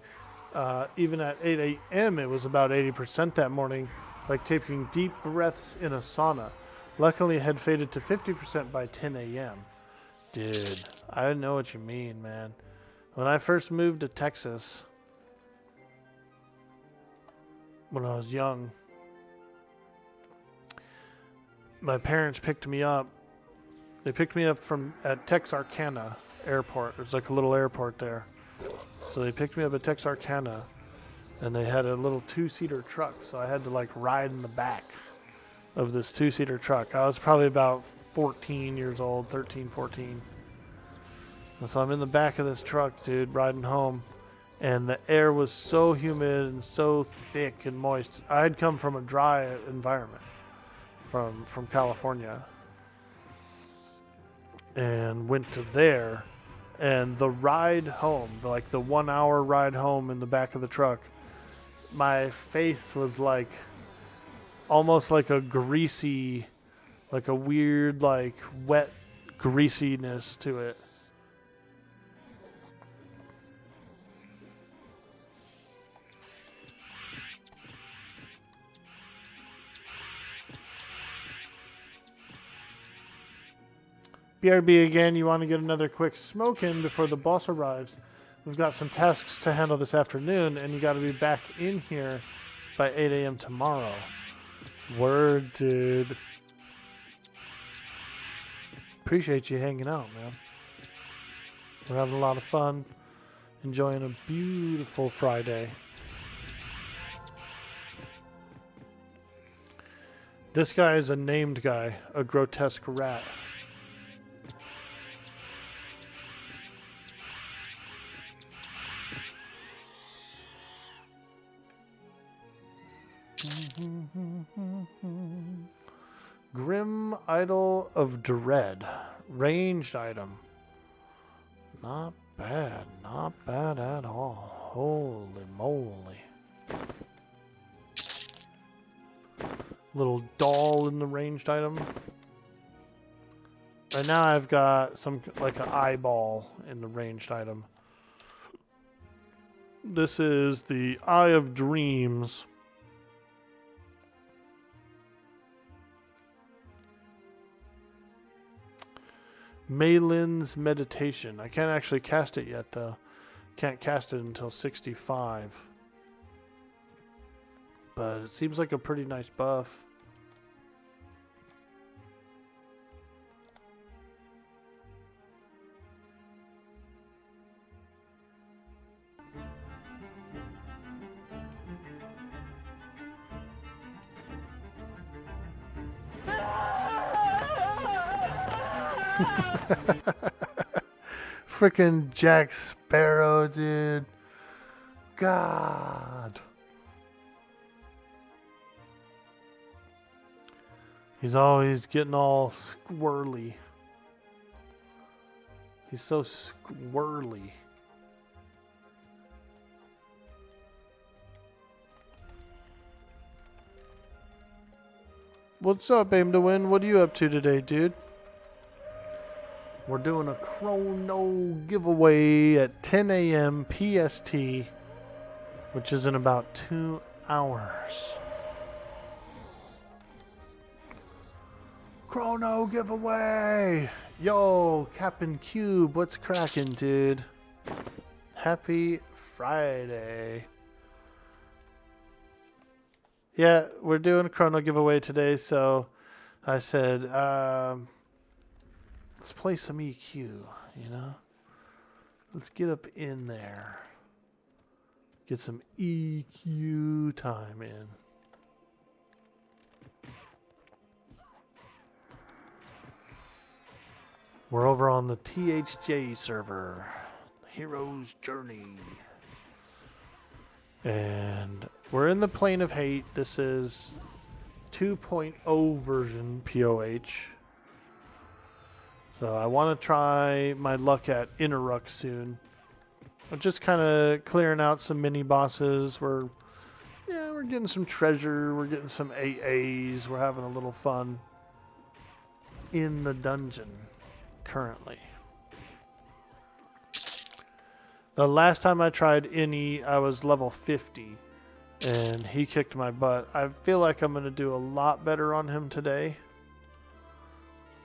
Speaker 1: even at 8 a.m., it was about 80% that morning, like taking deep breaths in a sauna. Luckily, it had faded to 50% by 10 a.m. Dude, I know what you mean, man. When I first moved to Texas, when I was young, my parents picked me up. They picked me up at Texarkana Airport. There's like a little airport there. So they picked me up at Texarkana, and they had a little 2-seater truck. So I had to like ride in the back of this 2-seater truck. I was probably about 14 years old, 13, 14. And so I'm in the back of this truck, dude, riding home. And the air was so humid and so thick and moist. I had come from a dry environment from California. And went to there, and the ride home, like the 1-hour ride home in the back of the truck, my face was like almost like a greasy, like a weird, like wet greasiness to it. BRB again, you want to get another quick smoke in before the boss arrives. We've got some tasks to handle this afternoon, and you got to be back in here by 8 a.m. tomorrow. Word, dude. Appreciate you hanging out, man. We're having a lot of fun, enjoying a beautiful Friday. This guy is a named guy, a grotesque rat. Grim Idol of Dread. Ranged item. Not bad. Not bad at all. Holy moly. Little doll in the ranged item. Right now I've got some, like an eyeball in the ranged item. This is the Eye of Dreams. Malin's Meditation. I can't actually cast it yet, though. Can't cast it until 65. But it seems like a pretty nice buff. Frickin' Jack Sparrow, dude. God. He's always getting all squirrely. He's so squirrely. What's up, Aim to Win? What are you up to today, dude? We're doing a Krono giveaway at 10 a.m. PST, which is in about 2 hours. Krono giveaway! Yo, Captain Cube, what's cracking, dude? Happy Friday. Yeah, we're doing a Krono giveaway today, so I said, let's play some EQ, you know? Let's get up in there. Get some EQ time in. We're over on the THJ server, Hero's Journey. And we're in the Plane of Hate. This is 2.0 version POH. So I want to try my luck at Interruck soon. I'm just kind of clearing out some mini bosses. We're getting some treasure. We're getting some AAs. We're having a little fun in the dungeon currently. The last time I tried Innie, I was level 50 and he kicked my butt. I feel like I'm going to do a lot better on him today.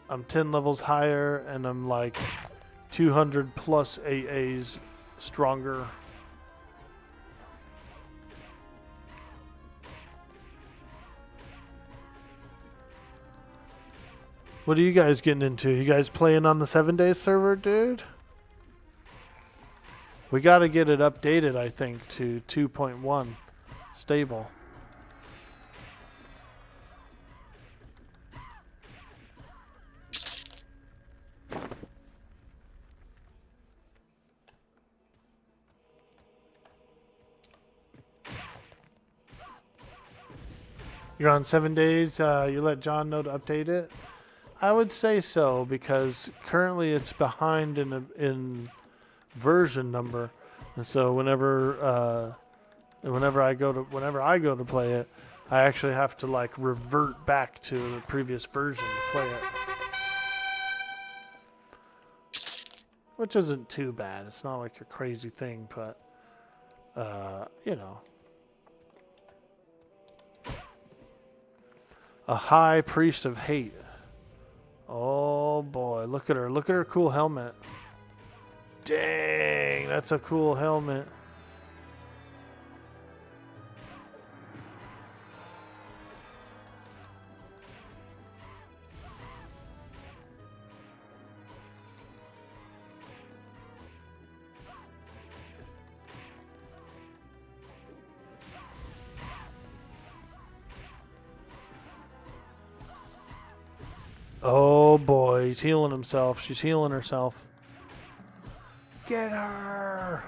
Speaker 1: I'm 10 levels higher and I'm like 200 plus AAs stronger. What are you guys getting into? You guys playing on the 7-day server, dude? We got to get it updated, I think, to 2.1 stable. You're on 7 days. You let John know to update it. I would say so because currently it's behind in version number, and so whenever I go to play it, I actually have to like revert back to the previous version to play it, which isn't too bad. It's not like a crazy thing, but you know. A high priest of hate. Oh boy, look at her. Look at her cool helmet. Dang, that's a cool helmet. Oh boy, he's healing himself. She's healing herself. Get her!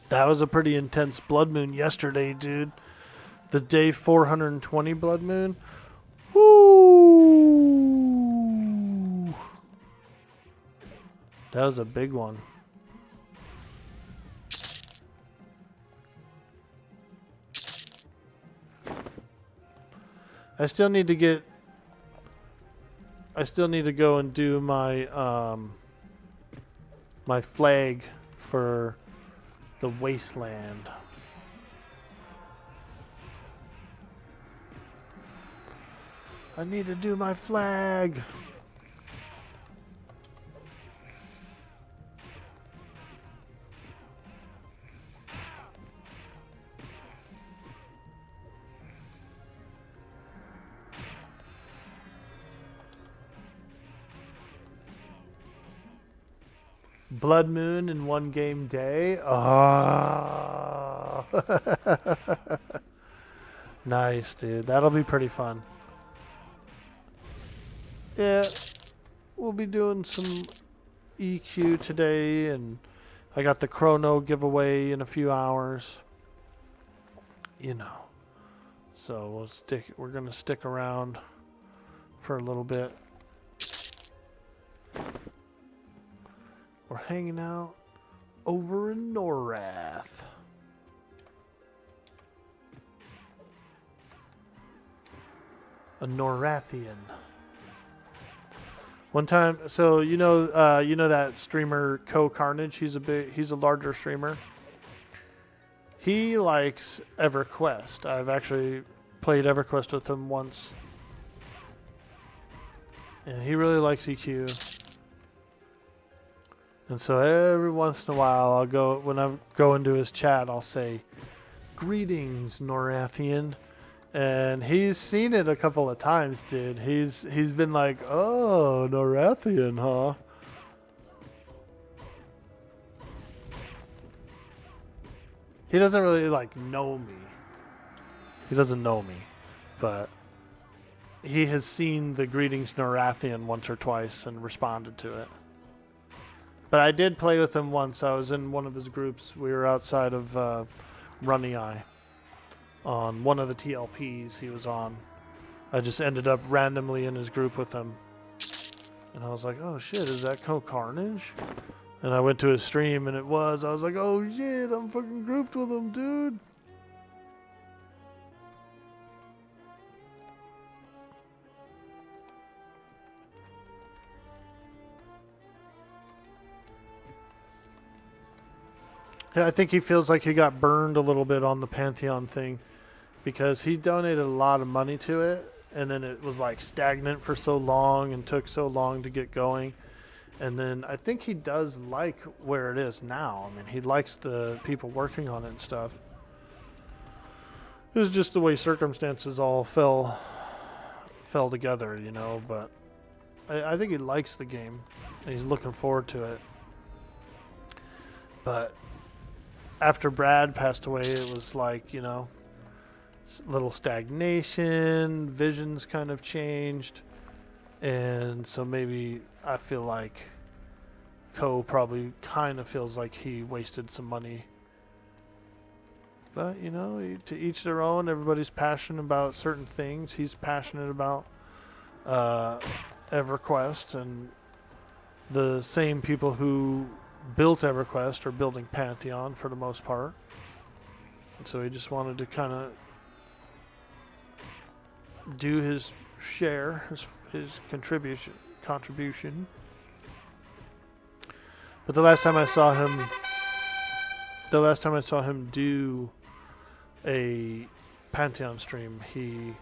Speaker 1: That was a pretty intense blood moon yesterday, dude. The day 420 blood moon. Woo! That was a big one. I still need to go and do my my flag for the wasteland. I need to do my flag. Blood moon in one game day. Oh. Nice, dude. That'll be pretty fun. Yeah, we'll be doing some EQ today, and I got the Krono giveaway in a few hours. You know. So we're gonna stick around for a little bit. We're hanging out over in Norath. A Norathian. One time, so you know that streamer Carnage. He's a larger streamer. He likes EverQuest. I've actually played EverQuest with him once, and he really likes EQ. And so every once in a while, when I go into his chat, I'll say, "Greetings, Norathian." And he's seen it a couple of times, dude. He's been like, "Oh, Norathian, huh?" He doesn't really like know me. He doesn't know me, but he has seen the Greetings Norathian once or twice and responded to it. But I did play with him once. I was in one of his groups. We were outside of Waaagh on one of the TLPs he was on. I just ended up randomly in his group with him. And I was like, oh shit, is that Carnage? And I went to his stream and it was. I was like, oh shit, I'm fucking grouped with him, dude. Yeah, I think he feels like he got burned a little bit on the Pantheon thing because he donated a lot of money to it, and then it was like stagnant for so long and took so long to get going. And then I think he does like where it is now. I mean, he likes the people working on it and stuff. It was just the way circumstances all fell together, you know, but I think he likes the game and he's looking forward to it. But after Brad passed away, it was like, you know, little stagnation, visions kind of changed, and so maybe I feel like probably kind of feels like he wasted some money. But, you know, to each their own. Everybody's passionate about certain things. He's passionate about EverQuest, and the same people who built EverQuest are building Pantheon for the most part. And so he just wanted to kind of do his share, his contribution. But the last time I saw him do a Pantheon stream, he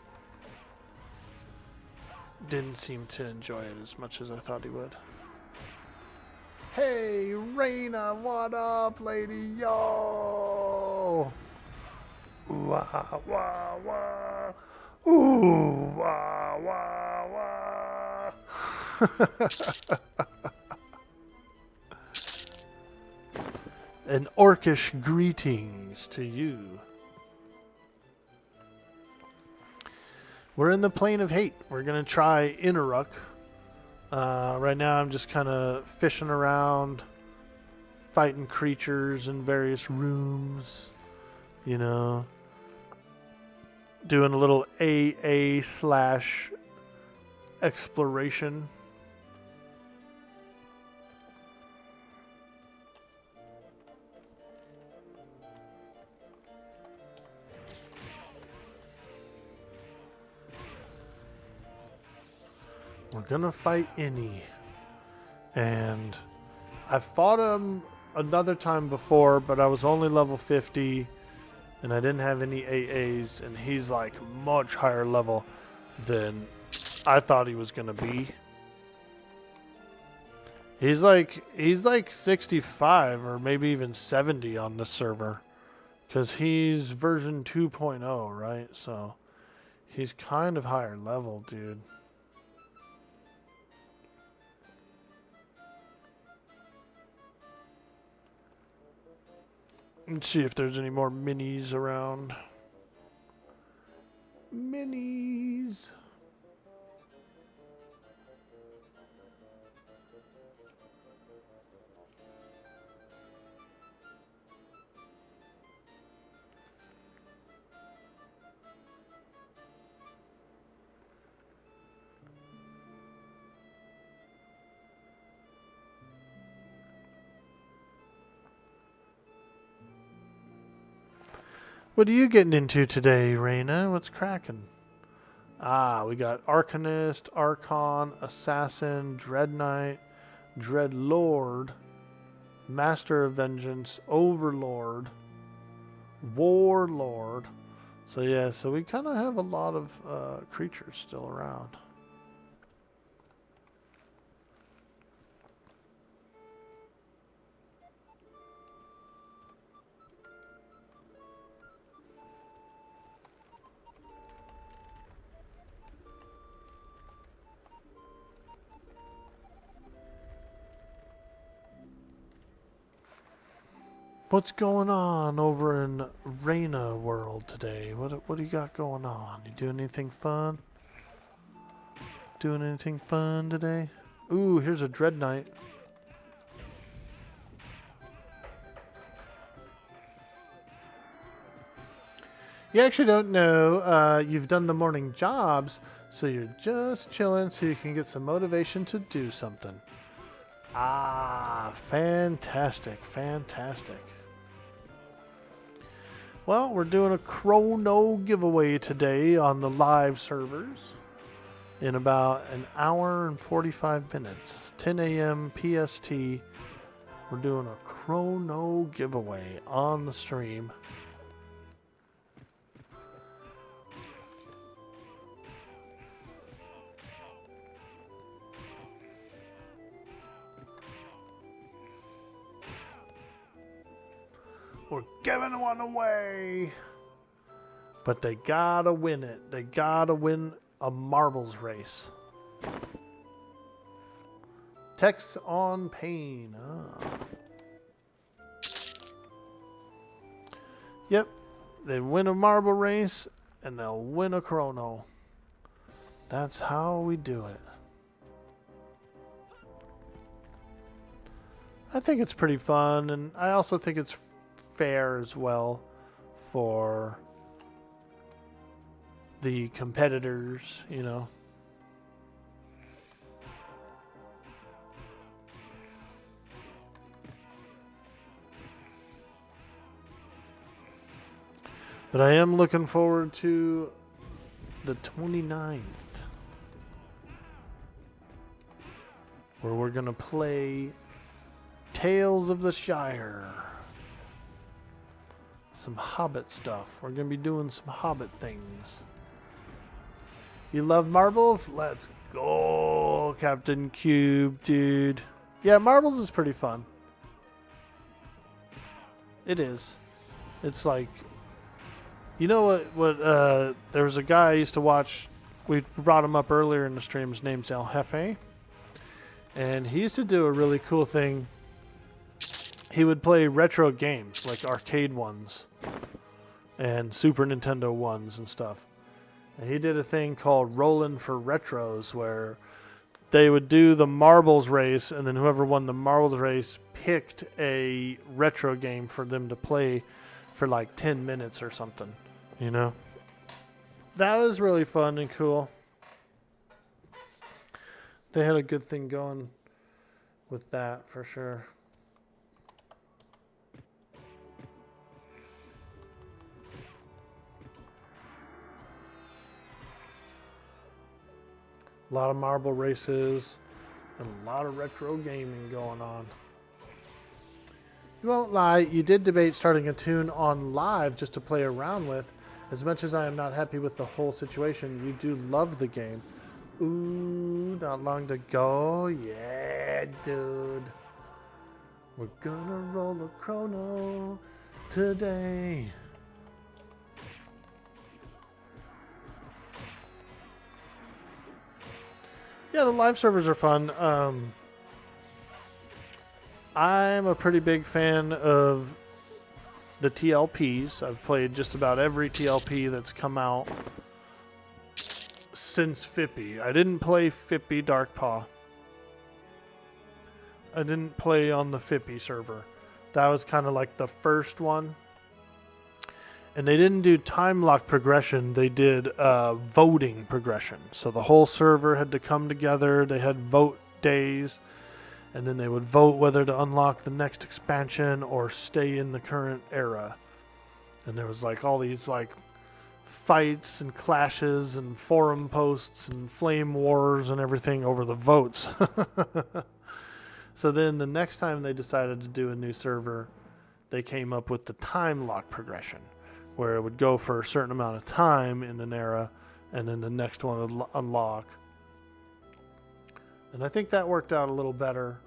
Speaker 1: didn't seem to enjoy it as much as I thought he would. Hey, Raina, what up, lady? Yo! Wah, wah, wah. Ooh, wah, wah, wah. An orcish greetings to you. We're in the plane of hate. We're going to try Inneruk. Right now I'm just kind of fishing around, fighting creatures in various rooms, you know, doing a little AA/exploration. We're gonna fight Inni, and I fought him another time before, but I was only level 50 and I didn't have any AAs, and he's like much higher level than I thought he was gonna be. He's like 65 or maybe even 70 on this server, because he's version 2.0, right? So he's kind of higher level, dude. Let's see if there's any more minis around. Minis. What are you getting into today, Raina? What's cracking? Ah, we got Arcanist, Archon, Assassin, Dread Knight, Dread Lord, Master of Vengeance, Overlord, Warlord. So yeah, so we kind of have a lot of creatures still around. What's going on over in Raina world today? What do you got going on? You doing anything fun? Doing anything fun today? Ooh, here's a Dread Knight. You actually don't know you've done the morning jobs, so you're just chilling so you can get some motivation to do something. Ah, fantastic, fantastic. Well, we're doing a Krono giveaway today on the live servers in about an hour and 45 minutes. 10 a.m. PST. We're doing a Krono giveaway on the stream. We're giving one away. But they gotta win it. They gotta win a marbles race. Text on pain. Ah. Yep. They win a marble race and they'll win a Krono. That's how we do it. I think it's pretty fun, and I also think it's fair as well for the competitors, you know. But I am looking forward to the 29th, where we're going to play Tales of the Shire. Some Hobbit stuff. We're going to be doing some Hobbit things. You love marbles? Let's go, Captain Cube, dude. Yeah, marbles is pretty fun. It is. It's like, you know what there was a guy I used to watch, we brought him up earlier in the stream, his name's El Jefe, and he used to do a really cool thing. He would play retro games, like arcade ones and Super Nintendo ones and stuff. And he did a thing called Rollin' for Retros, where they would do the marbles race, and then whoever won the marbles race picked a retro game for them to play for like 10 minutes or something, you know? That was really fun and cool. They had a good thing going with that for sure. A lot of marble races and a lot of retro gaming going on. You won't lie, you did debate starting a tune on live just to play around with. As much as I am not happy with the whole situation, you do love the game. Ooh, not long to go. Yeah, dude. We're gonna roll a Krono today. Yeah, the live servers are fun. I'm a pretty big fan of the TLPs. I've played just about every TLP that's come out since Fippy. I didn't play Fippy Darkpaw. I didn't play on the Fippy server. That was kind of like the first one. And they didn't do time lock progression. They did voting progression. So the whole server had to come together. They had vote days. And then they would vote whether to unlock the next expansion or stay in the current era. And there was like all these like fights and clashes and forum posts and flame wars and everything over the votes. So then the next time they decided to do a new server, they came up with the time lock progression, where it would go for a certain amount of time in an era, and then the next one would unlock. And I think that worked out a little better.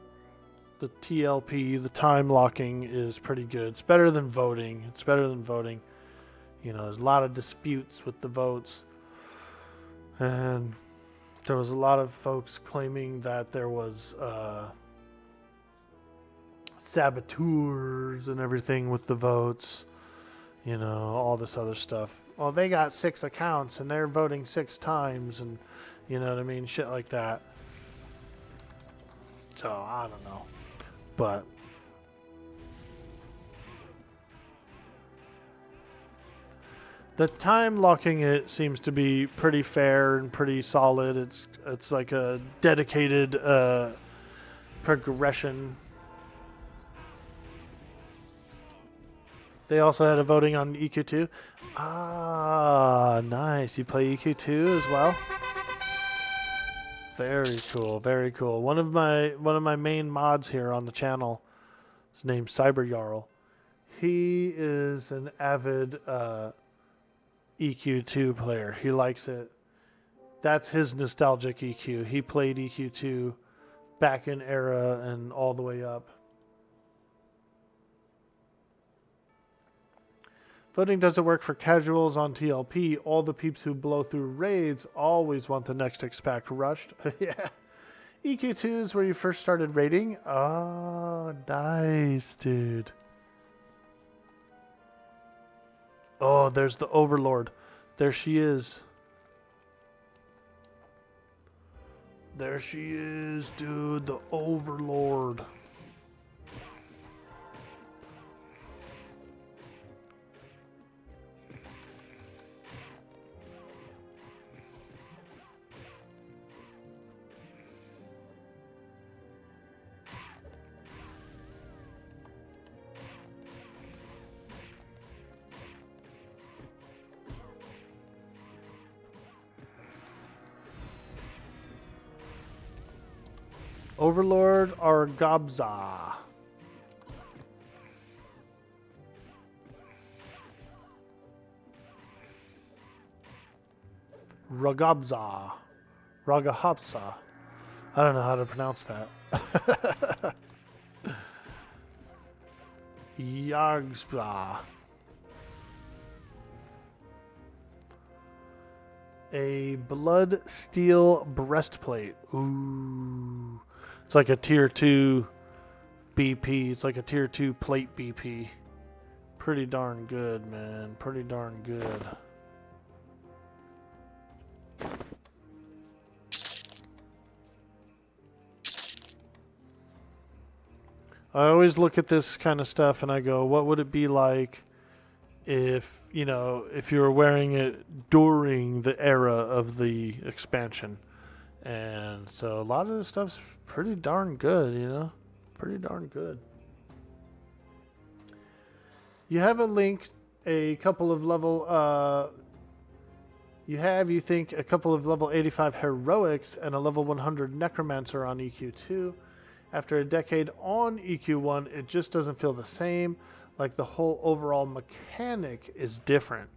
Speaker 1: The TLP, the time locking, is pretty good. It's better than voting. You know, there's a lot of disputes with the votes. And there was a lot of folks claiming that there was saboteurs and everything with the votes. You know, all this other stuff. Well, they got 6 accounts and they're voting 6 times, and you know what I mean? Shit like that. So, I don't know. But the time locking, it seems to be pretty fair and pretty solid. It's like a dedicated progression. They also had a voting on EQ2. Ah, nice. You play EQ2 as well? Very cool, very cool. One of my main mods here on the channel, his name's Cyber Jarl. He is an avid EQ2 player. He likes it. That's his nostalgic EQ. He played EQ2 back in era and all the way up. Voting doesn't work for casuals on TLP. All the peeps who blow through raids always want the next expac rushed. Yeah. EQ2 is where you first started raiding. Oh, nice, dude. Oh, there's the Overlord. There she is. There she is, dude. The Overlord. Overlord Argabza. Ragabza. Ragahapsa. I don't know how to pronounce that. Yagsbra. A blood steel breastplate. Ooh. It's like a tier 2 BP. It's like a tier 2 plate BP. Pretty darn good, man. Pretty darn good. I always look at this kind of stuff and I go, what would it be like if, you know, if you were wearing it during the era of the expansion? And so a lot of this stuff's pretty darn good, you know? Pretty darn good. You haven't linked a couple of level, you think, a couple of level 85 heroics and a level 100 necromancer on EQ2. After a decade on EQ1, it just doesn't feel the same. Like the whole overall mechanic is different.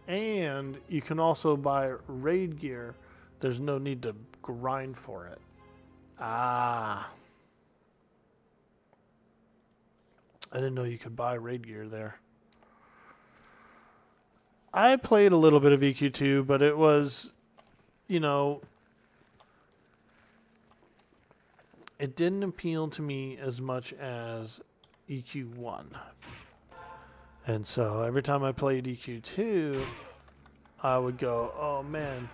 Speaker 1: And you can also buy raid gear. There's no need to grind for it. Ah. I didn't know you could buy raid gear there. I played a little bit of EQ2, but it was, you know, it didn't appeal to me as much as EQ1. And so every time I played EQ2, I would go, oh man,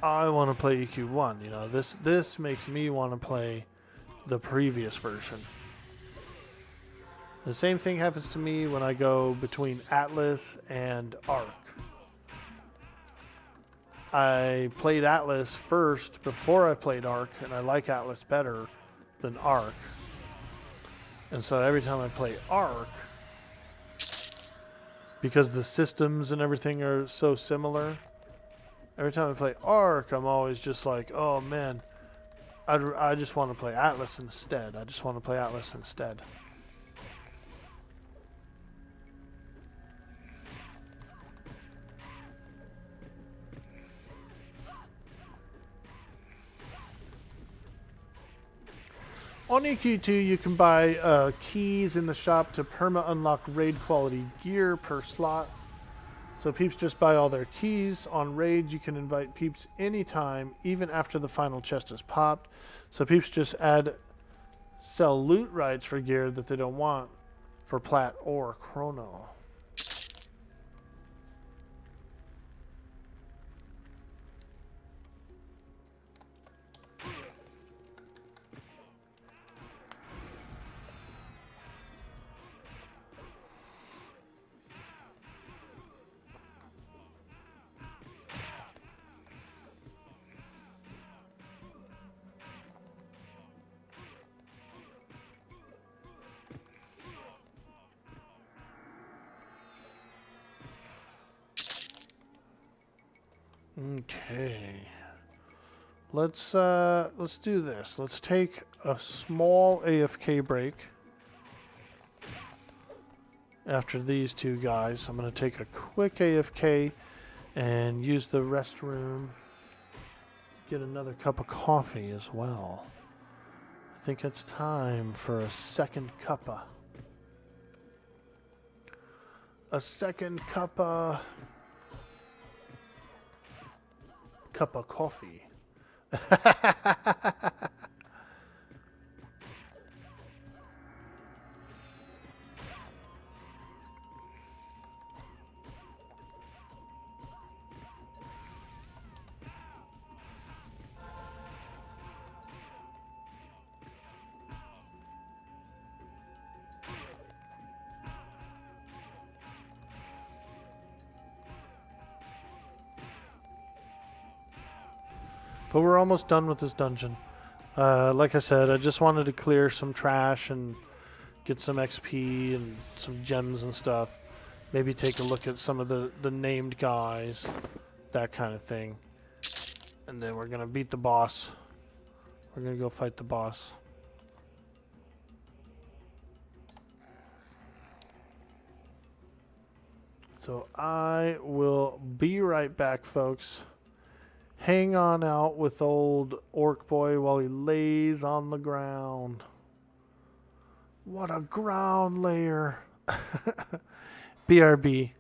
Speaker 1: I want to play EQ1. You know, this makes me want to play the previous version. The same thing happens to me when I go between Atlas and Arc. I played Atlas first before I played Arc, and I like Atlas better than Arc. And so every time I play Arc, because the systems and everything are so similar, every time I play Arc, I'm always just like, oh man, I just want to play Atlas instead. I just want to play Atlas instead. On EQ2, you can buy keys in the shop to perma-unlock raid quality gear per slot. So peeps just buy all their keys. On raids, you can invite peeps anytime, even after the final chest is popped. So peeps just sell loot rights for gear that they don't want for Plat or Krono. Okay. Let's do this. Let's take a small AFK break. After these two guys, I'm going to take a quick AFK and use the restroom. Get another cup of coffee as well. I think it's time for a second cuppa. A second cuppa of coffee. But we're almost done with this dungeon. Like I said, I just wanted to clear some trash and get some XP and some gems and stuff. Maybe take a look at some of the named guys, that kind of thing. And then we're going to beat the boss. We're going to go fight the boss. So I will be right back, folks. Hang on out with old Orc Boy while he lays on the ground. What a ground layer. BRB.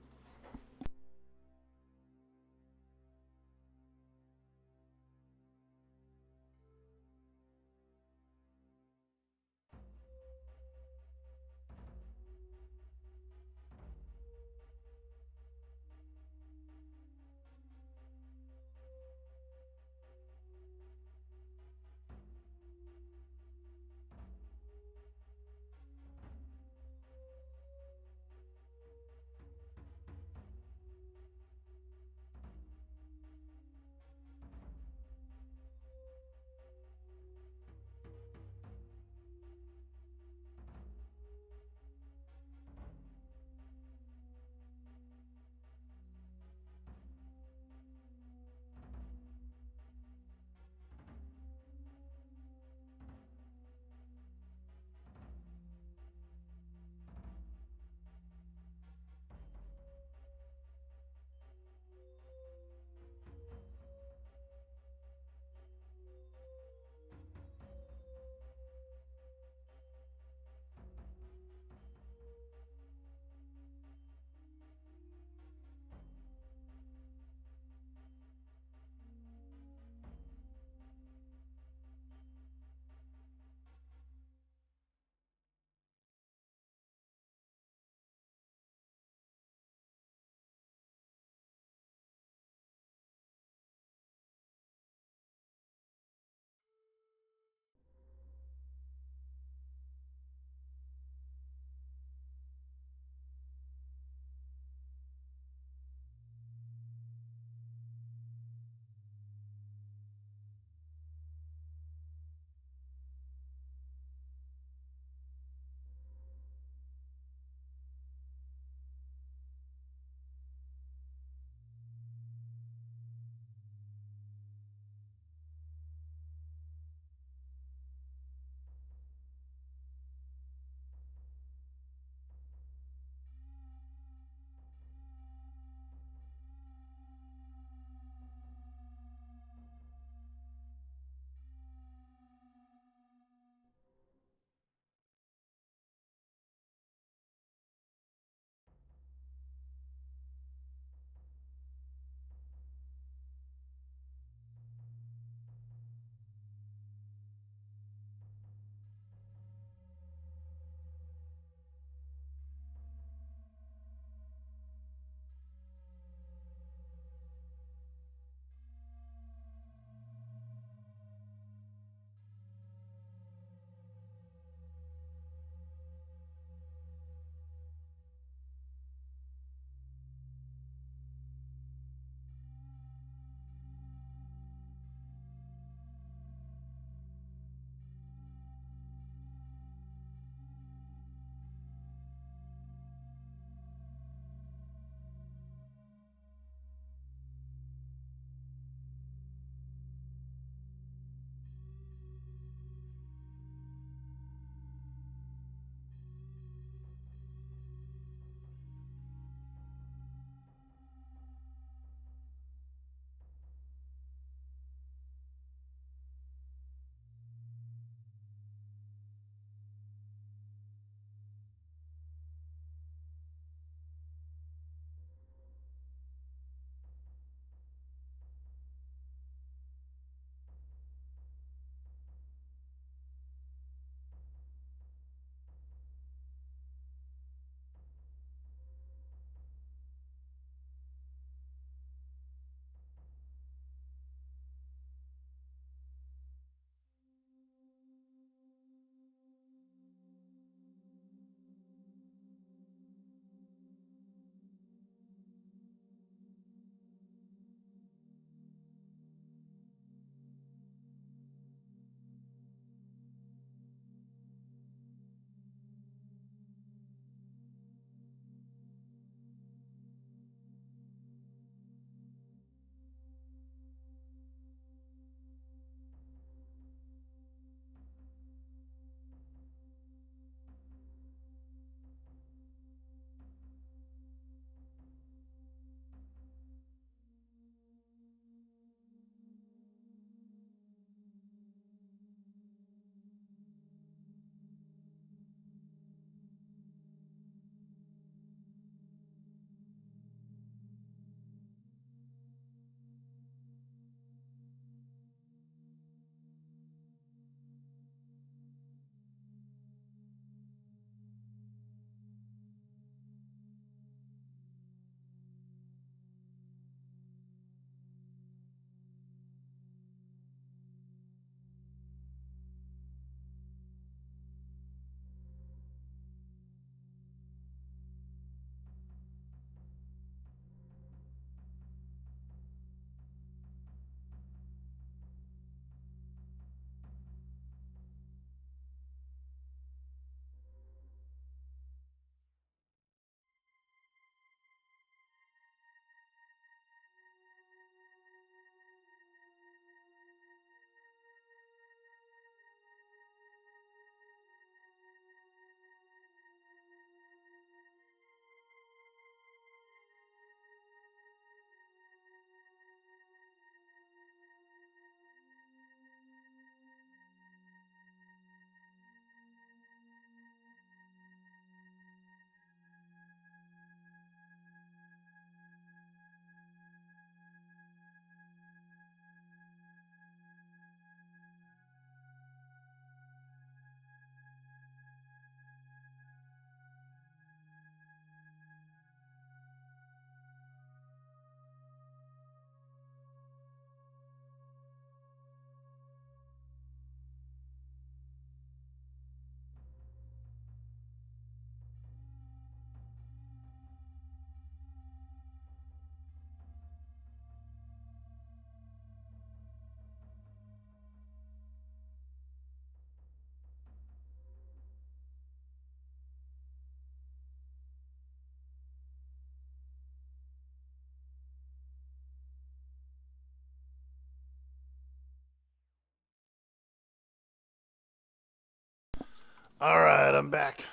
Speaker 1: Alright, I'm back.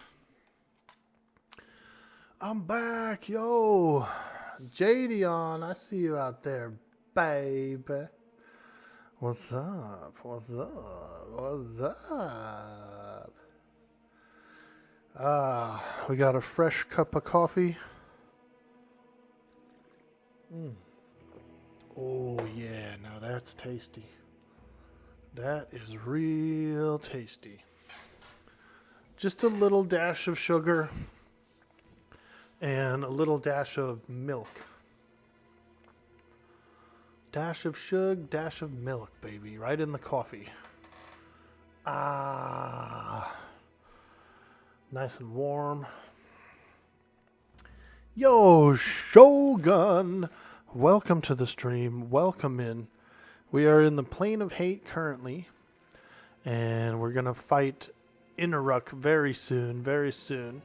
Speaker 1: I'm back, yo. Jadion, I see you out there, baby. What's up? What's up? What's up? We got a fresh cup of coffee. Oh, yeah, now that's tasty. That is real tasty. Just a little dash of sugar and a little dash of milk. Dash of sugar, dash of milk, baby, right in the coffee. Ah, nice and warm. Yo, Shogun, welcome to the stream. Welcome in. We are in the Plane of Hate currently, and we're gonna fight Inaruk very soon, very soon.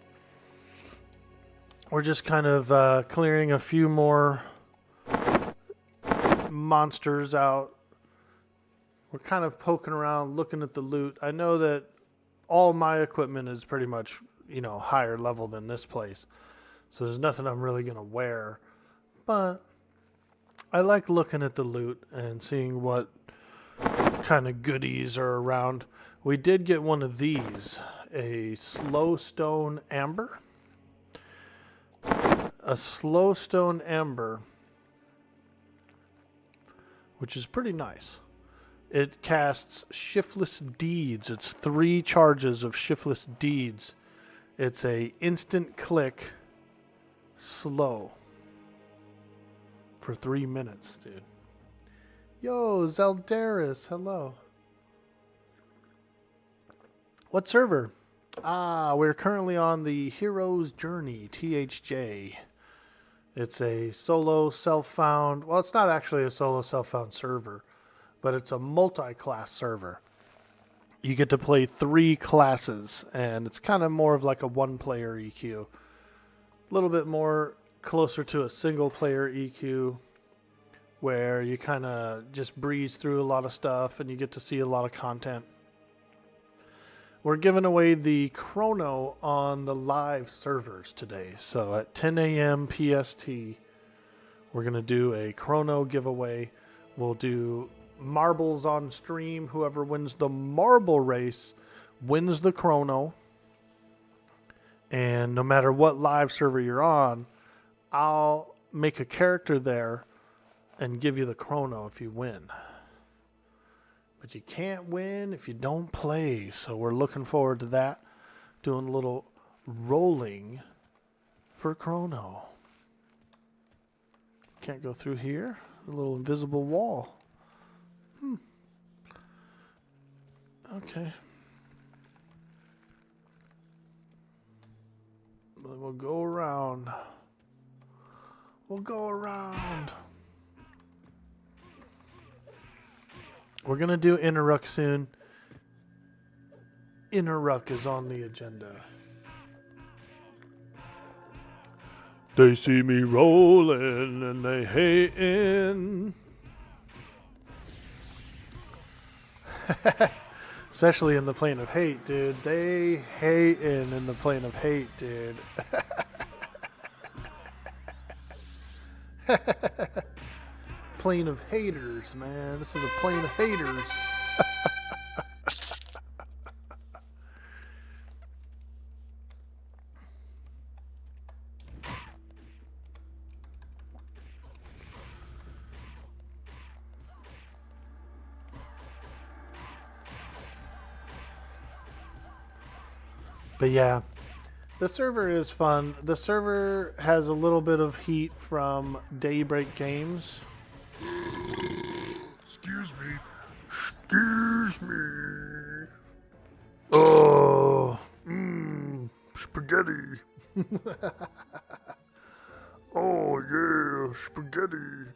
Speaker 1: We're just kind of clearing a few more monsters out. We're kind of poking around, looking at the loot. I know that all my equipment is pretty much, higher level than this place. So there's nothing I'm really going to wear. But I like looking at the loot and seeing what kind of goodies are around. We did get one of these, a slowstone amber. A slowstone amber, which is pretty nice. It casts shiftless deeds. It's 3 charges of shiftless deeds. It's a instant click, slow, for 3 minutes, dude. Yo, Zeldaris, hello. What server? We're currently on the Hero's Journey, THJ. It's a solo self-found, well, it's not actually a solo self-found server, but it's a multi-class server. You get to play 3 classes, and it's kind of more of like a one-player EQ. A little bit more closer to a single-player EQ, where you kind of just breeze through a lot of stuff, and you get to see a lot of content. We're giving away the Krono on the live servers today. So at 10 a.m. PST, we're going to do a Krono giveaway. We'll do marbles on stream. Whoever wins the marble race wins the Krono. And no matter what live server you're on, I'll make a character there and give you the Krono if you win. But you can't win if you don't play. So we're looking forward to that. Doing a little rolling for Krono. Can't go through here. A little invisible wall. Okay. Then we'll go around. We'll go around. We're going to do Inaruk soon. Inaruk is on the agenda. They see me rolling and they hating. Especially in the Plane of Hate, dude. They hating in the Plane of Hate, dude. Plane of haters, man. This is a plane of haters. But yeah, the server is fun. The server has a little bit of heat from Daybreak Games.
Speaker 2: Excuse me.
Speaker 1: Excuse me. Oh, spaghetti. Oh yeah, spaghetti.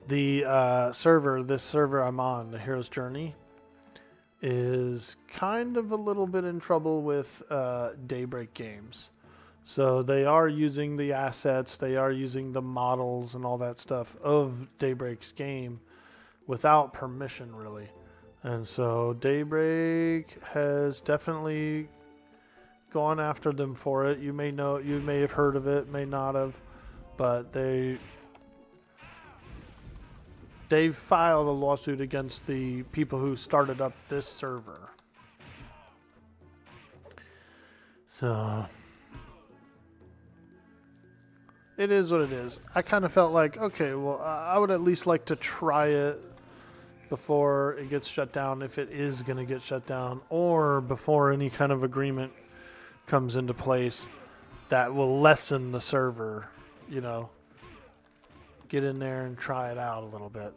Speaker 1: The server, this server I'm on, the Hero's Journey, is kind of a little bit in trouble with Daybreak Games. So they are using the assets, they are using the models and all that stuff of Daybreak's game without permission, really. And so Daybreak has definitely gone after them for it. You may know, you may have heard of it, may not have, but they've filed a lawsuit against the people who started up this server. So it is what it is. I kind of felt like, okay, well, I would at least like to try it before it gets shut down, if it is going to get shut down, or before any kind of agreement comes into place that will lessen the server, you know. Get in there and try it out a little bit.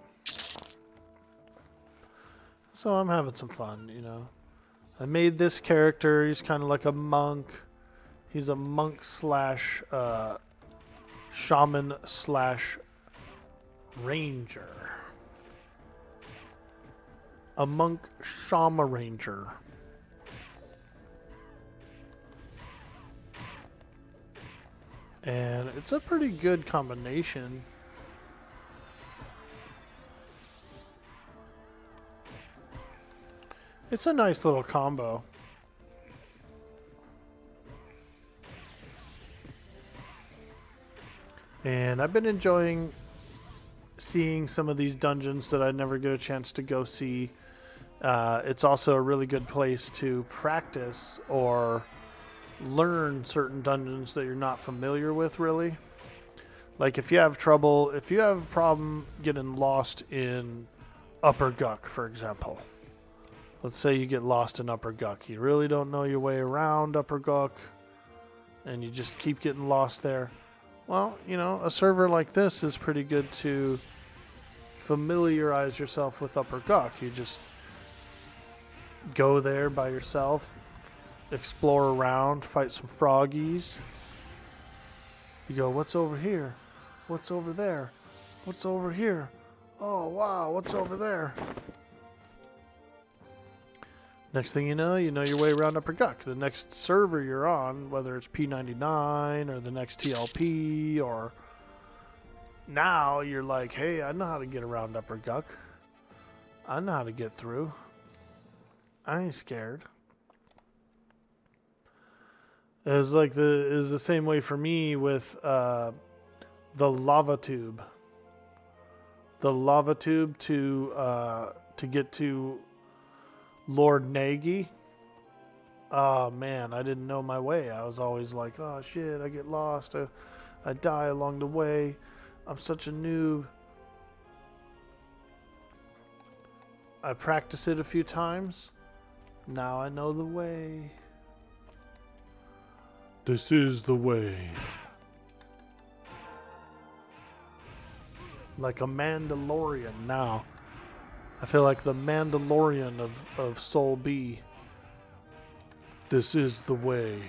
Speaker 1: So I'm having some fun, you know. I made this character. He's kind of like a monk. He's a monk slash shaman slash ranger. A monk shaman ranger. And it's a pretty good combination. It's a nice little combo. And I've been enjoying seeing some of these dungeons that I never get a chance to go see. It's also a really good place to practice or learn certain dungeons that you're not familiar with, really. Like if you have a problem getting lost in Upper Guck, for example. Let's say you get lost in Upper Guck. You really don't know your way around Upper Guck, and you just keep getting lost there. Well, you know, a server like this is pretty good to familiarize yourself with Upper Guck. You just go there by yourself, explore around, fight some froggies. You go, what's over here? What's over there? What's over here? Oh, wow, what's over there? Next thing you know your way around Upper Guck. The next server you're on, whether it's P99 or the next TLP, or now you're like, hey, I know how to get around Upper Guck. I know how to get through. I ain't scared. It was the same way for me with the lava tube. The lava tube to get to Lord Nagy. Oh man, I didn't know my way. I was always like, oh shit, I get lost. I die along the way. I'm such a noob. I practiced it a few times. Now I know the way. This is the way. Like a Mandalorian now. I feel like the Mandalorian of Soul B. This is the way.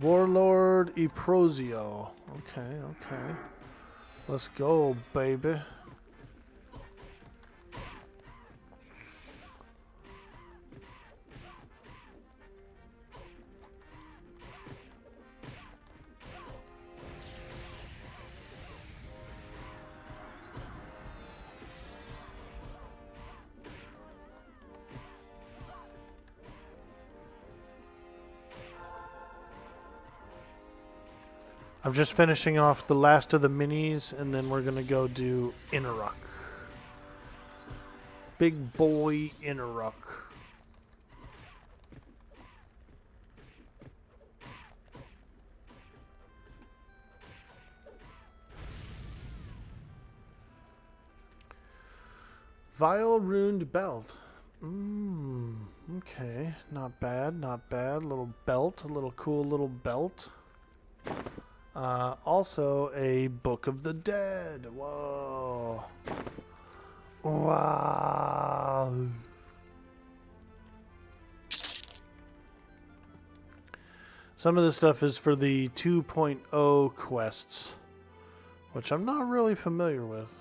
Speaker 1: Warlord Eprosio. Okay. Let's go, baby. I'm just finishing off the last of the minis, and then we're going to go do Innerruck. Big boy Innerruck. Vile Runed Belt. Okay. Not bad. Little belt. A little cool little belt. Also, a Book of the Dead. Whoa. Wow. Some of this stuff is for the 2.0 quests, which I'm not really familiar with.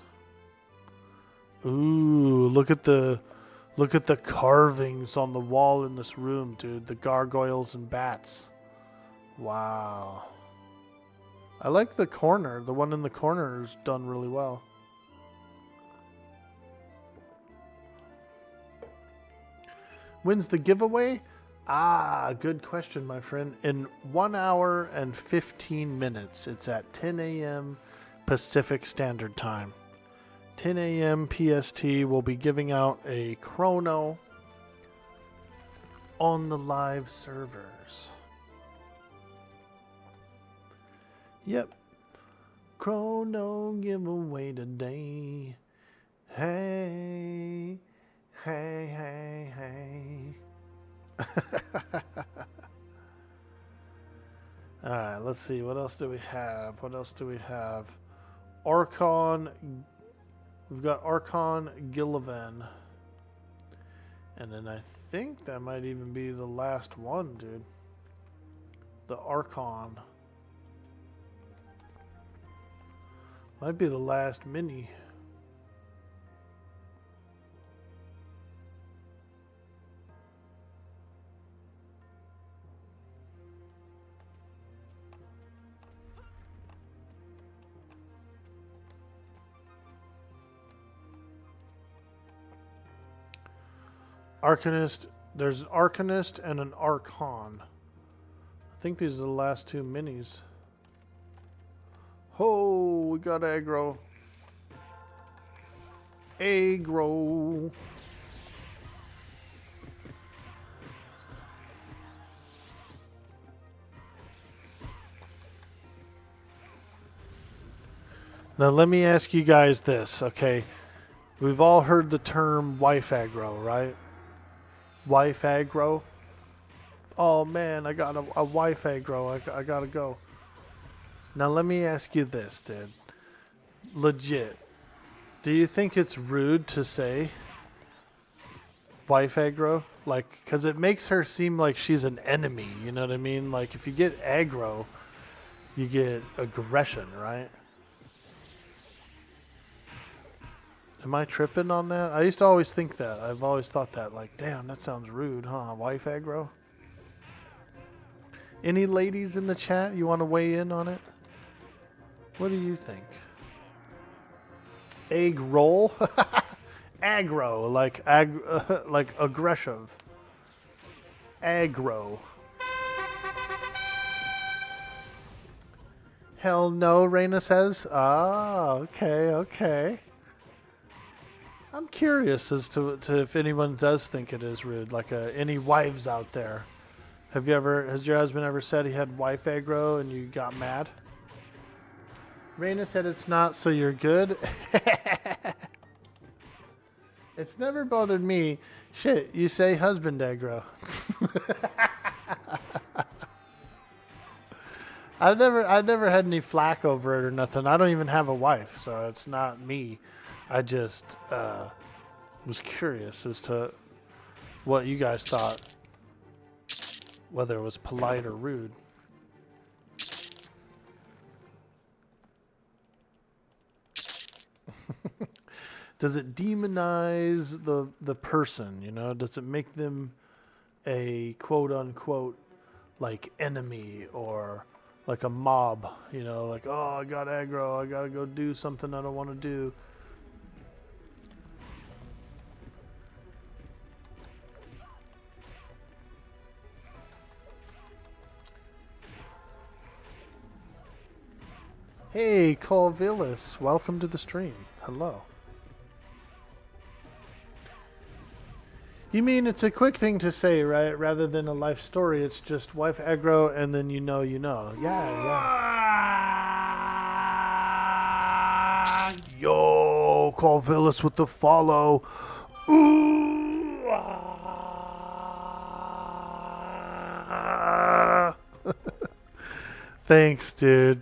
Speaker 1: Ooh, look at the Look at the carvings on the wall in this room, dude. The gargoyles and bats. Wow. I like the corner. The one in the corner is done really well. When's the giveaway? Ah, good question, my friend. In 1 hour and 15 minutes. It's at 10 a.m. Pacific Standard Time. 10 a.m. PST. We'll be giving out a Krono on the live servers. Yep. Krono giveaway today. Hey. Hey, hey, hey. Alright, let's see. What else do we have? What else do we have? Archon. We've got Archon Gillivan. And then I think that might even be the last one, dude. The Archon. Might be the last mini. Arcanist, there's an Arcanist and an Archon. I think these are the last two minis. Oh, we got aggro. Aggro. Now let me ask you guys this, okay? We've all heard the term wife aggro, right? Wife aggro. Oh man, I got a wife aggro. I gotta go. Now let me ask you this, dude. Legit. Do you think it's rude to say wife aggro? Like, because it makes her seem like she's an enemy, you know what I mean? Like, if you get aggro, you get aggression, right? Am I tripping on that? I used to always think that. I've always thought that. Like, damn, that sounds rude, huh? Wife aggro? Any ladies in the chat? You want to weigh in on it? What do you think? Egg roll? Aggro, like like aggressive. Aggro. Hell no, Raina says. Ah, okay, okay. I'm curious as to if anyone does think it is rude. Like any wives out there. Has your husband ever said he had wife aggro and you got mad? Raina said it's not, so you're good. It's never bothered me. Shit, you say husband aggro. I've never had any flack over it or nothing. I don't even have a wife, so it's not me. I just was curious as to what you guys thought, whether it was polite or rude. Does it demonize the person, you know? Does it make them a quote-unquote, like, enemy or like a mob, you know? Like, oh, I got aggro, I gotta go do something I don't want to do. Hey, Colvillis, welcome to the stream. Hello. You mean it's a quick thing to say, right? Rather than a life story, it's just wife aggro and then you know. Yeah, yeah. Yo, Colvillis with the follow. Ooh, Thanks, dude.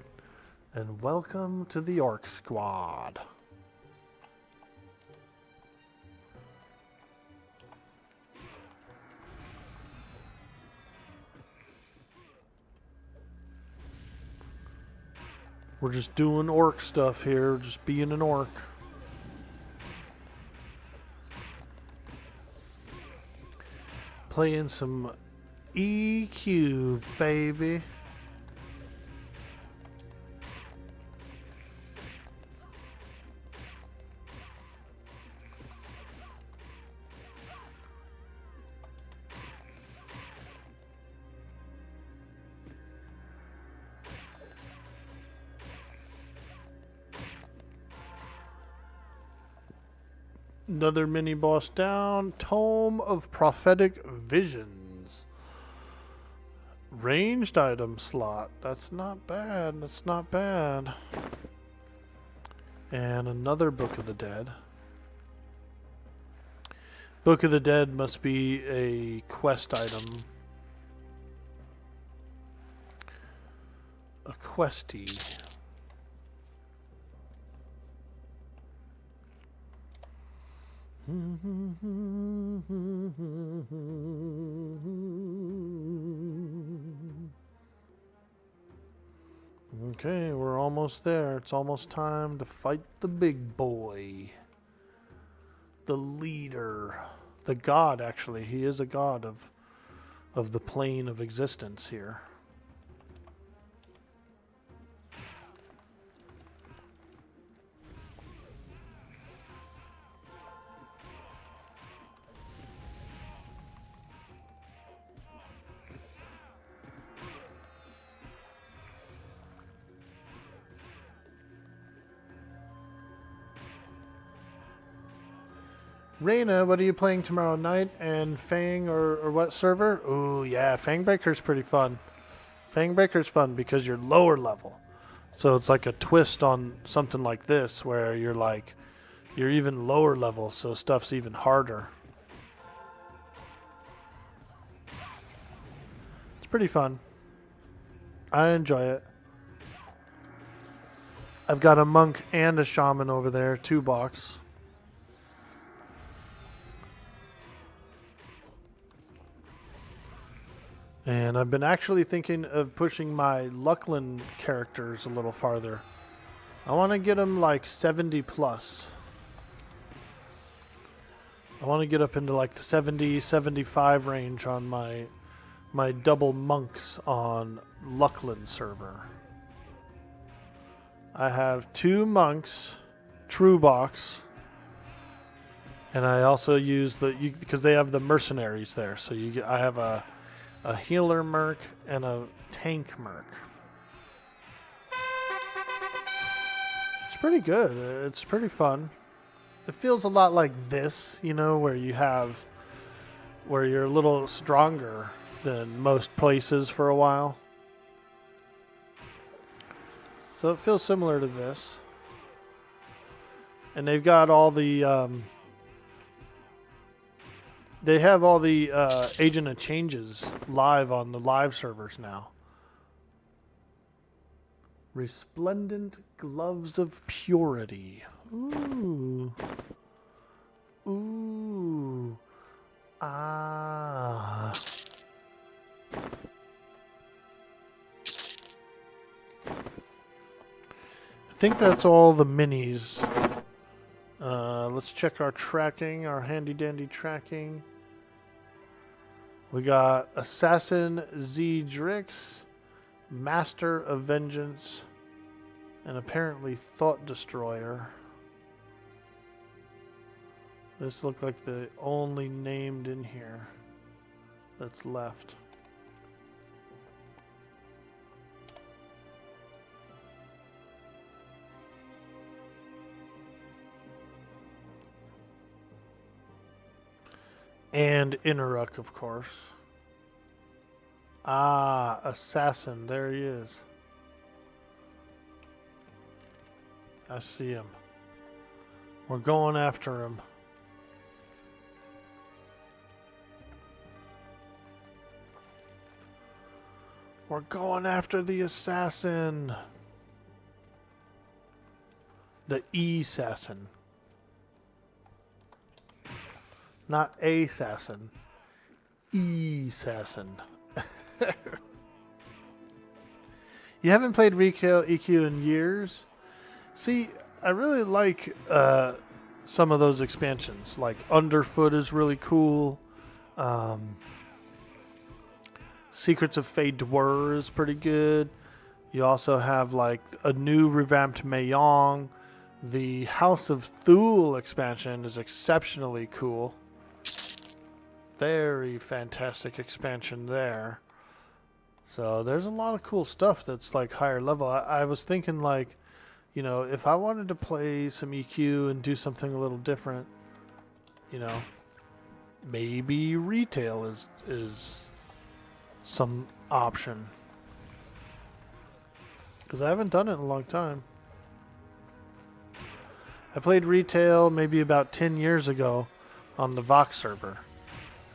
Speaker 1: And welcome to the Orc Squad. We're just doing orc stuff here, just being an orc. Playing some EQ, baby. Another mini boss down. Tome of Prophetic Visions. Ranged item slot. That's not bad. That's not bad. And another Book of the Dead. Book of the Dead must be a quest item. A questie. Okay, we're almost there. It's almost time to fight the big boy. The leader. The god, actually. He is a god of the plane of existence here. Reyna, what are you playing tomorrow night? And Fang or what server? Ooh, yeah, Fangbreaker's pretty fun. Fangbreaker's fun because you're lower level. So it's like a twist on something like this where you're like, you're even lower level, so stuff's even harder. It's pretty fun. I enjoy it. I've got a monk and a shaman over there, 2 box. And I've been actually thinking of pushing my Luckland characters a little farther. I want to get them like 70 plus. I want to get up into like the 70, 75 range on my double monks on Luckland server. I have 2 monks, true box, and I also use because they have the mercenaries there. So I have a healer merc and a tank merc. It's pretty good. It's pretty fun. It feels a lot like this, you know, where you're a little stronger than most places for a while. So it feels similar to this. And they've got all the they have all the Agent of Changes live on the live servers now. Resplendent Gloves of Purity. Ooh. Ooh. Ah. I think that's all the minis. Let's check our tracking, our handy dandy tracking. We got Assassin Z Drix, Master of Vengeance, and apparently Thought Destroyer. This looks like the only named in here that's left. And Inaruk, of course. Ah, Assassin. There he is. I see him. We're going after him. We're going after the assassin. The E-assassin. Not assassin. E-assassin. You haven't played EQ in years? See, I really like some of those expansions. Like Underfoot is really cool. Secrets of Fey Dwur is pretty good. You also have like a new revamped Mayong. The House of Thule expansion is exceptionally cool. Very fantastic expansion there. So there's a lot of cool stuff that's like higher level. I was thinking like, you know, if I wanted to play some EQ and do something a little different, you know, maybe retail is some option. Because I haven't done it in a long time. I played retail maybe about 10 years ago on the Waaagh server.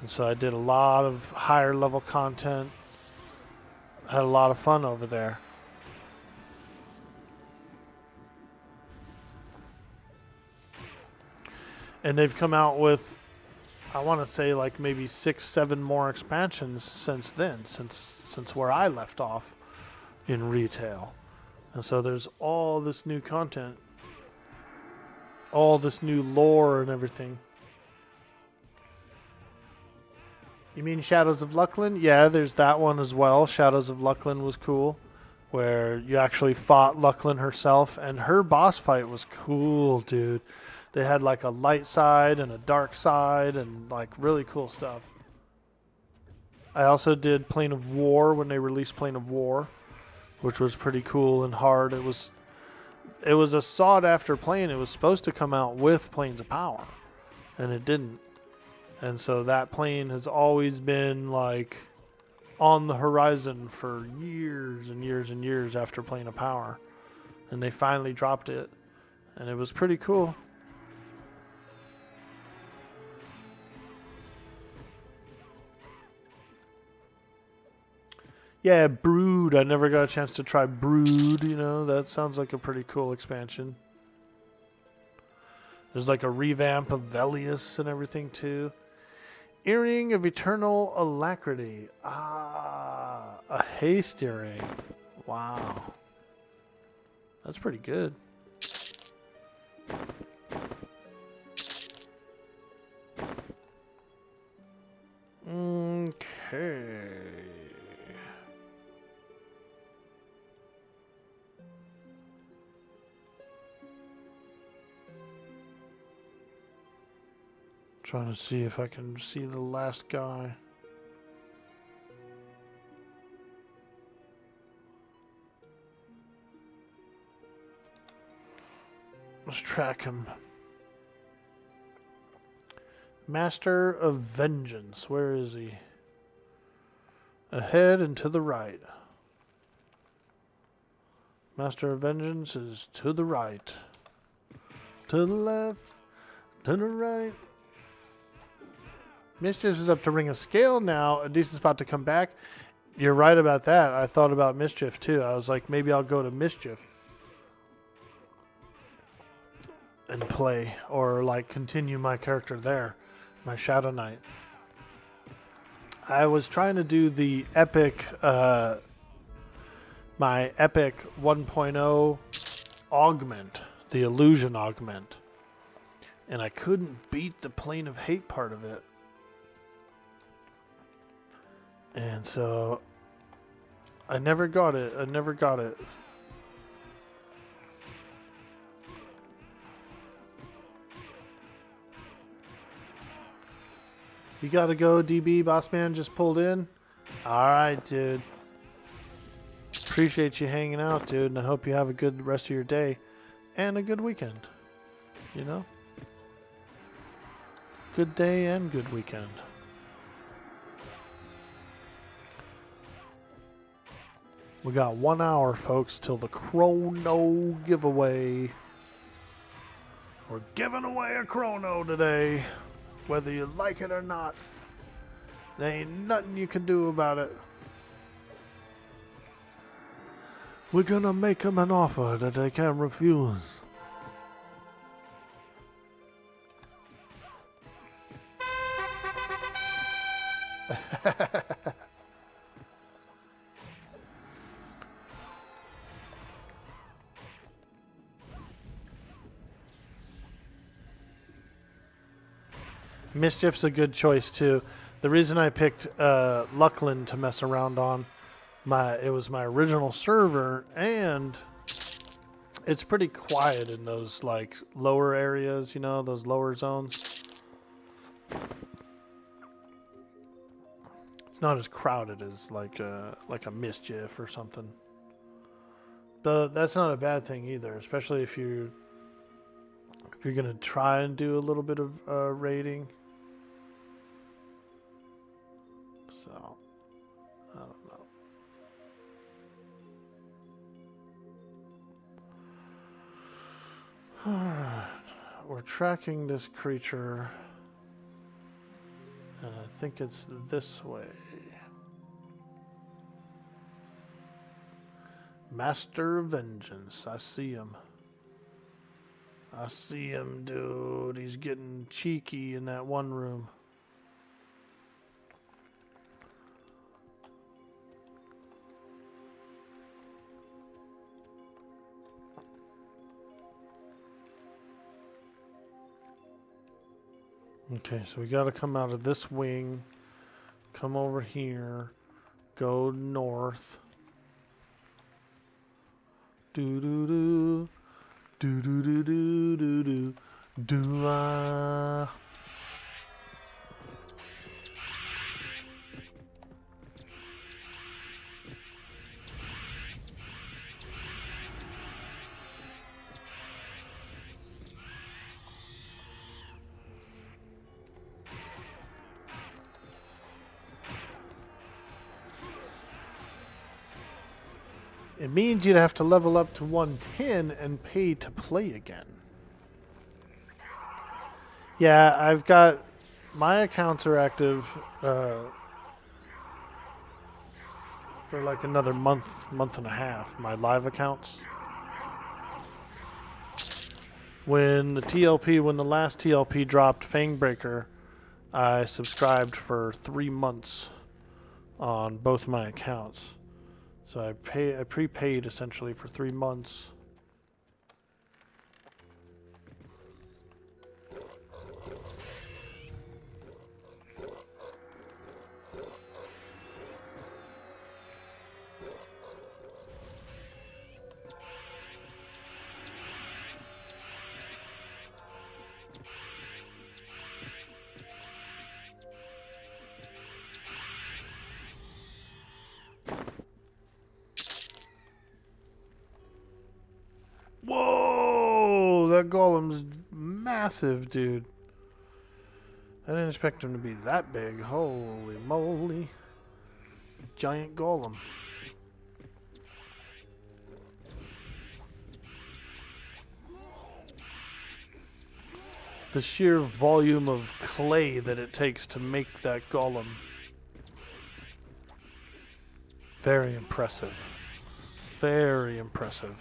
Speaker 1: And so I did a lot of higher level content. Had a lot of fun over there. And they've come out with, I want to say like maybe 6, 7 more expansions since then, since where I left off in retail. And so there's all this new content, all this new lore and everything. You mean Shadows of Lucklin? Yeah, there's that one as well. Shadows of Lucklin was cool, where you actually fought Lucklin herself, and her boss fight was cool, dude. They had like a light side and a dark side and like really cool stuff. I also did Plane of War when they released Plane of War, which was pretty cool and hard. It was a sought after plane. It was supposed to come out with Planes of Power, and it didn't. And so that plane has always been like on the horizon for years and years and years after Plane of Power. And they finally dropped it, and it was pretty cool. Yeah, Brood. I never got a chance to try Brood, you know. That sounds like a pretty cool expansion. There's like a revamp of Velius and everything too. Earring of Eternal Alacrity. Ah, a haste earring. Wow. That's pretty good. Okay. Trying to see if I can see the last guy. Let's track him. Master of Vengeance. Where is he? Ahead and to the right. Master of Vengeance is to the right. To the left. To the right. Mischief is up to Ring of Scale now. A decent spot to come back. You're right about that. I thought about Mischief too. I was like, maybe I'll go to Mischief and play, or like continue my character there, my Shadow Knight. I was trying to do the epic, my epic 1.0 augment, the illusion augment, and I couldn't beat the Plane of Hate part of it. And so I never got it. You gotta go, DB. Boss man just pulled in. Alright, dude. Appreciate you hanging out, dude. And I hope you have a good rest of your day. And a good weekend. You know? Good day and good weekend. We got 1 hour, folks, till the Krono giveaway. We're giving away a Krono today, whether you like it or not. There ain't nothing you can do about it. We're gonna make them an offer that they can't refuse. Mischief's a good choice too. The reason I picked Luckland to mess around on, it was my original server, and it's pretty quiet in those like lower areas, you know, those lower zones. It's not as crowded as like a Mischief or something. But that's not a bad thing either, especially if you're gonna try and do a little bit of raiding. So I don't know. Alright. We're tracking this creature, and I think it's this way. Master of Vengeance. I see him. I see him, dude. He's getting cheeky in that one room. Okay, so we got to come out of this wing, come over here, go north. Do do do, do do do do do do, do ah. It means you'd have to level up to 110 and pay to play again. Yeah, I've got... My accounts are active for like another month and a half. My live accounts. When the last TLP dropped Fangbreaker, I subscribed for 3 months on both my accounts. So I prepaid essentially for 3 months. Whoa! That golem's massive, dude. I didn't expect him to be that big. Holy moly. Giant golem. The sheer volume of clay that it takes to make that golem. Very impressive. Very impressive.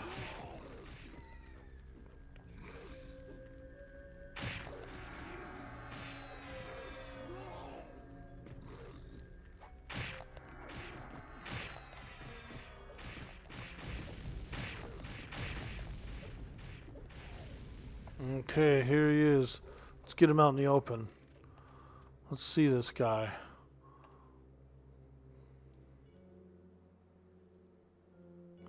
Speaker 1: Okay, here he is. Let's get him out in the open. Let's see this guy.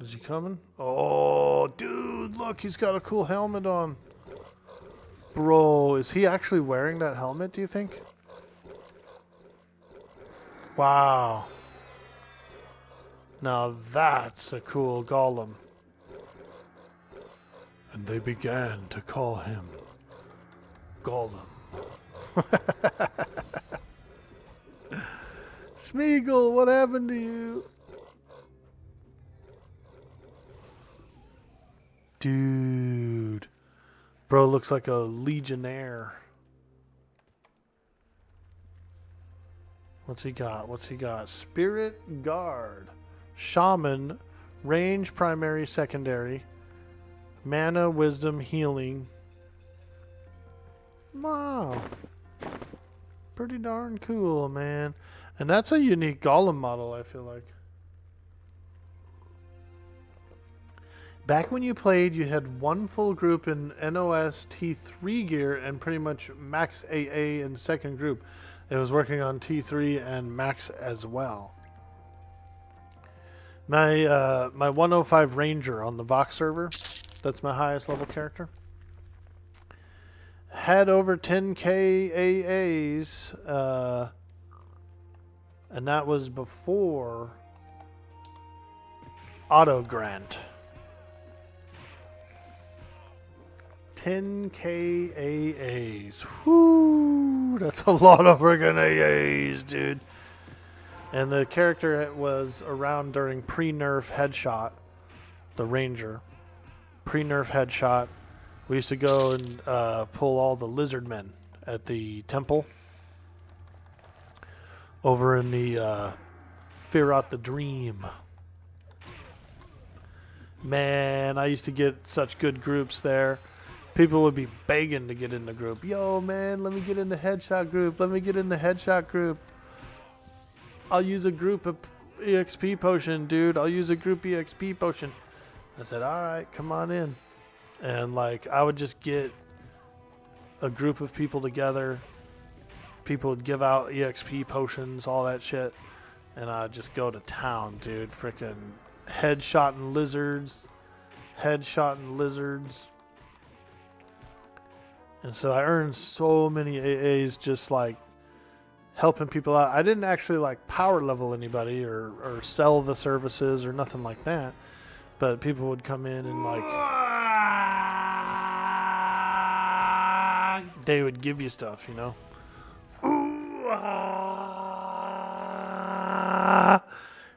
Speaker 1: Is he coming? Oh, dude, look, he's got a cool helmet on. Bro, is he actually wearing that helmet, do you think? Wow. Now that's a cool golem. And they began to call him Golem. Smeagol, what happened to you? Dude. Bro looks like a legionnaire. What's he got? What's he got? Spirit Guard. Shaman. Range, primary, secondary. Mana, wisdom, healing. Wow. Pretty darn cool, man. And that's a unique golem model, I feel like. Back when you played, you had one full group in NOS T3 gear and pretty much max AA in second group. It was working on T3 and Max as well. My 105 Ranger on the Waaagh server, that's my highest level character, had over 10k AAs, and that was before auto grant. 10k AAs. Whoo! That's a lot of friggin' AAs, dude. And the character was around during pre-nerf headshot, the Ranger. Pre-nerf headshot. We used to go and pull all the lizard men at the temple over in the Fear Out the Dream. Man, I used to get such good groups there. People would be begging to get in the group. Yo, man, let me get in the headshot group. Let me get in the headshot group. I'll use a group of EXP potion, dude. I'll use a group EXP potion. I said, all right, come on in. And, like, I would just get a group of people together. People would give out EXP potions, all that shit. And I'd just go to town, dude. Freaking headshotting lizards. Headshotting lizards. And so I earned so many AAs just, like, helping people out. I didn't actually, like, power level anybody or sell the services or nothing like that. But people would come in and, like, they would give you stuff, you know.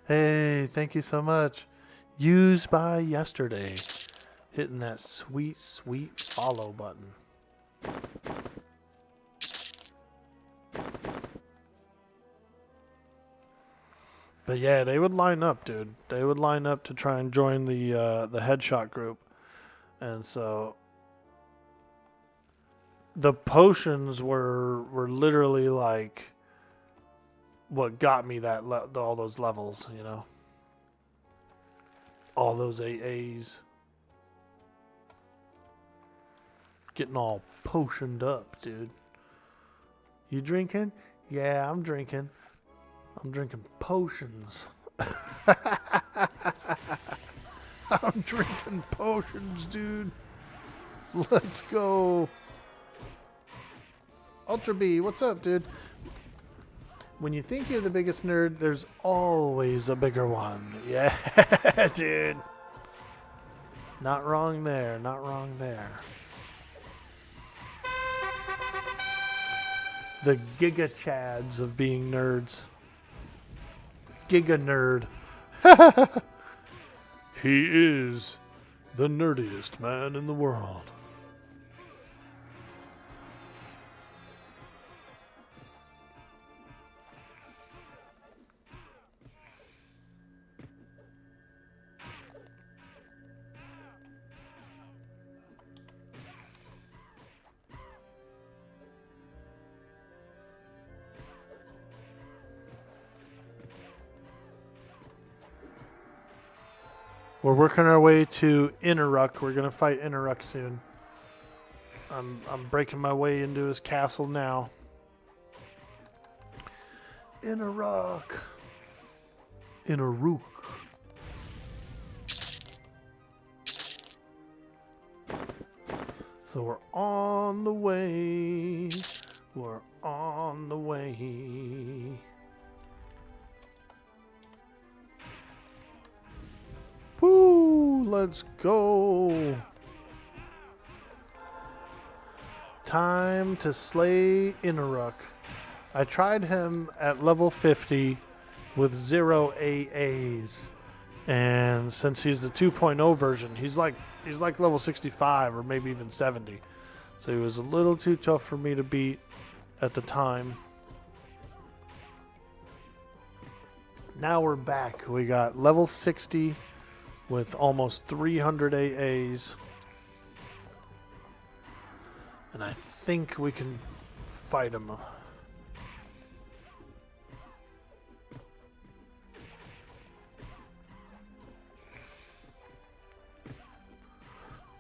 Speaker 1: Hey, thank you so much. Used by yesterday. Hitting that sweet, sweet follow button. But yeah, they would line up, dude. They would line up to try and join the headshot group. And so the potions were literally like what got me that all those levels, you know. All those AAs. Getting all potioned up, dude. You drinking? Yeah, I'm drinking. I'm drinking potions. I'm drinking potions, dude. Let's go. Ultra B, what's up, dude? When you think you're the biggest nerd, there's always a bigger one. Yeah, dude. Not wrong there, not wrong there. The Giga Chads of being nerds. Giga Nerd. He is the nerdiest man in the world. We're working our way to Innerruck. We're gonna fight Innerruck soon. I'm breaking my way into his castle now. Innerruck. Innerruck. So we're on the way. We're on the way. Woo! Let's go. Time to slay Innerruck. I tried him at level 50 with 0 AAs. And since he's the 2.0 version, he's like level 65 or maybe even 70. So he was a little too tough for me to beat at the time. Now we're back. We got level 60 with almost 300 AAs. And I think we can fight him.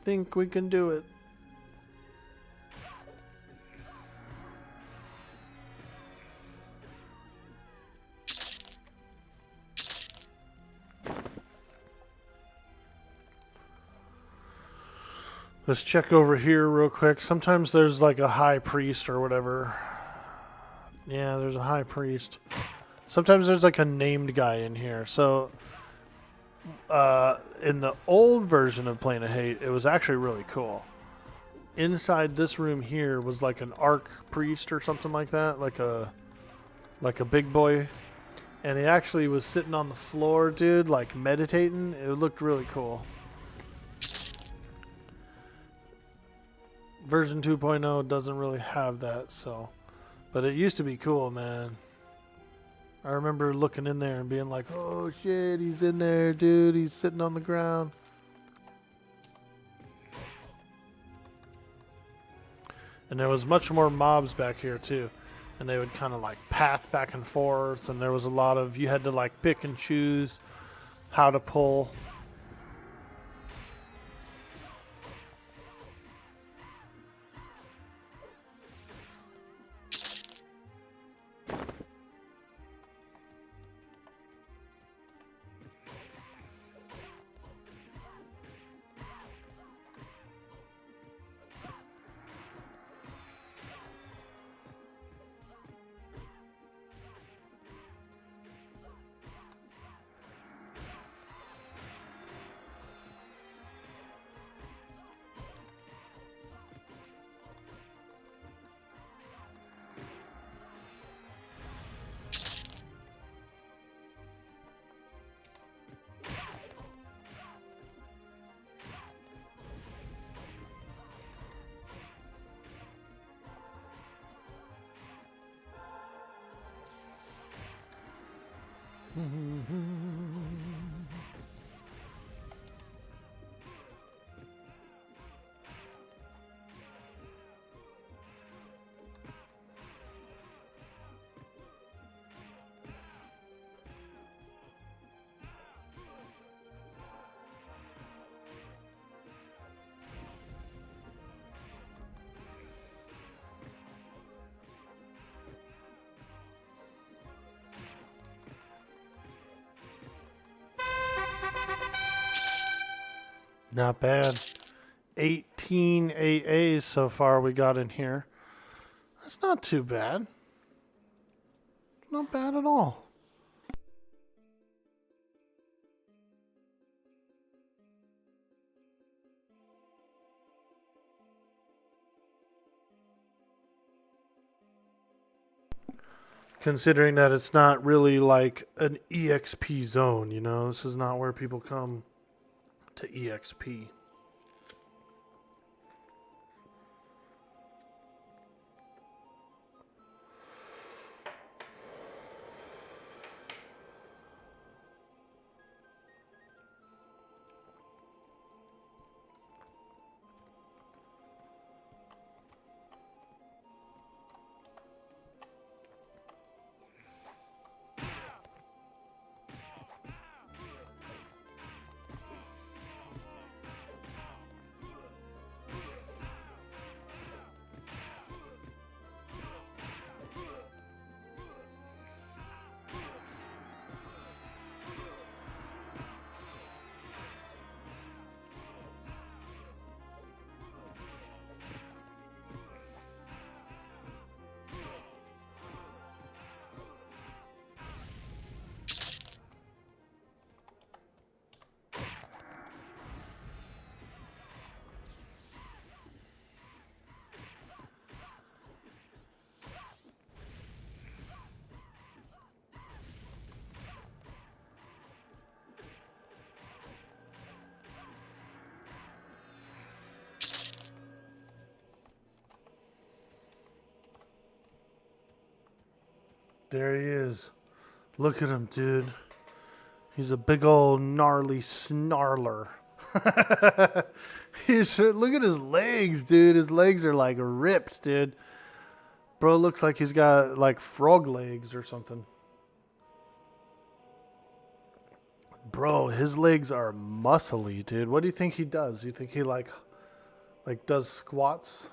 Speaker 1: Think we can do it. Let's check over here real quick. Sometimes there's like a high priest or whatever. Yeah, there's a high priest. Sometimes there's like a named guy in here. So, in the old version of Plane of Hate, it was actually really cool. Inside this room here was like an arc priest or something like that, like a big boy, and he actually was sitting on the floor, dude, like meditating. It looked really cool. Version 2.0 doesn't really have that, so, but it used to be cool, man. I remember looking in there and being like, oh shit, he's in there, dude. He's sitting on the ground. And there was much more mobs back here too. And they would kind of like path back and forth. And there was a lot of, you had to like pick and choose how to pull. Not bad. 18 AAs so far we got in here. That's not too bad. Not bad at all. Considering that it's not really like an EXP zone, you know? This is not where people come to EXP. There he is. Look at him, dude. He's a big old gnarly snarler. Look at his legs, dude. His legs are like ripped, dude. Bro looks like he's got like frog legs or something. Bro, his legs are muscly, dude. What do you think he does? You think he like does squats?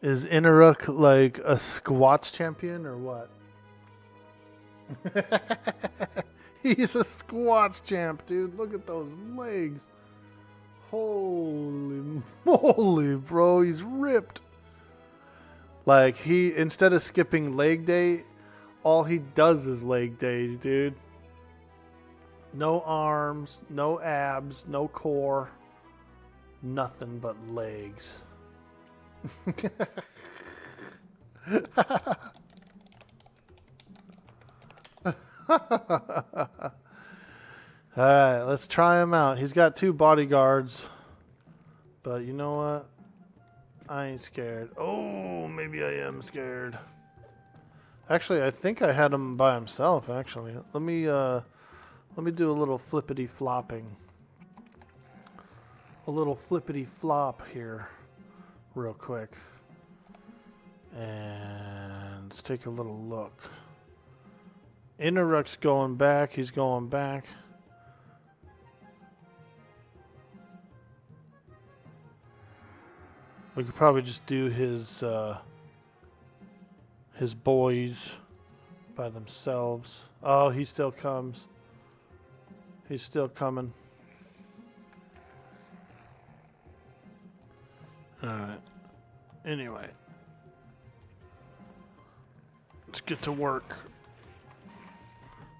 Speaker 1: Is Inaruk like a squats champion or what? He's a squats champ, dude. Look at those legs. Holy moly, bro. He's ripped. Like, he, instead of skipping leg day, all he does is leg day, dude. No arms, no abs, no core. Nothing but legs. Alright, let's try him out. He's got 2 bodyguards. But you know what? I ain't scared. Oh, maybe I am scared. Actually, I think I had him by himself, actually. Let me do a little flippity flopping. A little flippity flop here real quick. And let's take a little look. Interruck's going back. He's going back. We could probably just do his boys by themselves. Oh, he still comes. He's still coming. Alright. Anyway. Let's get to work.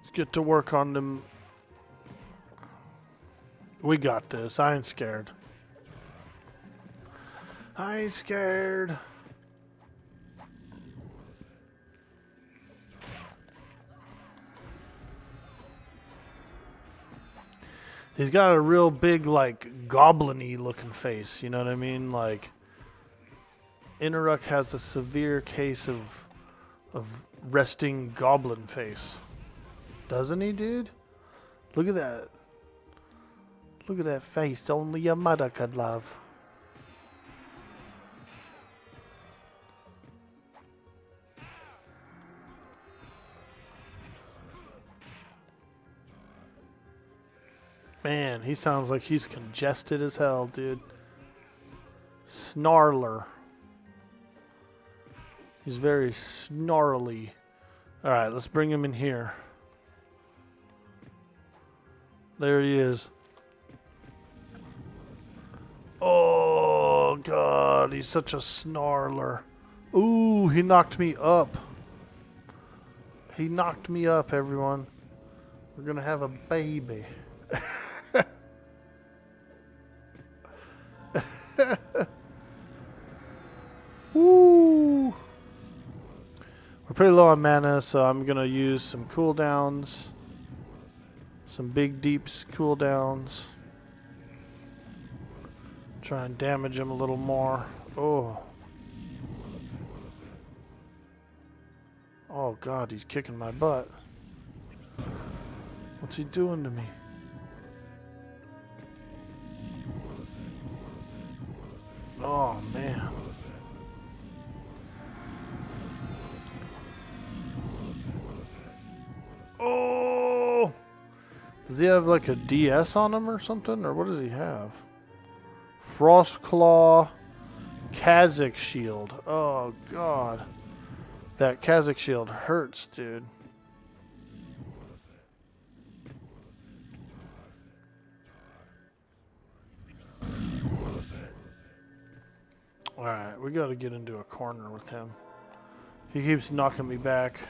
Speaker 1: Let's get to work on them. We got this. I ain't scared. I ain't scared. He's got a real big, like, goblin-y looking face. You know what I mean? Like, Interruck has a severe case of resting goblin face. Doesn't he, dude? Look at that. Look at that face only your mother could love. Man, he sounds like he's congested as hell, dude. Snarler. He's very snarly. Alright, let's bring him in here. There he is. Oh, God. He's such a snarler. Ooh, he knocked me up. He knocked me up, everyone. We're gonna have a baby. Woo! We're pretty low on mana, so I'm gonna use some cooldowns. Some big deeps cooldowns. Try and damage him a little more. Oh. Oh God, he's kicking my butt. What's he doing to me? Oh man. Oh! Does he have like a DS on him or something? Or what does he have? Frost Claw, Kazakh Shield. Oh God. That Kazakh Shield hurts, dude. Alright, we gotta get into a corner with him. He keeps knocking me back.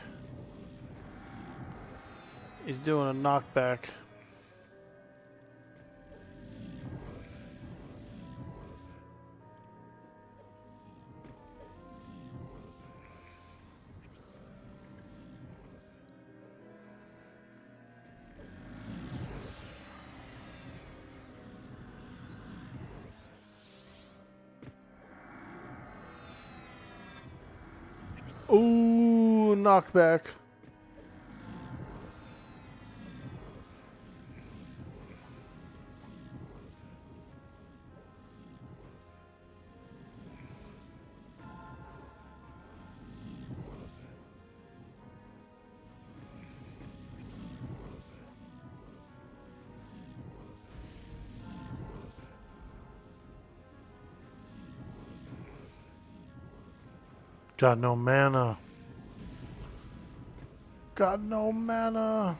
Speaker 1: He's doing a knockback. Ooh, knockback. Got no mana. Got no mana.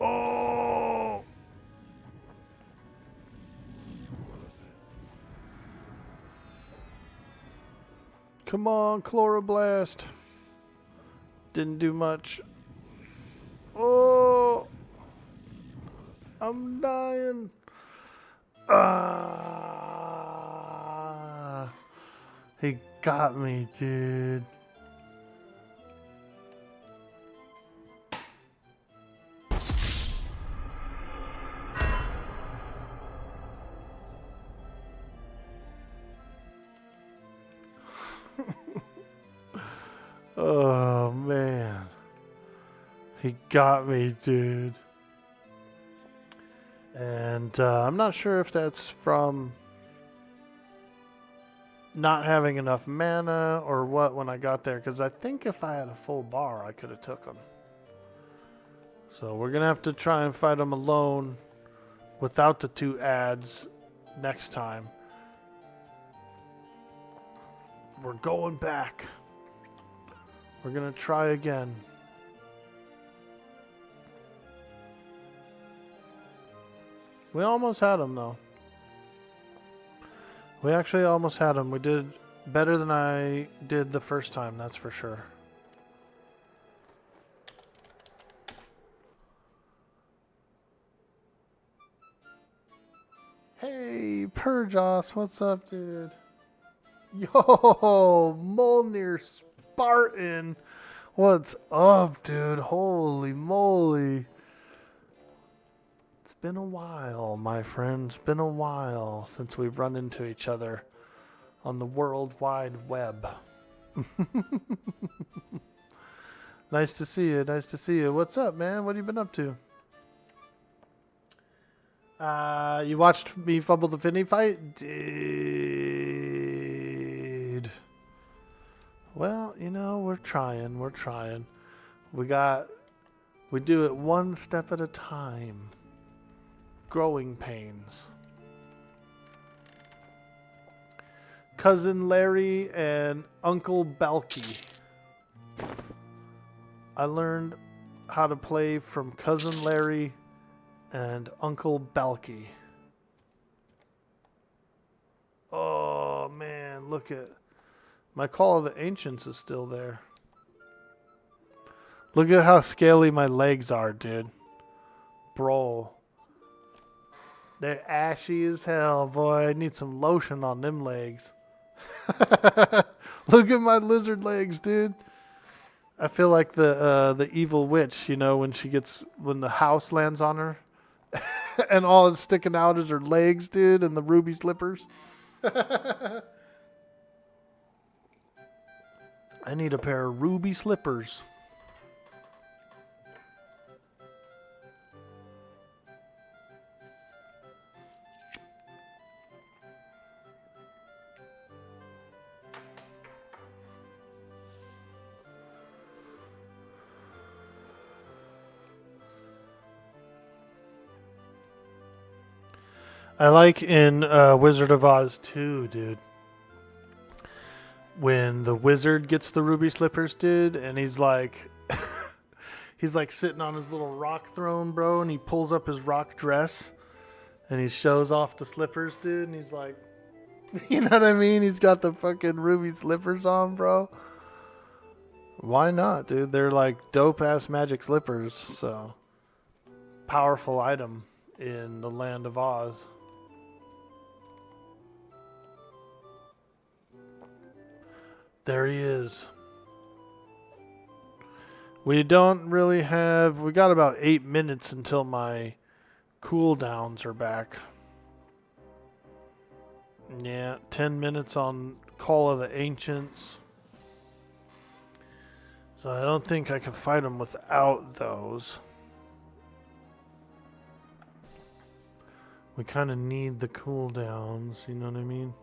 Speaker 1: Oh! Come on, Chloroblast. Didn't do much. Oh, I'm dying. Ah, he got me, dude. Oh, man. He got me, dude. And I'm not sure if that's from not having enough mana or what when I got there. Because I think if I had a full bar, I could have took him. So we're going to have to try and fight him alone without the 2 ads next time. We're going back. We're going to try again. We almost had him, though. We actually almost had him. We did better than I did the first time, that's for sure. Hey, Purjos, what's up, dude? Yo, Molnir Spartan. What's up, dude? Holy moly. It's been a while, my friend. It's been a while since we've run into each other on the World Wide Web. Nice to see you. Nice to see you. What's up, man? What have you been up to? You watched me fumble the Finny fight? Dude. Well, you know, we're trying. We're trying. We do it one step at a time. Growing pains. Cousin Larry and Uncle Balky. I learned how to play from Cousin Larry and Uncle Balky. Oh man, look at my Call of the Ancients is still there. Look at how scaly my legs are, dude. Bro. They're ashy as hell, boy. I need some lotion on them legs. Look at my lizard legs, dude. I feel like the evil witch, you know, when the house lands on her. And all that's sticking out is her legs, dude, and the ruby slippers. I need a pair of ruby slippers. I like in Wizard of Oz 2, dude. When the wizard gets the ruby slippers, dude, and he's like sitting on his little rock throne, bro, and he pulls up his rock dress and he shows off the slippers, dude, and he's like, you know what I mean? He's got the fucking ruby slippers on, bro. Why not, dude? They're like dope ass magic slippers, so powerful item in the land of Oz. There he is. We don't really have... We got about 8 minutes until my cooldowns are back. Yeah, 10 minutes on Call of the Ancients. So I don't think I can fight them without those. We kind of need the cooldowns, you know what I mean?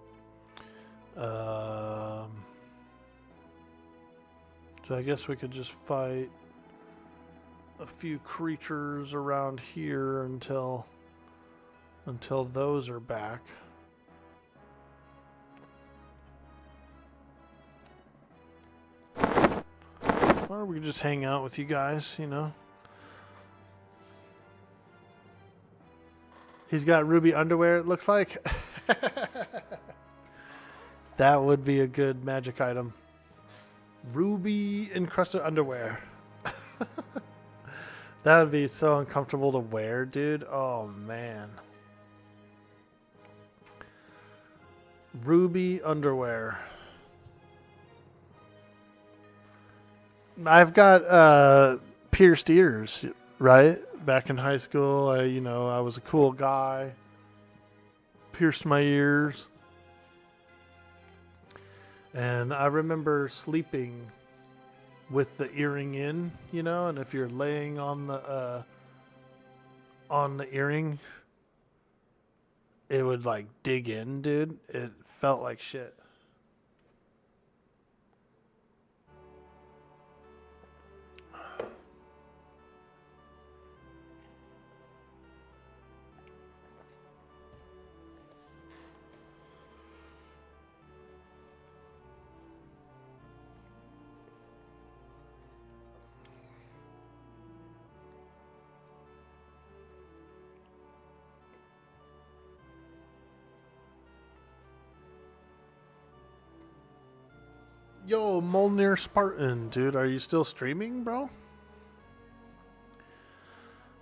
Speaker 1: So I guess we could just fight a few creatures around here until those are back. Or we could just hang out with you guys, you know. He's got ruby underwear, it looks like. That would be a good magic item. Ruby encrusted underwear. That would be so uncomfortable to wear, dude. Oh, man. Ruby underwear. I've got pierced ears, right? Back in high school, I was a cool guy. Pierced my ears. And I remember sleeping with the earring in, and if you're laying on the earring, it would like dig in, dude. It felt like shit. Yo, Molnir Spartan, dude, are you still streaming, bro?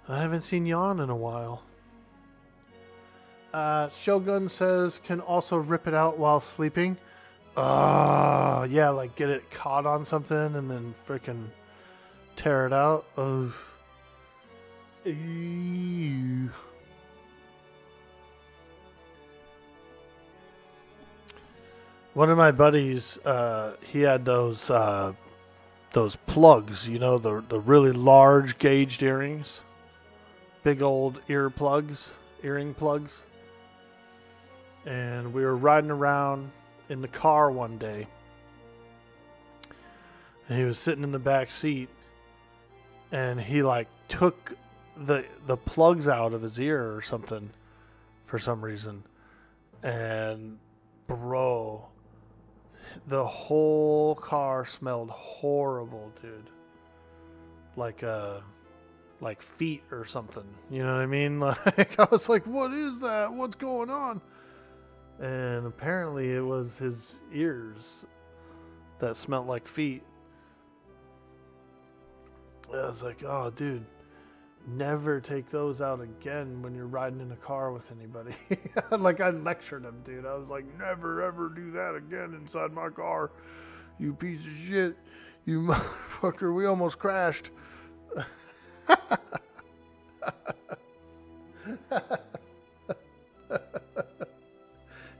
Speaker 1: I haven't seen you on in a while. Shogun says can also rip it out while sleeping. Yeah, like get it caught on something and then freaking tear it out. Ugh. Ew. One of my buddies, he had those plugs, the really large gauged earrings, big old earring plugs. And we were riding around in the car one day, and he was sitting in the back seat, and he like took the plugs out of his ear or something for some reason, and bro, the whole car smelled horrible, dude. Like feet or something. You know what I mean? Like I was like, what is that? What's going on? And apparently it was his ears that smelled like feet. I was like, oh, dude, never take those out again when you're riding in a car with anybody. Like I lectured him, dude. I was like, never ever do that again inside my car. You piece of shit. You motherfucker. We almost crashed.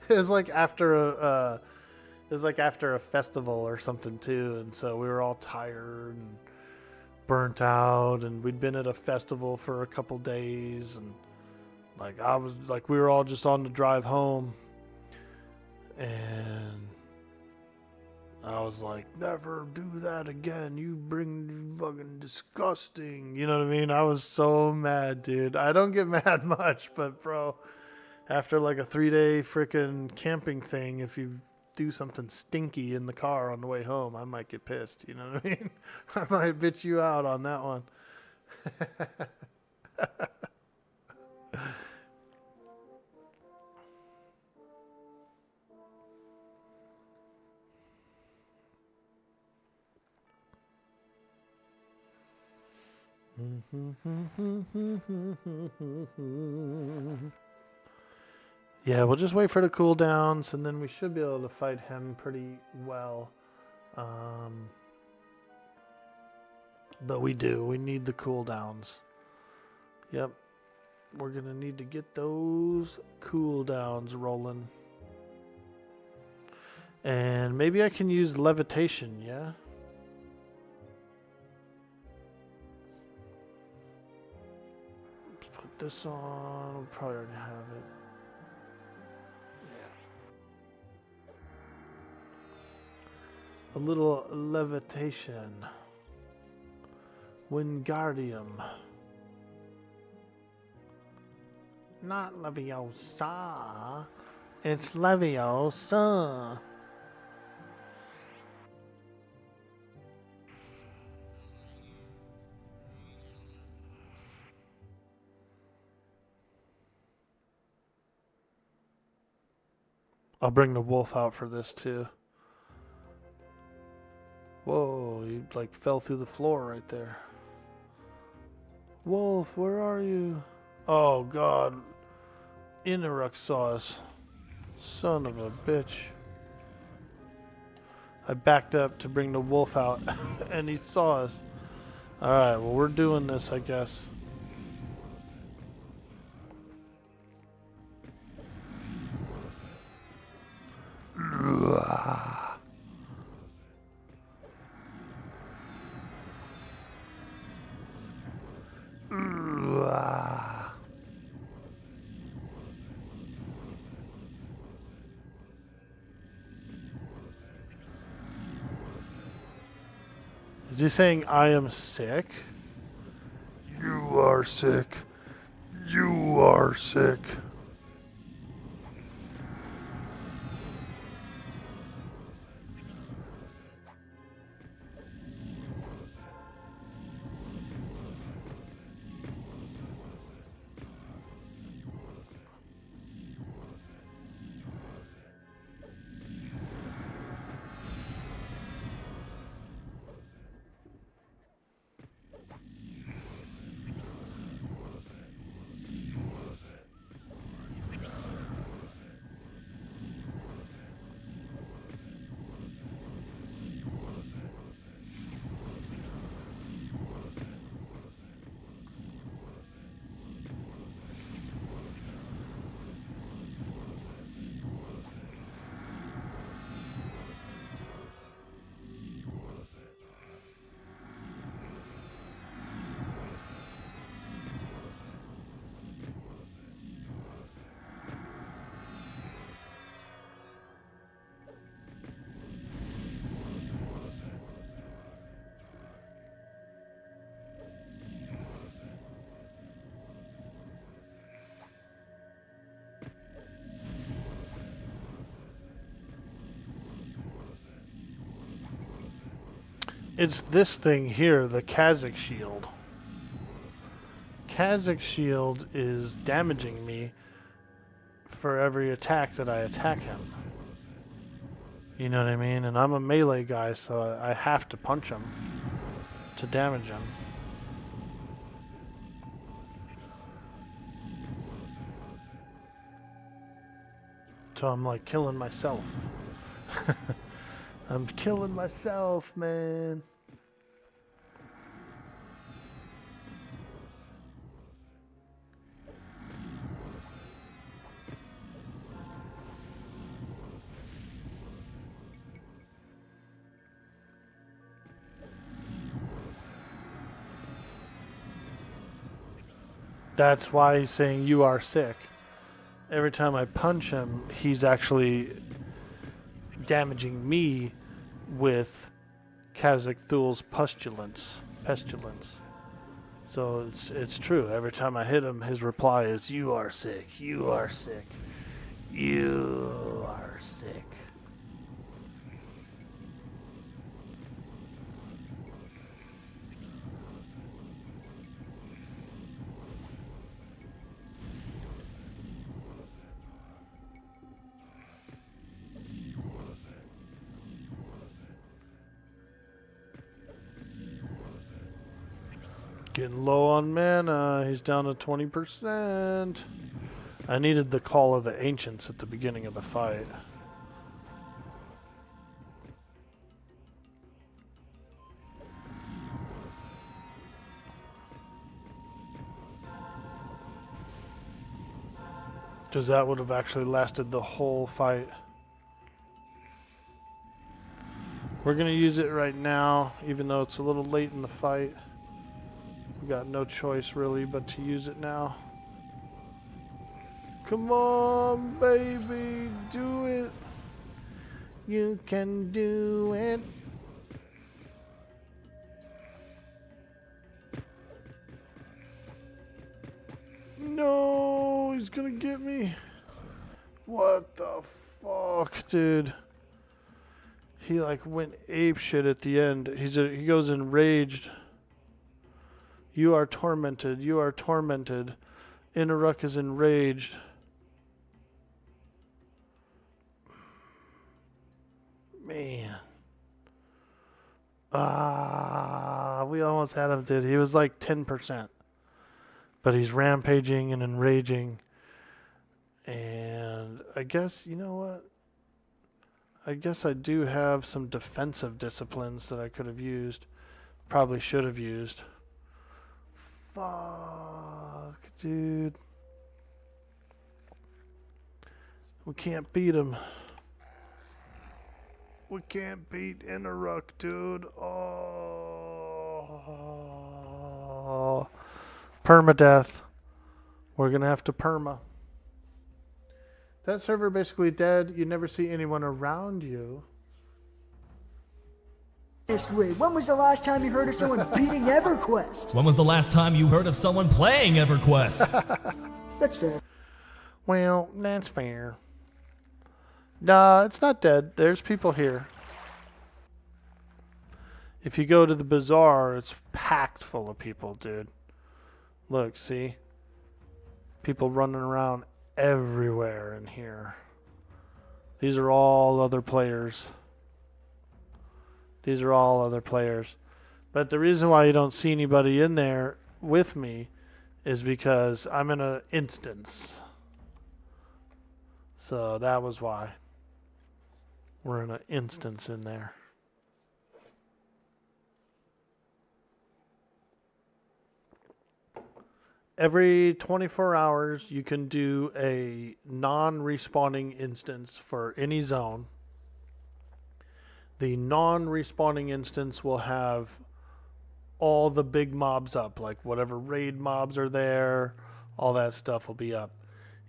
Speaker 1: It was like after a festival or something too, and so we were all tired and burnt out, and we'd been at a festival for a couple days, and we were all just on the drive home, and I was like, never do that again. You bring fucking disgusting. You know what I mean? I was so mad, dude. I don't get mad much, but bro, after like a 3-day freaking camping thing, if you do something stinky in the car on the way home, I might get pissed. You know what I mean? I might bitch you out on that one. Yeah, we'll just wait for the cooldowns, and then we should be able to fight him pretty well. But we need the cooldowns. Yep, we're gonna need to get those cooldowns rolling. And maybe I can use levitation, yeah? Let's put this on. We'll probably already have it. A little levitation. Wingardium. Not Leviosa. It's Leviosa. I'll bring the wolf out for this too. Whoa, he like fell through the floor right there. Wolf, where are you? Oh god. Inaruk saw us. Son of a bitch. I backed up to bring the wolf out and he saw us. Alright, well we're doing this, I guess. Is he saying I am sick? You are sick. You are sick. It's this thing here, the Kazakh shield. Kazakh shield is damaging me for every attack that I attack him. You know what I mean? And I'm a melee guy, so I have to punch him to damage him. So I'm like killing myself. I'm killing myself, man. That's why he's saying you are sick. Every time I punch him, he's actually damaging me with Kazakh Thul's pestilence. So it's true. Every time I hit him, his reply is, "You are sick. You are sick. You are sick." Getting low on mana. He's down to 20%. I needed the call of the ancients at the beginning of the fight. Because that would have actually lasted the whole fight. We're going to use it right now, even though it's a little late in the fight. We got no choice really but to use it now. Come on, baby, do it. You can do it. No, he's gonna get me. What the fuck, dude? He like went ape shit at the end. He goes enraged. You are tormented. You are tormented. Inaruk is enraged. Man. We almost had him, dude. He was like 10%. But he's rampaging and enraging. And I guess, you know what? I guess I do have some defensive disciplines that I could have used. Probably should have used. Fuck, dude. We can't beat him. We can't beat Inaruk, dude. Oh. Permadeath. We're going to have to perma. That server basically dead. You never see anyone around you.
Speaker 3: When was the last time you heard of someone beating EverQuest?
Speaker 4: When was the last time you heard of someone playing EverQuest?
Speaker 3: That's fair.
Speaker 1: Well, that's fair. Nah, it's not dead. There's people here. If you go to the bazaar, it's packed full of people, dude. Look, see? People running around everywhere in here. These are all other players. These are all other players. But the reason why you don't see anybody in there with me is because I'm in an instance. So that was why. We're in an instance in there. Every 24 hours, you can do a non-respawning instance for any zone. The non-respawning instance will have all the big mobs up, like whatever raid mobs are there, all that stuff will be up.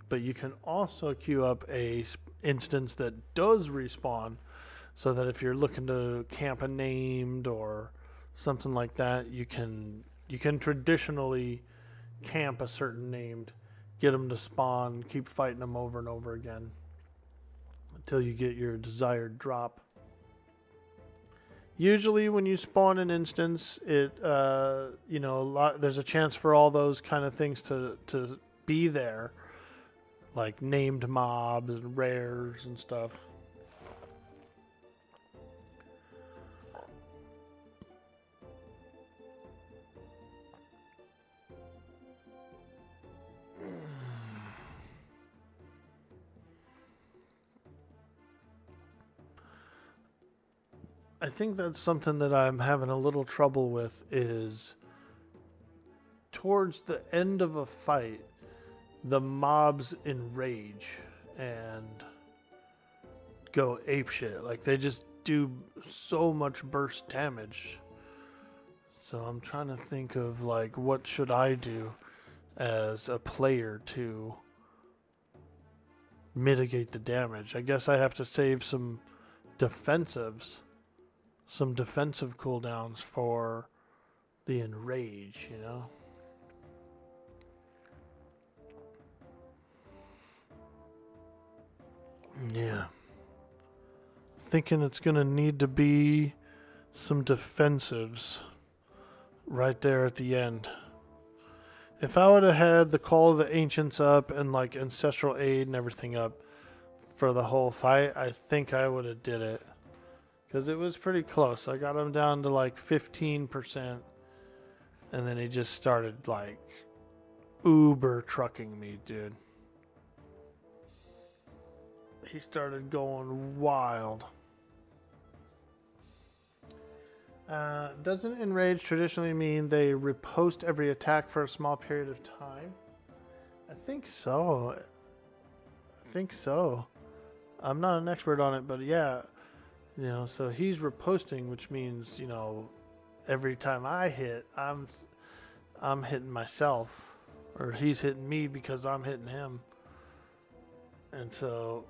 Speaker 1: But you can also queue up a instance that does respawn, so that if you're looking to camp a named or something like that, you can traditionally camp a certain named, get them to spawn, keep fighting them over and over again until you get your desired drop. Usually when you spawn an instance, it there's a chance for all those kind of things to be there, like named mobs and rares and stuff. I think that's something that I'm having a little trouble with, is towards the end of a fight, the mobs enrage and go apeshit. Like, they just do so much burst damage. So I'm trying to think of, like, what should I do as a player to mitigate the damage. I guess I have to save some defensives. Some defensive cooldowns for the enrage, you know? Yeah. Thinking it's gonna need to be some defensives right there at the end. If I would have had the Call of the Ancients up and like Ancestral Aid and everything up for the whole fight, I think I would have did it. Because it was pretty close. I got him down to like 15%. And then he just started like uber trucking me, dude. He started going wild. Doesn't enrage traditionally mean they riposte every attack for a small period of time? I think so. I'm not an expert on it, but yeah. You know, so he's riposting, which means, you know, every time I hit, I'm hitting myself, or he's hitting me because I'm hitting him. And so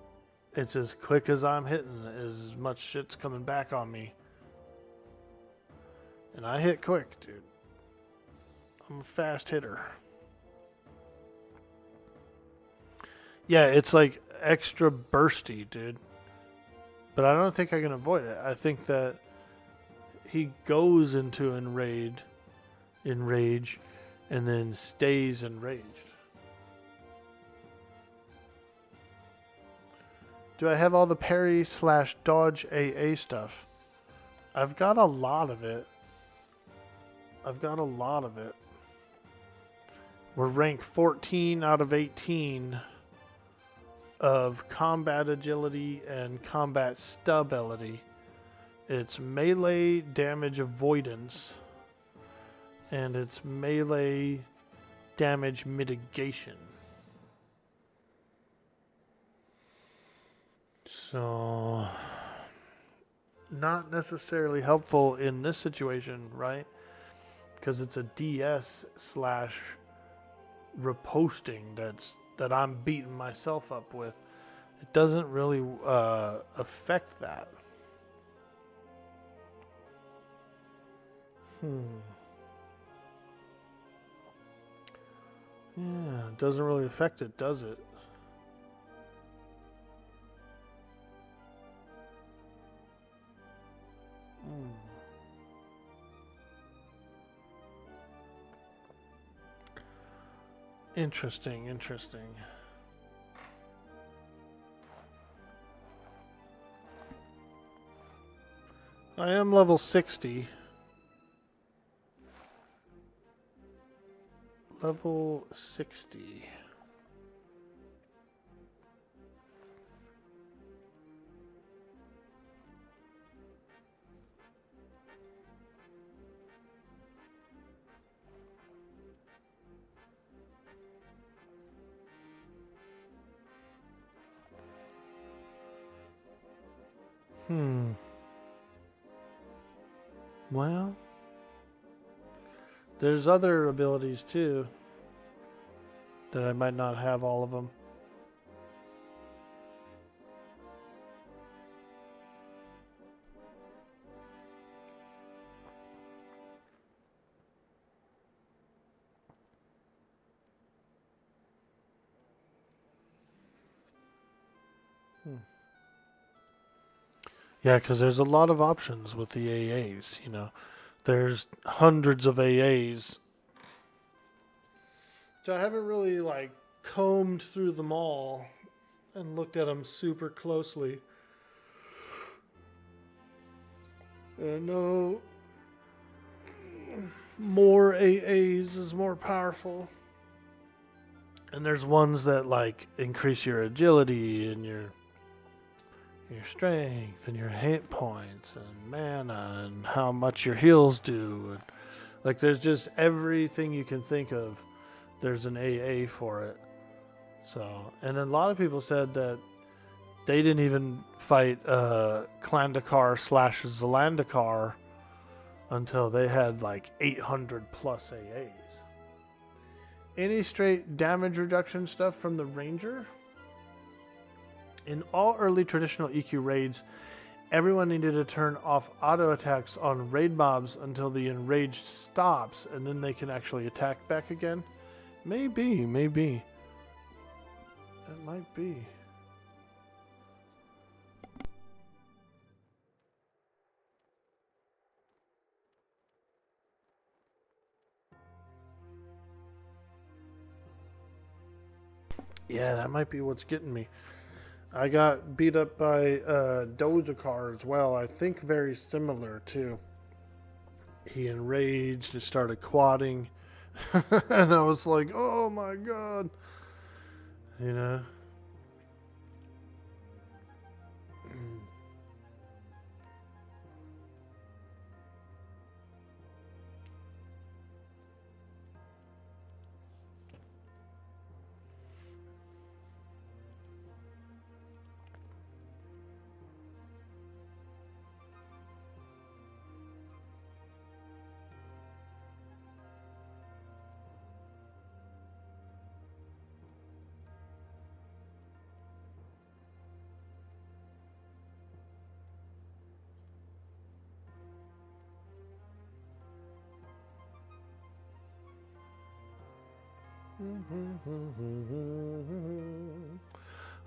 Speaker 1: it's as quick as I'm hitting, as much shit's coming back on me. And I hit quick, dude. I'm a fast hitter. Yeah, it's like extra bursty, dude. But I don't think I can avoid it. I think that he goes into enrage, and then stays enraged. Do I have all the parry / dodge AA stuff? I've got a lot of it. We're ranked 14 out of 18 of combat agility and combat stability. It's melee damage avoidance and it's melee damage mitigation. So, not necessarily helpful in this situation, right? Because it's a DS / reposting that I'm beating myself up with. It doesn't really affect that. Yeah, it doesn't really affect it, does it? Interesting. I am level 60. Level 60. Well, there's other abilities too that I might not have all of them. Yeah, because there's a lot of options with the AAs, you know. There's hundreds of AAs. So I haven't really, like, combed through them all and looked at them super closely. I know more AAs is more powerful. And there's ones that, like, increase your agility and your strength and your hit points and mana and how much your heals do. And, like, there's just everything you can think of. There's an AA for it. So, and a lot of people said that they didn't even fight Klandakar / Zelandakar until they had like 800 plus AAs. Any straight damage reduction stuff from the Ranger? In all early traditional EQ raids, everyone needed to turn off auto attacks on raid mobs until the enraged stops, and then they can actually attack back again. Maybe. That might be. Yeah, that might be what's getting me. I got beat up by Dozakar as well. I think very similar too. He enraged and started quadding. And I was like, oh my god. You know?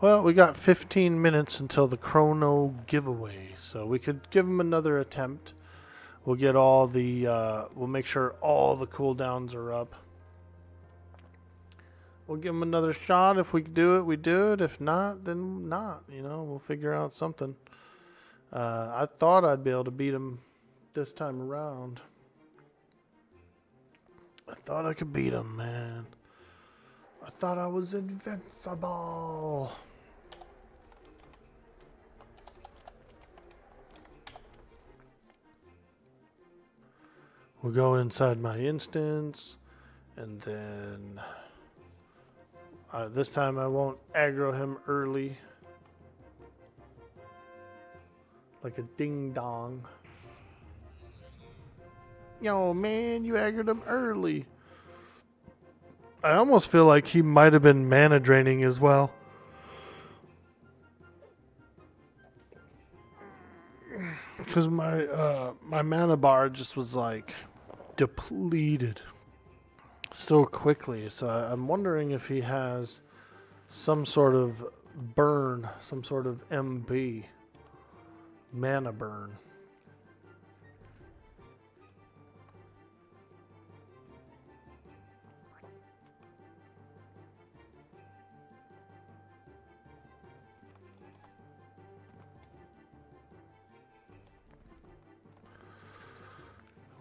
Speaker 1: Well, we got 15 minutes until the Krono giveaway, so we could give them another attempt. We'll get all the, we'll make sure all the cooldowns are up. We'll give him another shot. If we do it, we do it. If not, then not. You know, we'll figure out something. I thought I'd be able to beat him this time around. I thought I could beat him, man. I thought I was invincible. We'll go inside my instance, and then this time I won't aggro him early. Like a ding dong. Yo, man, you aggroed him early. I almost feel like he might have been mana draining as well. Because my mana bar just was like depleted so quickly. So I'm wondering if he has some sort of burn, some sort of MB. Mana burn.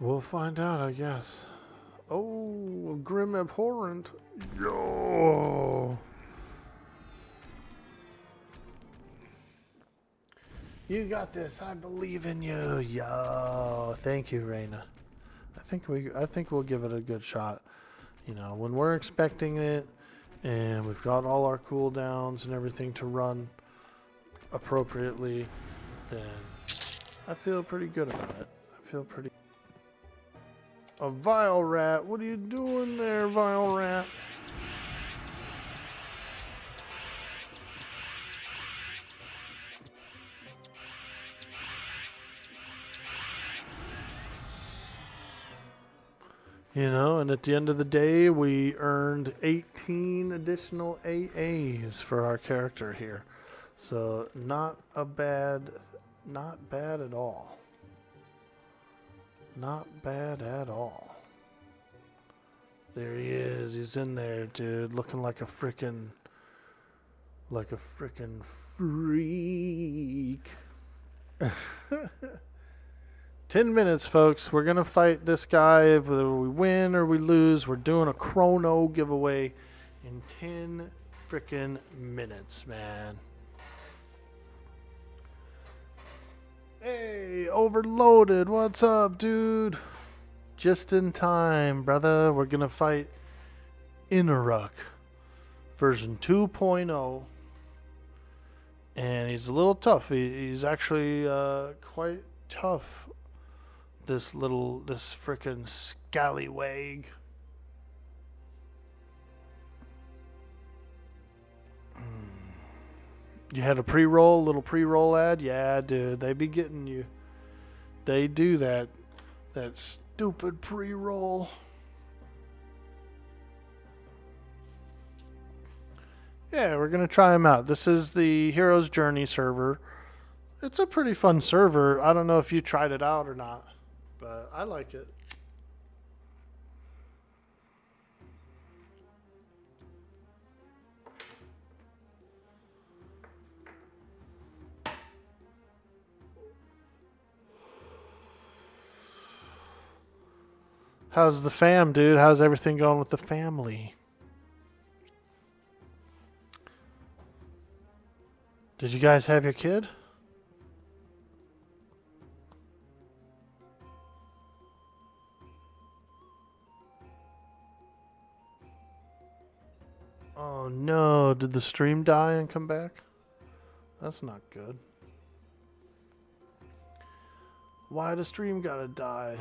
Speaker 1: We'll find out, I guess. Oh, Grim Abhorrent. Yo. You got this. I believe in you. Yo. Thank you, Reina. I think we'll give it a good shot. You know, when we're expecting it and we've got all our cooldowns and everything to run appropriately, then I feel pretty good about it. I feel pretty. A vile rat. What are you doing there, vile rat? You know, and at the end of the day, we earned 18 additional AAs for our character here. So not bad at all. Not bad at all. There he is. He's in there, dude, looking like a frickin' freak. 10 minutes, folks. We're gonna fight this guy. Whether we win or we lose, we're doing a Krono giveaway in 10 frickin' minutes, man. Hey, Overloaded, what's up, dude? Just in time, brother. We're gonna fight Inaruk version 2.0. And he's a little tough. He's actually quite tough. This frickin' scallywag. You had a little pre-roll ad? Yeah, dude, they be getting you. They do that stupid pre-roll. Yeah, we're going to try them out. This is the Hero's Journey server. It's a pretty fun server. I don't know if you tried it out or not, but I like it. How's the fam, dude? How's everything going with the family? Did you guys have your kid? Oh no, did the stream die and come back? That's not good. Why the stream gotta die?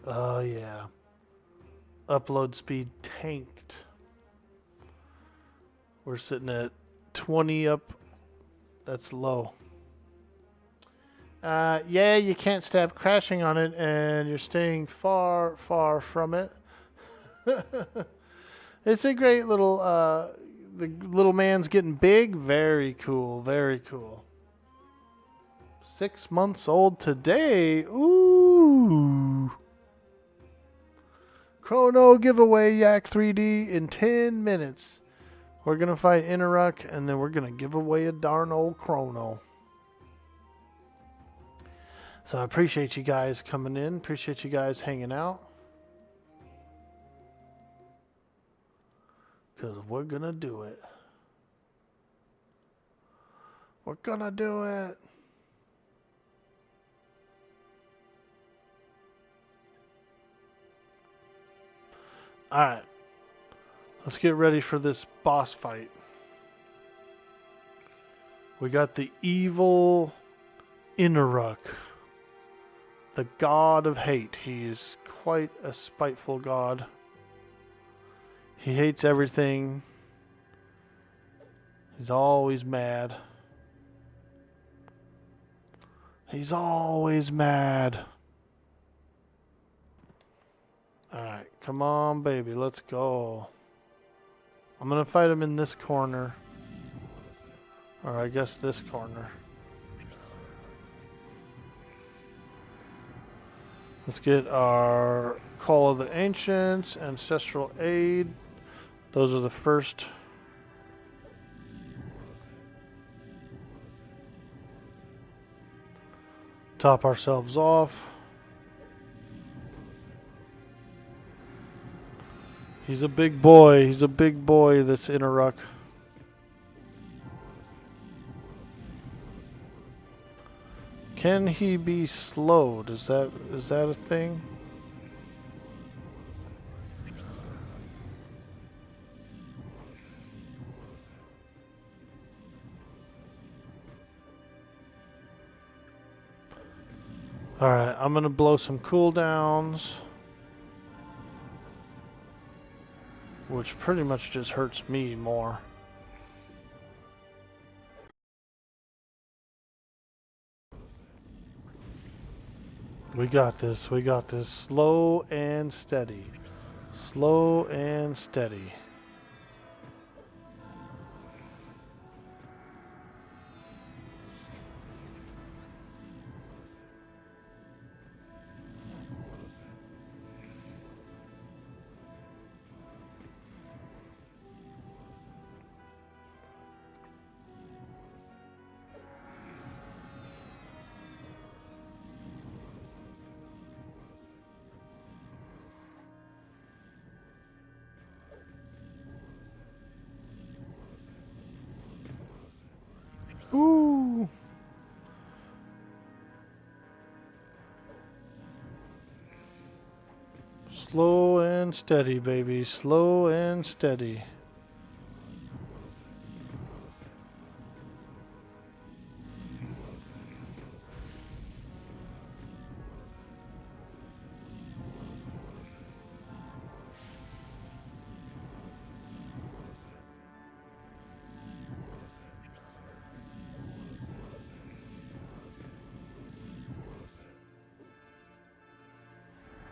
Speaker 1: Oh, yeah. Upload speed tanked. We're sitting at 20 up. That's low. Yeah, you can't stop crashing on it, and you're staying far, far from it. It's a great little the little man's getting big. Very cool. Very cool. 6 months old today. Ooh. Krono giveaway Yak 3D in 10 minutes. We're going to fight Interruck, and then we're going to give away a darn old Krono. So I appreciate you guys coming in. Appreciate you guys hanging out. Because we're going to do it. We're going to do it. Alright. Let's get ready for this boss fight. We got the evil Interruck, the god of hate. He is quite a spiteful god. He hates everything. He's always mad. He's always mad. Alright, come on, baby, let's go. I'm gonna fight him in this corner. Or I guess this corner. Let's get our Call of the Ancients, Ancestral Aid. Those are the first. Top ourselves off. He's a big boy. He's a big boy, this Interruck. Can he be slowed? Is that a thing? Alright, I'm gonna blow some cooldowns. Which pretty much just hurts me more. We got this, we got this. Slow and steady. Slow and steady. Ooh. Slow and steady, baby. Slow and steady.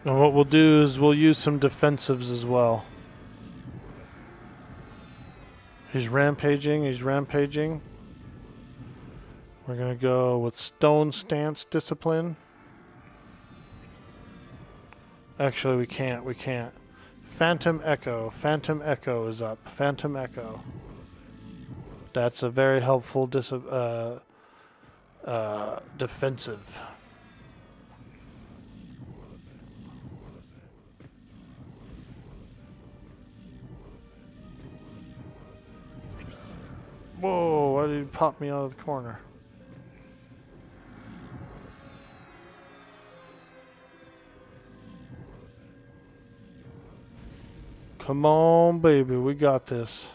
Speaker 1: And what we'll do is we'll use some defensives as well. He's rampaging, he's rampaging. We're going to go with Stone Stance Discipline. Actually, we can't. Phantom Echo is up. Phantom Echo. That's a very helpful defensive. Whoa, why did he pop me out of the corner? Come on, baby, we got this.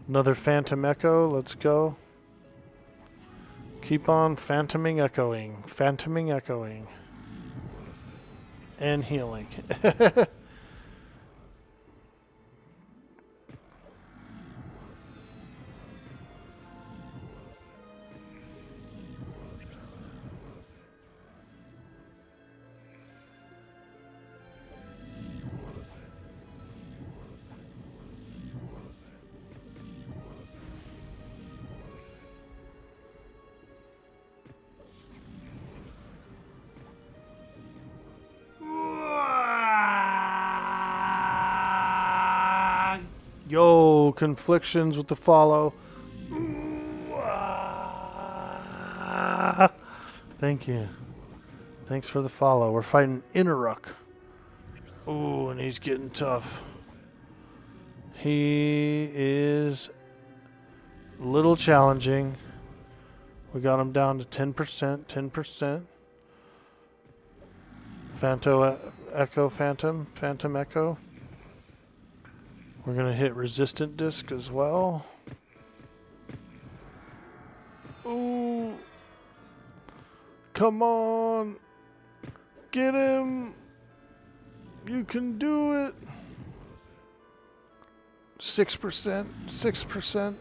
Speaker 1: Another Phantom Echo, let's go. Keep on phantoming echoing. And healing. Yo, conflictions with the follow. Thank you. Thanks for the follow. We're fighting Inneruk. Ooh, and he's getting tough. He is a little challenging. We got him down to 10%, 10%. Phantom Echo. We're going to hit Resistant Disc as well. Ooh. Come on. Get him. You can do it. 6%, 6%.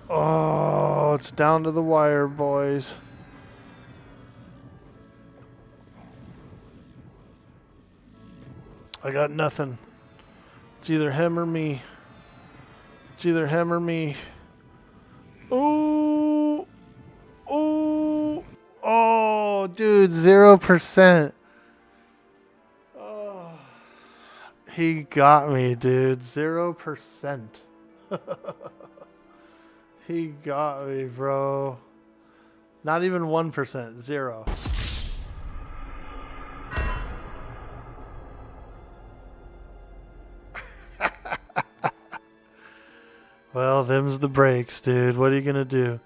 Speaker 1: Oh, it's down to the wire, boys. I got nothing. It's either him or me. It's either him or me. Oh, oh, oh, dude, 0%. Oh, he got me, dude, 0%. He got me, bro. Not even 1%, 0. Well, them's the breaks, dude. What are you gonna do?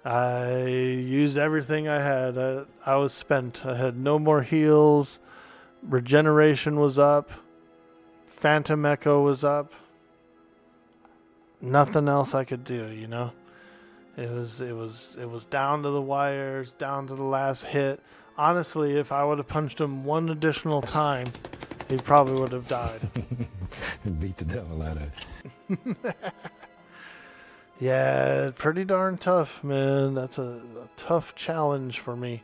Speaker 1: I used everything I had. I was spent. I had no more heals. Regeneration was up. Phantom Echo was up. Nothing else I could do, you know? It was down to the wires, down to the last hit. Honestly, if I would have punched him one additional time, he probably would have died.
Speaker 5: Beat the devil out of it.
Speaker 1: Yeah, pretty darn tough, man. That's a tough challenge for me.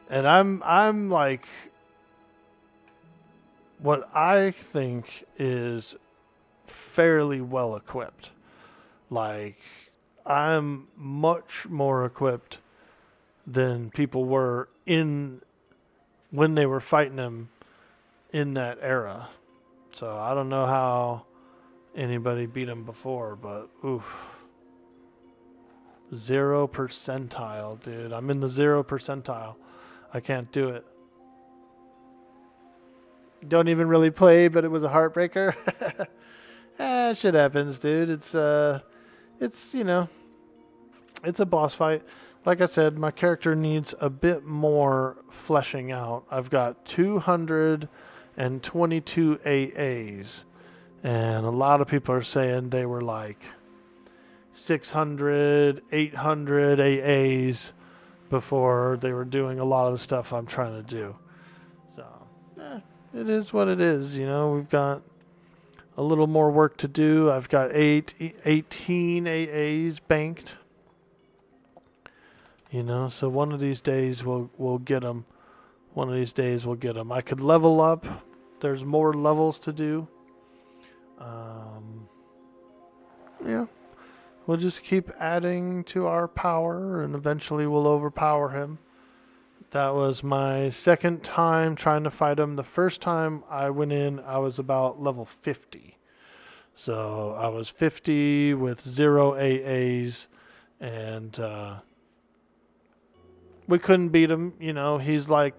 Speaker 1: And I'm like, what I think is fairly well equipped. Like, I'm much more equipped than people were when they were fighting him in that era. So I don't know how anybody beat him before, but oof. 0 percentile, dude. I'm in the 0 percentile. I can't do it. Don't even really play, but it was a heartbreaker. Shit happens, dude. It's you know, it's a boss fight. Like I said, my character needs a bit more fleshing out. I've got 222 AAs, and a lot of people are saying they were like 600, 800 AAs before they were doing a lot of the stuff I'm trying to do. So, it is what it is, you know. We've got a little more work to do. I've got 18 AAs banked. You know, so one of these days we'll get them. One of these days we'll get them. I could level up. There's more levels to do. Yeah. We'll just keep adding to our power, and eventually we'll overpower him. That was my second time trying to fight him. The first time I went in, I was about level 50. So I was 50 with 0 AAs, and we couldn't beat him. You know, he's like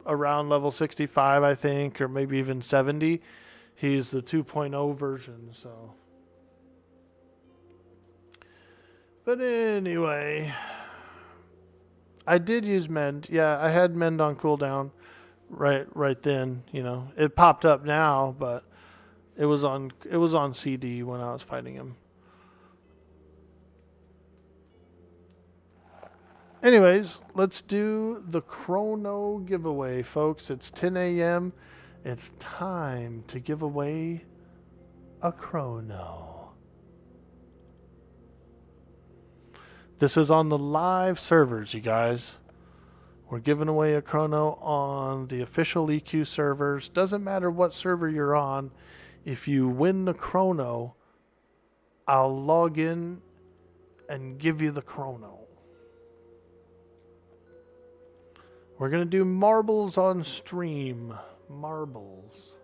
Speaker 1: around level 65, I think, or maybe even 70. He's the 2.0 version, so... But anyway, I did use Mend. Yeah, I had Mend on cooldown right then. You know, it popped up now, but it was on CD when I was fighting him. Anyways, let's do the Krono giveaway, folks. It's 10 a.m. It's time to give away a Krono. This is on the live servers, you guys. We're giving away a Krono on the official EQ servers. Doesn't matter what server you're on. If you win the Krono, I'll log in and give you the Krono. We're going to do marbles on stream. Marbles.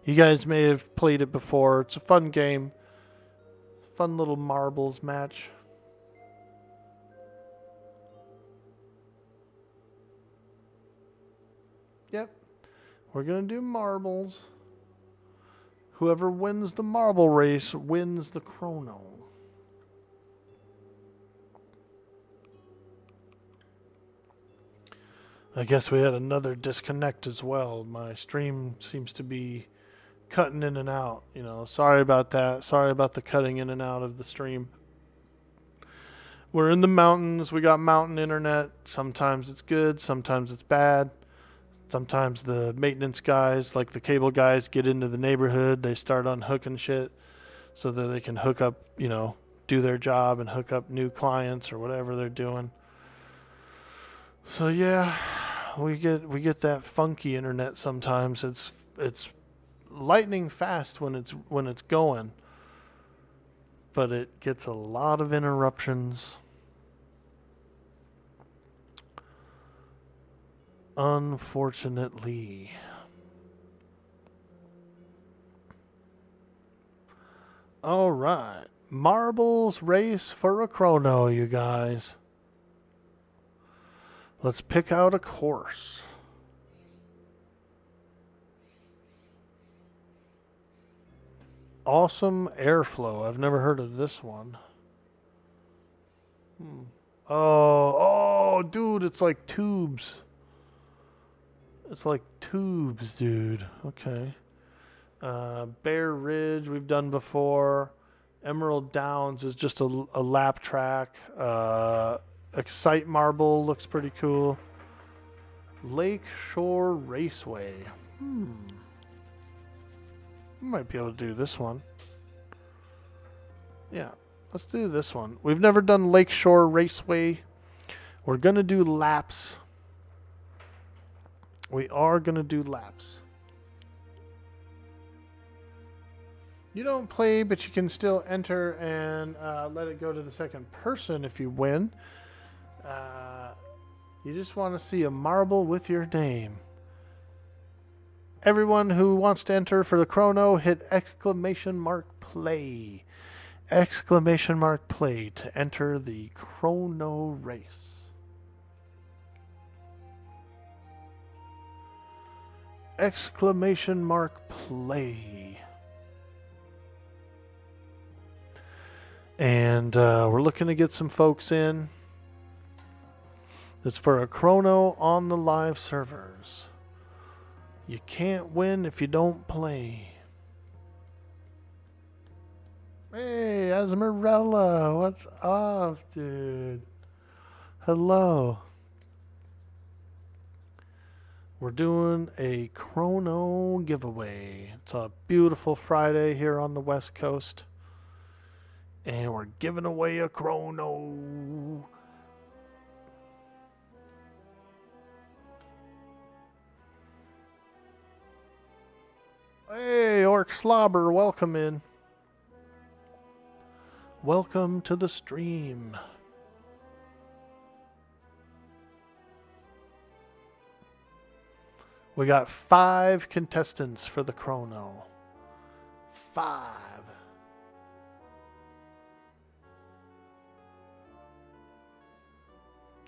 Speaker 1: You guys may have played it before. It's a fun game. Fun little marbles match. Yep. We're going to do marbles. Whoever wins the marble race wins the Krono. I guess we had another disconnect as well. My stream seems to be cutting in and out. You know, sorry about that. Sorry about the cutting in and out of the stream. We're in the mountains. We got mountain internet. Sometimes it's good. Sometimes it's bad. Sometimes the maintenance guys, like the cable guys, get into the neighborhood. They start unhooking shit so that they can hook up, you know, do their job and hook up new clients or whatever they're doing. So yeah, we get that funky internet sometimes. It's lightning fast when it's going, but it gets a lot of interruptions. Unfortunately. All right, marbles race for a Krono, you guys. Let's pick out a course. Awesome airflow. I've never heard of this one. Oh, dude, it's like tubes. It's like tubes, dude. Okay. Bear Ridge we've done before. Emerald Downs is just a lap track. Excite Marble looks pretty cool. Lake Shore Raceway. Might be able to do this one. Yeah, let's do this one. We've never done Lake Shore Raceway. We're going to do laps. We are going to do laps. You don't play, but you can still enter and let it go to the second person if you win. You just want to see a marble with your name. Everyone who wants to enter for the Krono, hit !play. !play to enter the Krono race. !play. And we're looking to get some folks in. It's for a Krono on the live servers. You can't win if you don't play. Hey, Esmerella, what's up, dude? Hello. We're doing a Krono giveaway. It's a beautiful Friday here on the West Coast. And we're giving away a Krono. Hey, Orc Slobber, welcome in. Welcome to the stream. We got 5 contestants for the Krono. 5.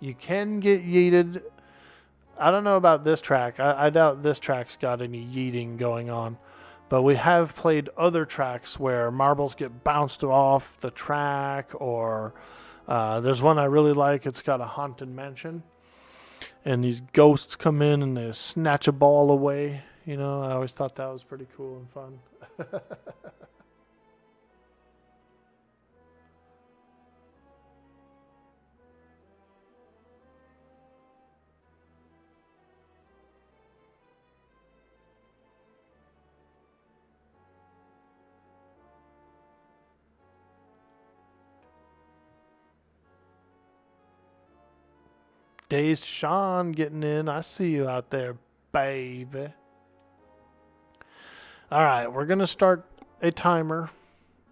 Speaker 1: You can get yeeted. I don't know about this track. I doubt this track's got any yeeting going on. But we have played other tracks where marbles get bounced off the track, or there's one I really like. It's got a haunted mansion, and these ghosts come in and they snatch a ball away. You know, I always thought that was pretty cool and fun. Dazed Sean getting in. I see you out there, baby. All right, we're going to start a timer,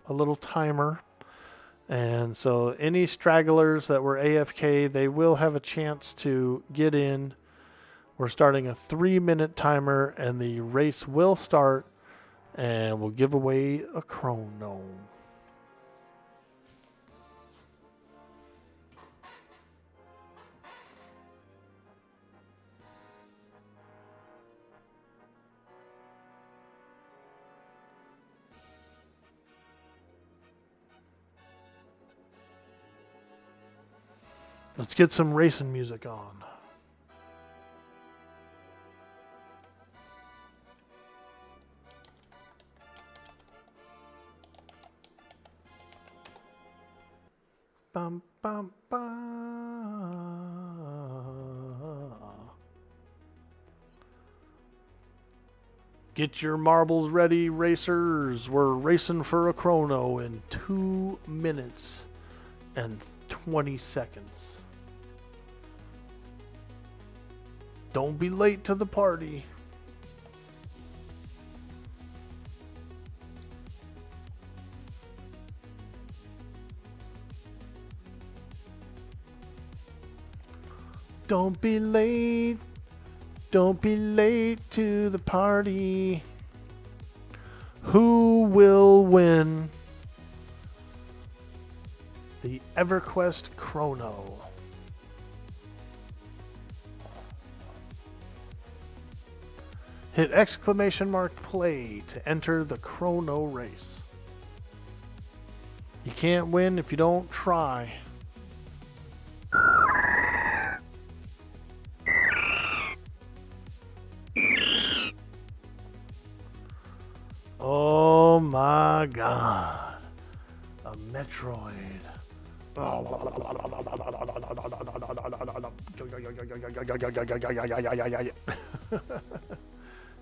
Speaker 1: a little timer. And so any stragglers that were AFK, they will have a chance to get in. We're starting a 3-minute timer, and the race will start And we'll give away a Krono. Let's get some racing music on. Bum, bum, bum. Get your marbles ready, racers. We're racing for a Krono in 2 minutes and 20 seconds. Don't be late to the party. Don't be late. Don't be late to the party. Who will win the EverQuest Krono? Hit !play to enter the Krono race. You can't win if you don't try. Oh my god. A Metroid.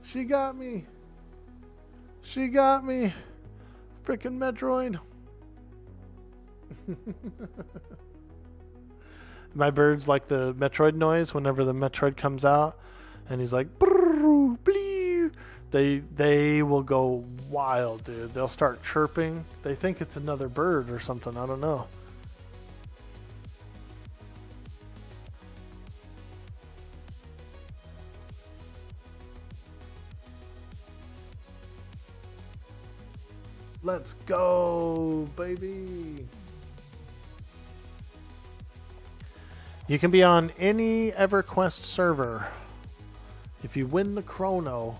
Speaker 1: She got me. She got me. Frickin' Metroid. My birds like the Metroid noise whenever the Metroid comes out, and he's like, brrr, bleep. They will go wild, dude. They'll start chirping. They think it's another bird or something. I don't know. Let's go, baby. You can be on any EverQuest server. If you win the Krono,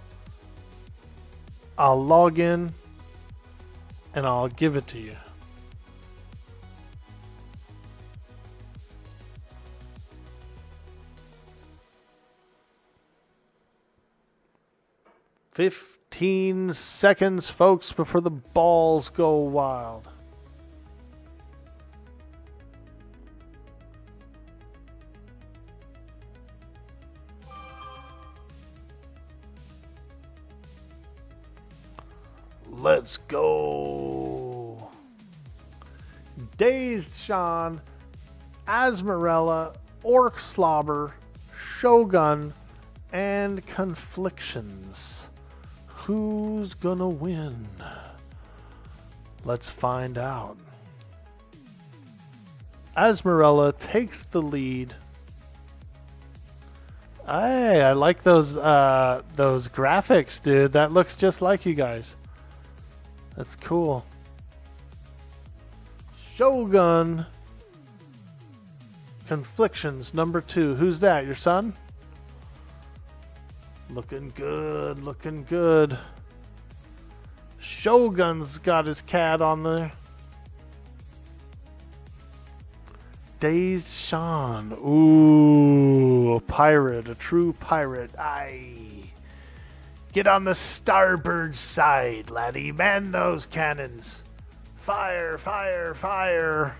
Speaker 1: I'll log in and I'll give it to you. "15 seconds, folks, before the balls go wild." Let's go. Dazed Sean, Asmarella, Orc Slobber, Shogun, and Conflictions. Who's gonna win? Let's find out. Asmarella takes the lead. Hey, I like those graphics, dude. That looks just like you guys. That's cool. Shogun. Conflictions, number 2. Who's that? Your son? Looking good, looking good. Shogun's got his cat on there. Dazed Sean. Ooh, a pirate, a true pirate. Aye. Get on the starboard side, laddie. Man those cannons. Fire, fire, fire.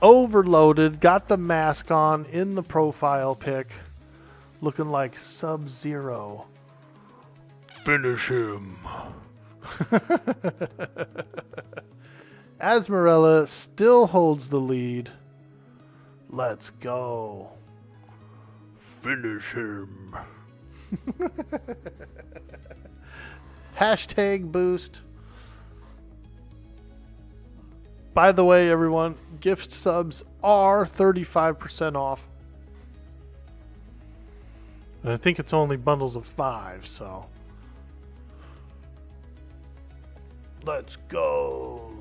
Speaker 1: Overloaded. Got the mask on in the profile pic. Looking like Sub-Zero. Finish him. Asmarella still holds the lead. Let's go. Finish him. Hashtag boost. By the way, everyone, gift subs are 35% off. And I think it's only bundles of 5, so. Let's go.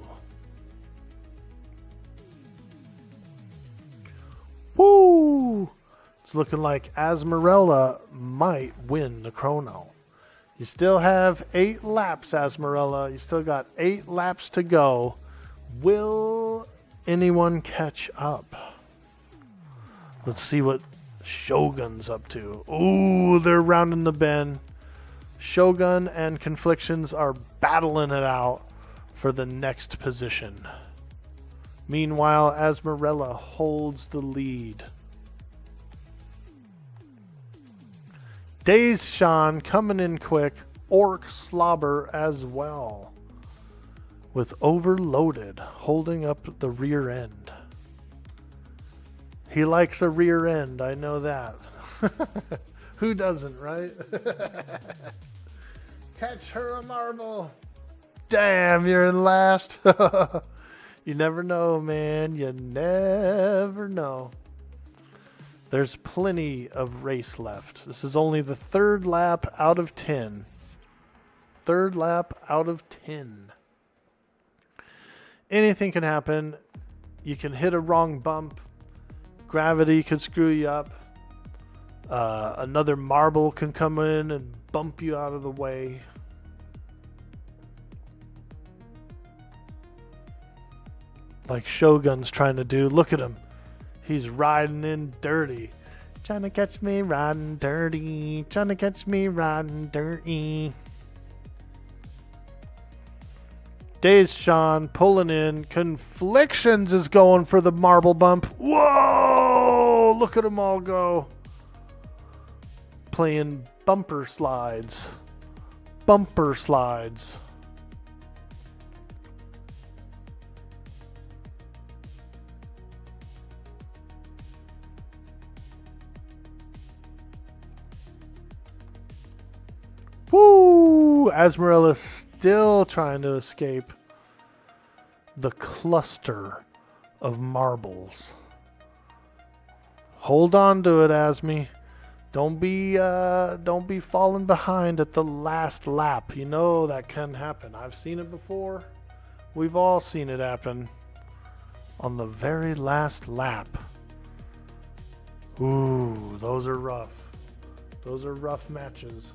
Speaker 1: Woo! It's looking like Asmarella might win the Krono. You still have 8 laps, Asmarella. You still got 8 laps to go. Will anyone catch up? Let's see what Shogun's up to. Ooh, they're rounding the bend. Shogun and Conflictions are battling it out for the next position. Meanwhile, Asmarella holds the lead. Days Sean coming in quick. Orc Slobber as well. With Overloaded holding up the rear end. He likes a rear end, I know that. Who doesn't, right? Catch her a marble. Damn, you're in last. You never know, man. You never know. There's plenty of race left. This is only the 3rd lap out of 10. 3rd lap out of 10. Anything can happen. You can hit a wrong bump. Gravity could screw you up. Another marble can come in and bump you out of the way. Like Shogun's trying to do. Look at him. He's riding in dirty. Trying to catch me riding dirty. Trying to catch me riding dirty. Days Sean pulling in. Conflictions is going for the marble bump. Whoa! Look at them all go. Playing bumper slides. Bumper slides. Woo! Asmarella still trying to escape the cluster of marbles. Hold on to it, Asmi. Don't be falling behind at the last lap. You know that can happen. I've seen it before. We've all seen it happen on the very last lap. Ooh, those are rough. Those are rough matches.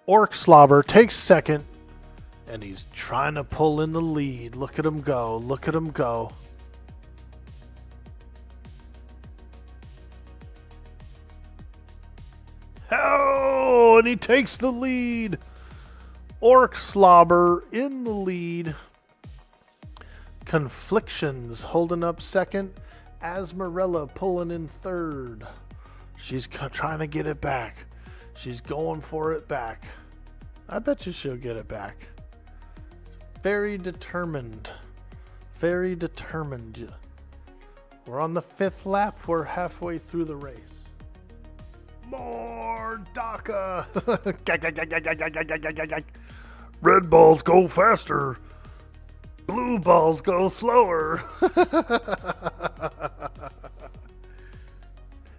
Speaker 1: Orc Slobber takes second, and he's trying to pull in the lead. Look at him go. Look at him go. Oh, and he takes the lead. Orc Slobber in the lead. Conflictions holding up second. Asmarella pulling in third. She's trying to get it back. She's going for it back. I bet you she'll get it back. Very determined. Very determined. We're on the 5th lap. We're halfway through the race. More DACA. Red balls go faster. Blue balls go slower.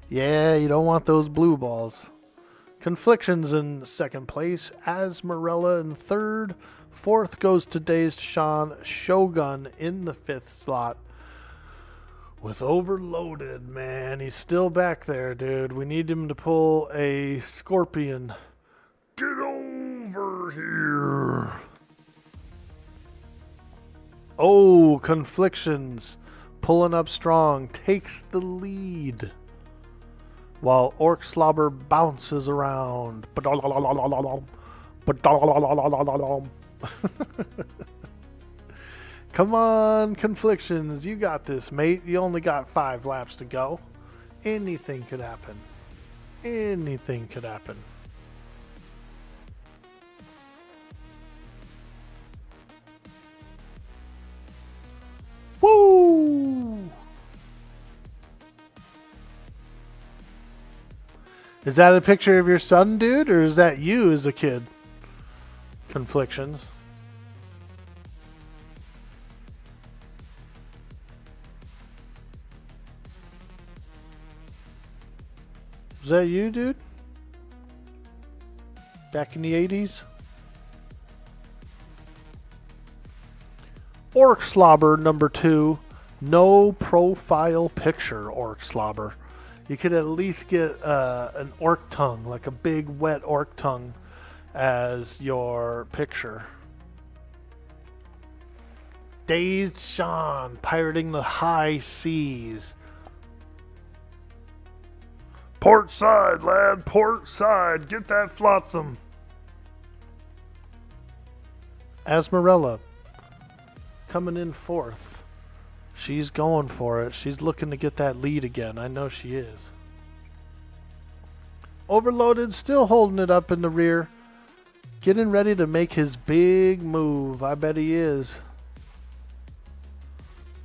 Speaker 1: Yeah, you don't want those blue balls. Conflictions in second place. Asmarella in third. 4th goes to Dazed Sean. Shogun in the 5th slot. With Overloaded, man. He's still back there, dude. We need him to pull a Scorpion. Get over here. Oh, Conflictions pulling up strong. Takes the lead. While Orc Slobber bounces around. Come on, Conflictions. You got this, mate. You only got 5 laps to go. Anything could happen. Anything could happen. Woo! Is that a picture of your son, dude, or is that you as a kid? Conflictions. Was that you, dude? Back in the 80s? Orc Slobber number 2. No profile picture, Orc Slobber. You could at least get an orc tongue, like a big wet orc tongue, as your picture. Dazed Sean, pirating the high seas. Port side, lad, port side. Get that flotsam. Asmarella, coming in 4th. She's going for it. She's looking to get that lead again. I know she is. Overloaded, still holding it up in the rear. Getting ready to make his big move. I bet he is.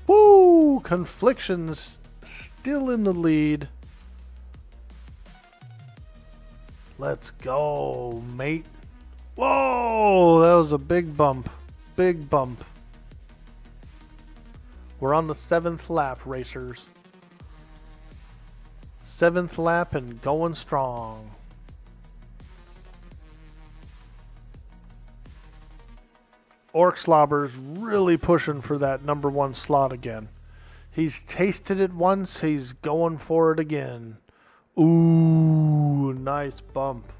Speaker 1: Woo! Conflictions still in the lead. Let's go, mate. Whoa! That was a big bump. Big bump. We're on the 7th lap, racers. 7th lap and going strong. Orc Slobber's really pushing for that number 1 slot again. He's tasted it once, he's going for it again. Ooh, nice bump.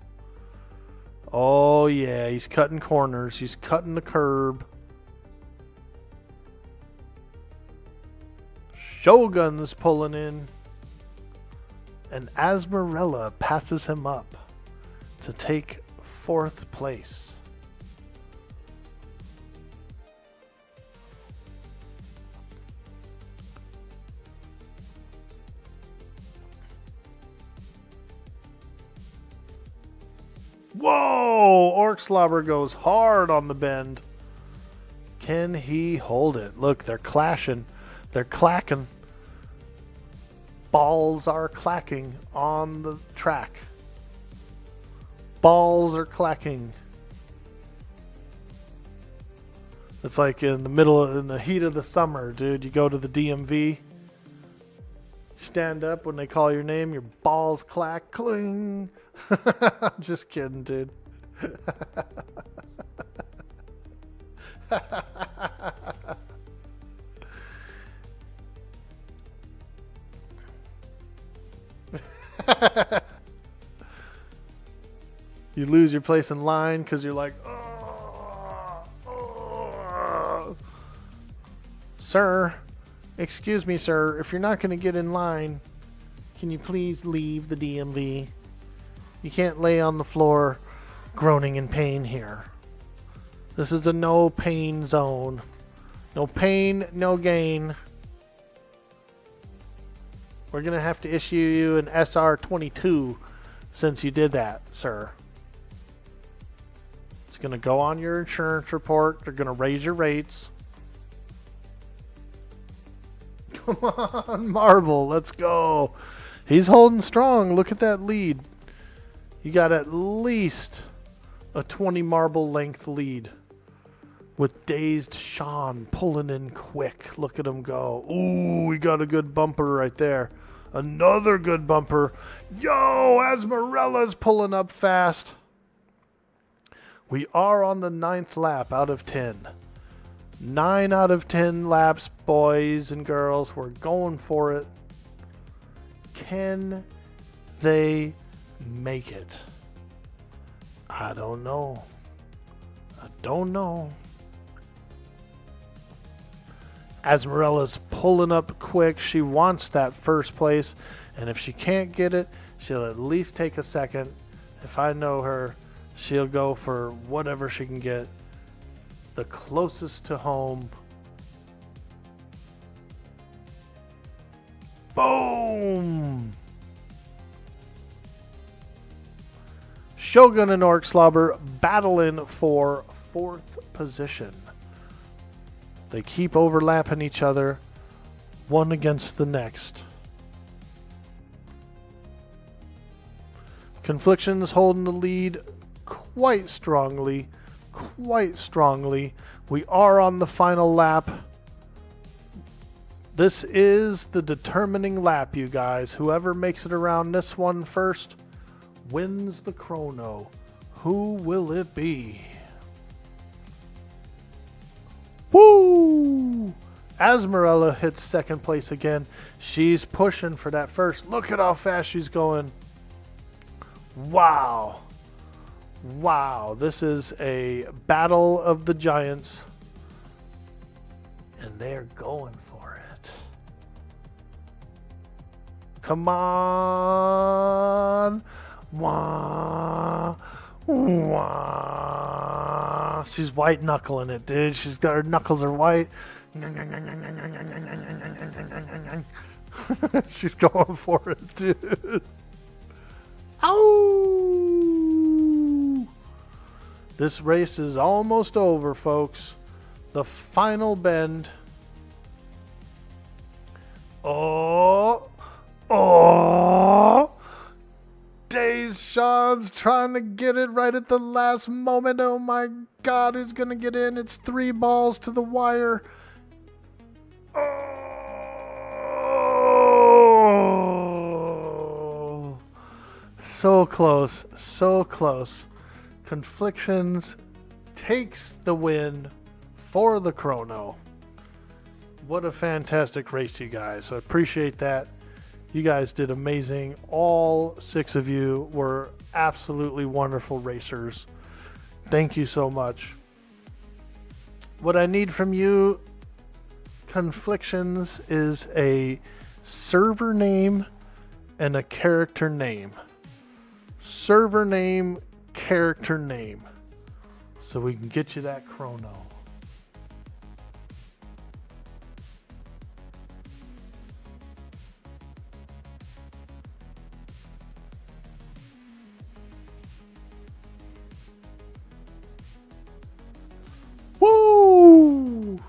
Speaker 1: Oh yeah, he's cutting corners, he's cutting the curb. Shogun's pulling in. And Asmarella passes him up to take 4th place. Whoa! Orc Slobber goes hard on the bend. Can he hold it? Look, they're clashing. They're clacking. Balls are clacking on the track. Balls are clacking. It's like in the heat of the summer, dude. You go to the DMV. Stand up when they call your name. Your balls clack. Cling. I'm just kidding, dude. You lose your place in line because you're like, oh. Sir, excuse me, sir. If you're not going to get in line, can you please leave the DMV? You can't lay on the floor groaning in pain here. This is a no pain zone. No pain, no gain. We're going to have to issue you an SR22 since you did that, sir. It's going to go on your insurance report. They're going to raise your rates. Come on, Marble. Let's go. He's holding strong. Look at that lead. You got at least a 20 marble length lead. With Dazed Sean pulling in quick. Look at him go. Ooh, we got a good bumper right there. Another good bumper. Yo, Asmarella's pulling up fast. We are on the 9th lap out of 10. 9 out of 10 laps, boys and girls. We're going for it. Can they make it? I don't know. I don't know. Asmarella's pulling up quick. She wants that 1st place. And if she can't get it, she'll at least take a 2nd. If I know her, she'll go for whatever she can get. The closest to home. Boom! Shogun and Orc Slobber battling for 4th position. They keep overlapping each other, one against the next. Conflictions holding the lead quite strongly. We are on the final lap. This is the determining lap, you guys. Whoever makes it around this one first wins the chrono. Who will it be? Woo! Esmerella hits second place again. She's pushing for that first. Look at how fast she's going. Wow. Wow. This is a battle of the giants. And they're going for it. Come on. Wah. Wah. She's white knuckling it, dude. She's got her knuckles are white. She's going for it, dude. Ow! This race is almost over, folks. The final bend. Oh! Oh! Sean's trying to get it right at the last moment. Oh my God, who's going to get in? It's 3 balls to the wire. Oh! So close, so close. Conflictions takes the win for the chrono. What a fantastic race, you guys. I appreciate that. You guys did amazing. All 6 of you were absolutely wonderful racers. Thank you so much. What I need from you, Conflictions, is a server name and a character name. Server name, character name. So we can get you that chrono. Woo!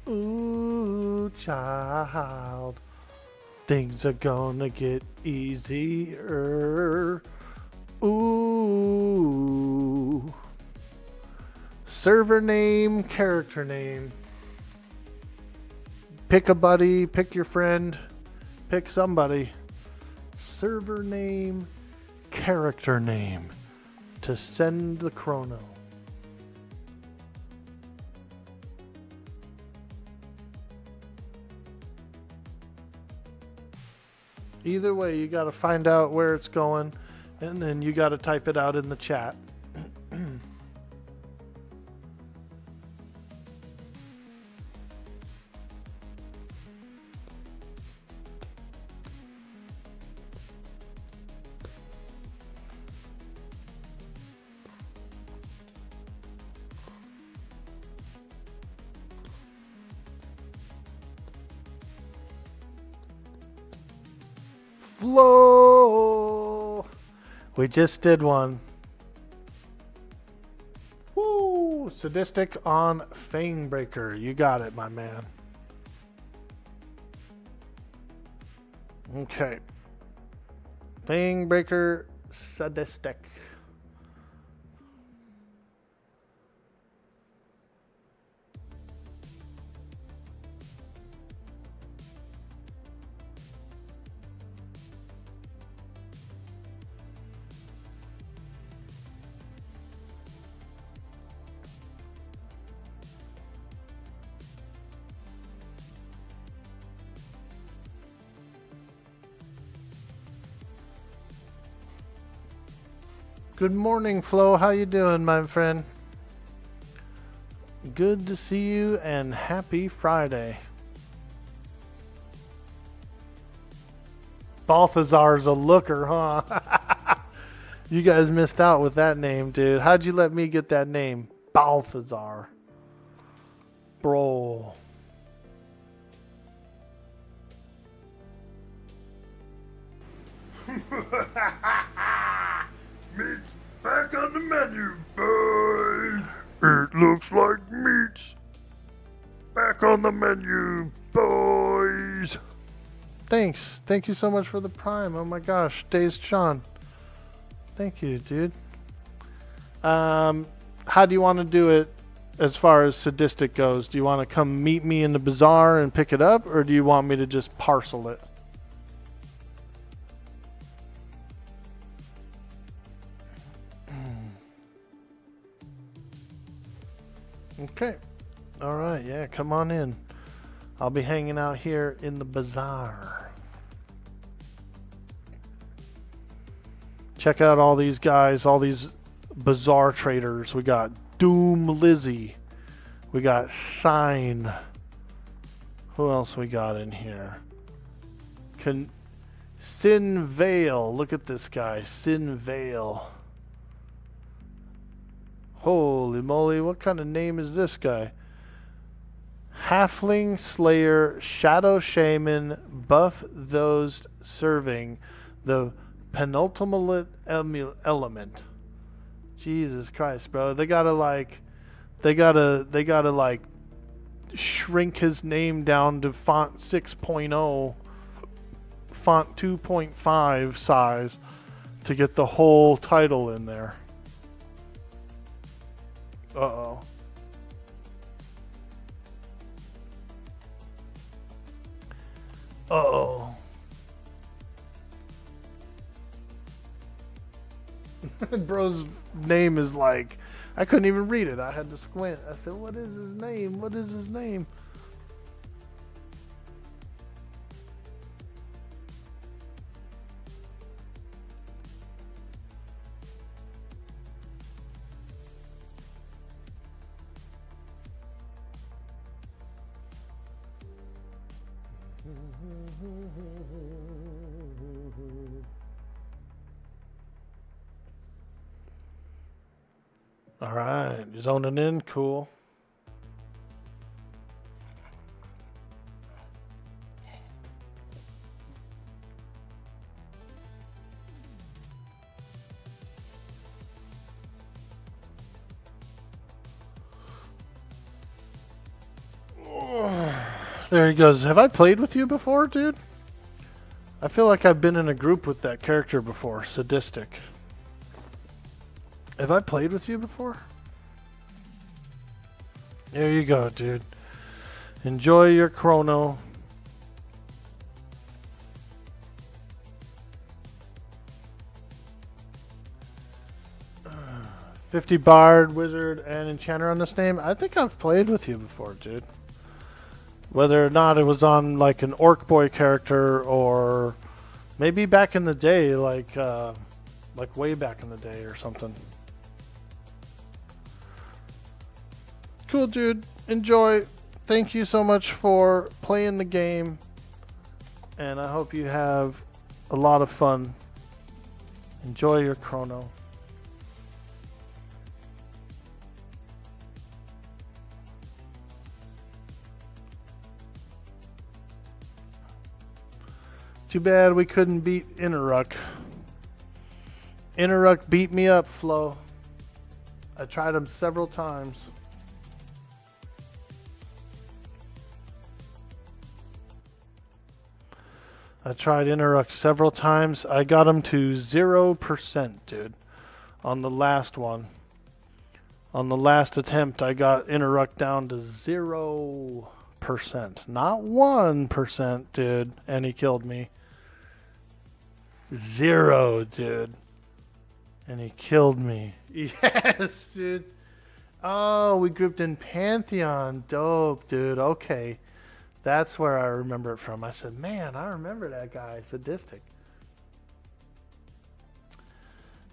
Speaker 1: Ooh, child. Things are gonna get easier. Ooh. Server name, character name. Pick a buddy, pick your friend, pick somebody. Server name, character name to send the chrono. Either way, you got to find out where it's going, and then you got to type it out in the chat. Flow. We just did one. Woo! Sadistic on Fangbreaker. You got it, my man. Okay. Fangbreaker, Sadistic. Good morning, Flo. How you doing, my friend? Good to see you, and happy Friday. Balthazar's a looker, huh? You guys missed out with that name, dude. How'd you let me get that name? Balthazar. Bro. menu, boys. It looks like meats. Back on the menu, boys. Thanks. Thank you so much for the prime. Oh my gosh. Dazed Sean. Thank you, dude. How do you want to do it as far as sadistic goes? Do you want to come meet me in the bazaar and pick it up, or do you want me to just parcel it? Okay. All right. Yeah, come on in. I'll be hanging out here in the bazaar. Check out all these guys, all these bazaar traders. We got Doom Lizzie. We got Sign. Who else we got in here? Sin Vale. Look at this guy. Sin Vale. Holy moly, what kind of name is this guy? Halfling Slayer, Shadow Shaman, buff those serving the penultimate element. Jesus Christ, bro. They gotta like shrink his name down to font 6.0, font 2.5 size to get the whole title in there. Uh-oh. Uh-oh. Bro's name is like, I couldn't even read it. I had to squint. I said, what is his name? What is his name? All right, zoning in, cool. There he goes. Have I played with you before, dude? I feel like I've been in a group with that character before, Sadistic. Have I played with you before? There you go, dude. Enjoy your Krono. Uh, 50 Bard, Wizard, and Enchanter on this name. I think I've played with you before, dude. Whether or not it was on like an Orc Boy character or maybe back in the day, like way back in the day or something. Cool, dude. Enjoy. Thank you so much for playing the game. And I hope you have a lot of fun. Enjoy your Krono. Too bad we couldn't beat Innerruck. Innerruck beat me up, Flo. I tried him several times. I tried Innerruck several times. I got him to 0%, dude. On the last one. On the last attempt, I got Innerruck down to 0%. Not 1%, dude. And he killed me. 0, dude. And he killed me. Yes, dude. Oh, we grouped in Pantheon. Dope, dude. Okay. That's where I remember it from. I said, man, I remember that guy. Sadistic.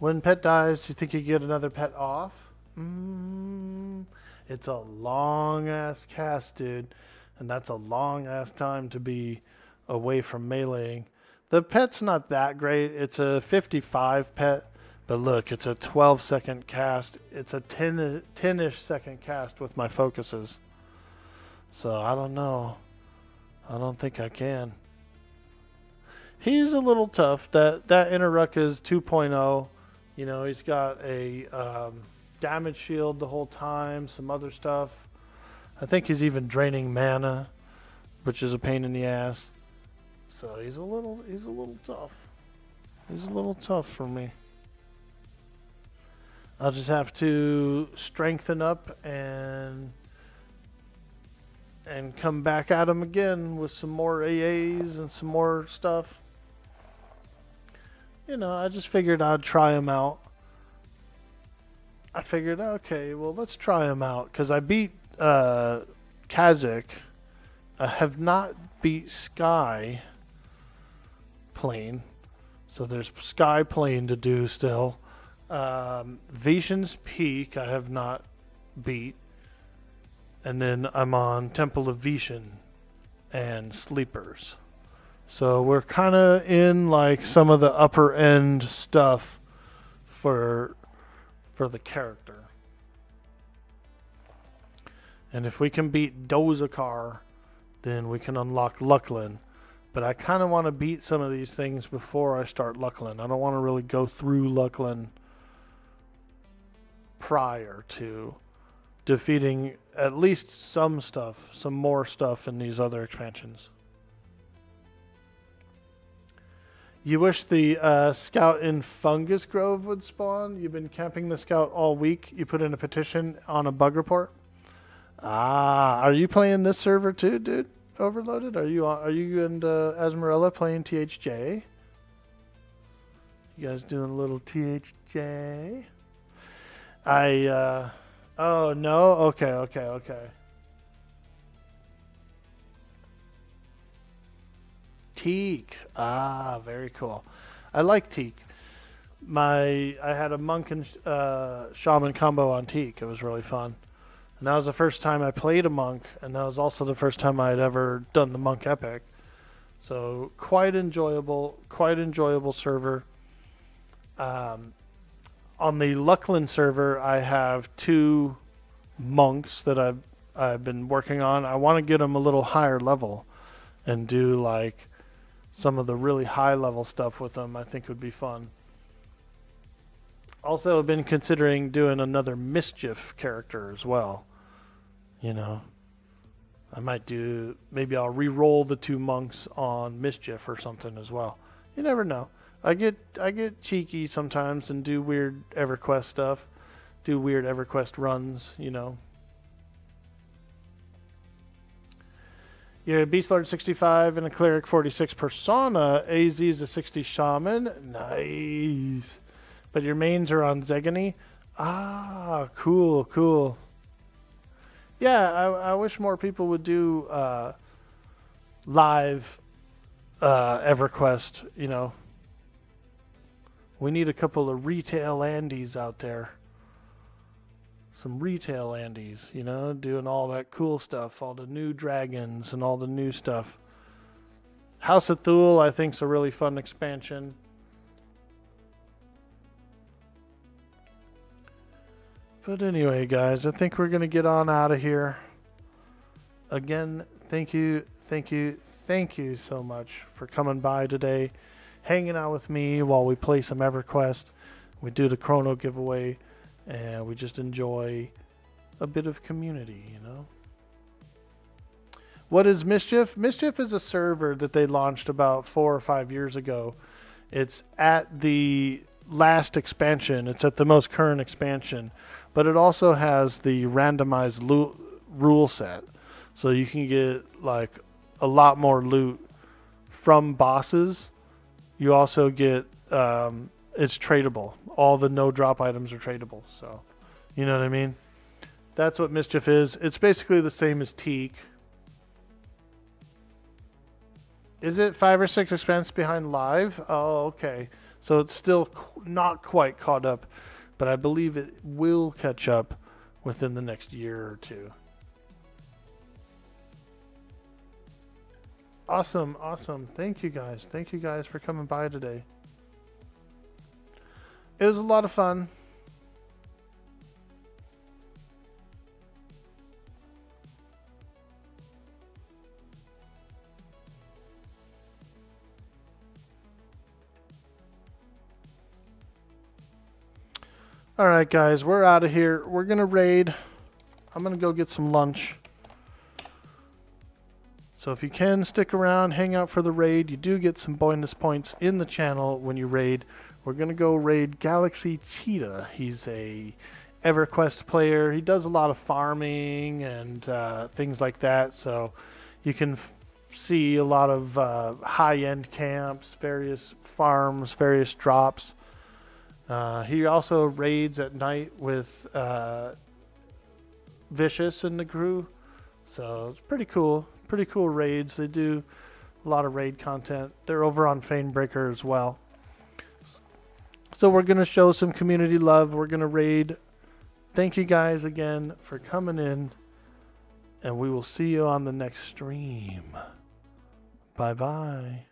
Speaker 1: When pet dies, do you think you get another pet off? It's a long-ass cast, dude. And that's a long-ass time to be away from meleeing. The pet's not that great. It's a 55 pet. But look, it's a 12-second cast. It's a 10-ish second cast with my focuses. So, I don't know. I don't think I can. He's a little tough. That Innerruck is 2.0. You know, he's got a damage shield the whole time, some other stuff. I think he's even draining mana, which is a pain in the ass. So he's a little tough. He's a little tough for me. I'll just have to strengthen up and come back at him again with some more AAs and some more stuff. You know, I just figured I'd try him out. I figured, okay, well, let's try him out. Because I beat Kazakh. I have not beat Sky Plane. So there's Sky Plane to do still. Vishan's Peak I have not beat. And then I'm on Temple of Vishan and Sleepers. So we're kind of in like some of the upper end stuff for the character. And if we can beat Dozakar, then we can unlock Lucklin. But I kind of want to beat some of these things before I start Lucklin. I don't want to really go through Lucklin prior to defeating at least some stuff, some more stuff in these other expansions. You wish the scout in Fungus Grove would spawn? You've been camping the scout all week. You put in a petition on a bug report? Ah, are you playing this server too, dude? Overloaded? Are you and Asmarella playing THJ? You guys doing a little THJ? Oh, no? Okay. Teak. Ah, very cool. I like Teak. I had a monk and shaman combo on Teak. It was really fun. And that was the first time I played a monk, and that was also the first time I had ever done the monk epic. So quite enjoyable server. On the Lucklin server, I have 2 monks that I've been working on. I want to get them a little higher level and do like some of the really high level stuff with them. I think would be fun. Also, I've been considering doing another Mischief character as well. You know, I might do, maybe I'll re-roll the 2 monks on Mischief or something as well. You never know. I get cheeky sometimes and do weird EverQuest stuff. Do weird EverQuest runs, you know. You're a Beastlord 65 and a Cleric 46 Persona. AZ is a 60 Shaman. Nice. But your mains are on Zegany? Ah, cool. Yeah, I wish more people would do live EverQuest, you know. We need a couple of retail Andes out there. Some retail Andes, you know, doing all that cool stuff, all the new dragons and all the new stuff. House of Thule, I think, is a really fun expansion. But anyway, guys, I think we're going to get on out of here. Again, thank you so much for coming by today, hanging out with me while we play some EverQuest. We do the Krono giveaway, and we just enjoy a bit of community, you know. What is Mischief? Mischief is a server that they launched about 4 or 5 years ago. It's at the last expansion. It's at the most current expansion. But it also has the randomized loot rule set. So you can get like a lot more loot from bosses. You also get, it's tradable. All the no drop items are tradable. So, you know what I mean? That's what Mischief is. It's basically the same as Teak. Is it 5 or 6 expansions behind live? Oh, okay. So it's still not quite caught up. But I believe it will catch up within the next year or 2. Awesome. Thank you guys. Thank you guys for coming by today. It was a lot of fun. Alright guys, we're out of here. We're going to raid. I'm going to go get some lunch. So if you can stick around, hang out for the raid. You do get some bonus points in the channel when you raid. We're going to go raid Galaxy Cheetah. He's a EverQuest player. He does a lot of farming and things like that. So you can see a lot of high-end camps, various farms, various drops. He also raids at night with Vicious and the crew. So it's pretty cool. Pretty cool raids. They do a lot of raid content. They're over on Fanebreaker as well. So we're going to show some community love. We're going to raid. Thank you guys again for coming in. And we will see you on the next stream. Bye-bye.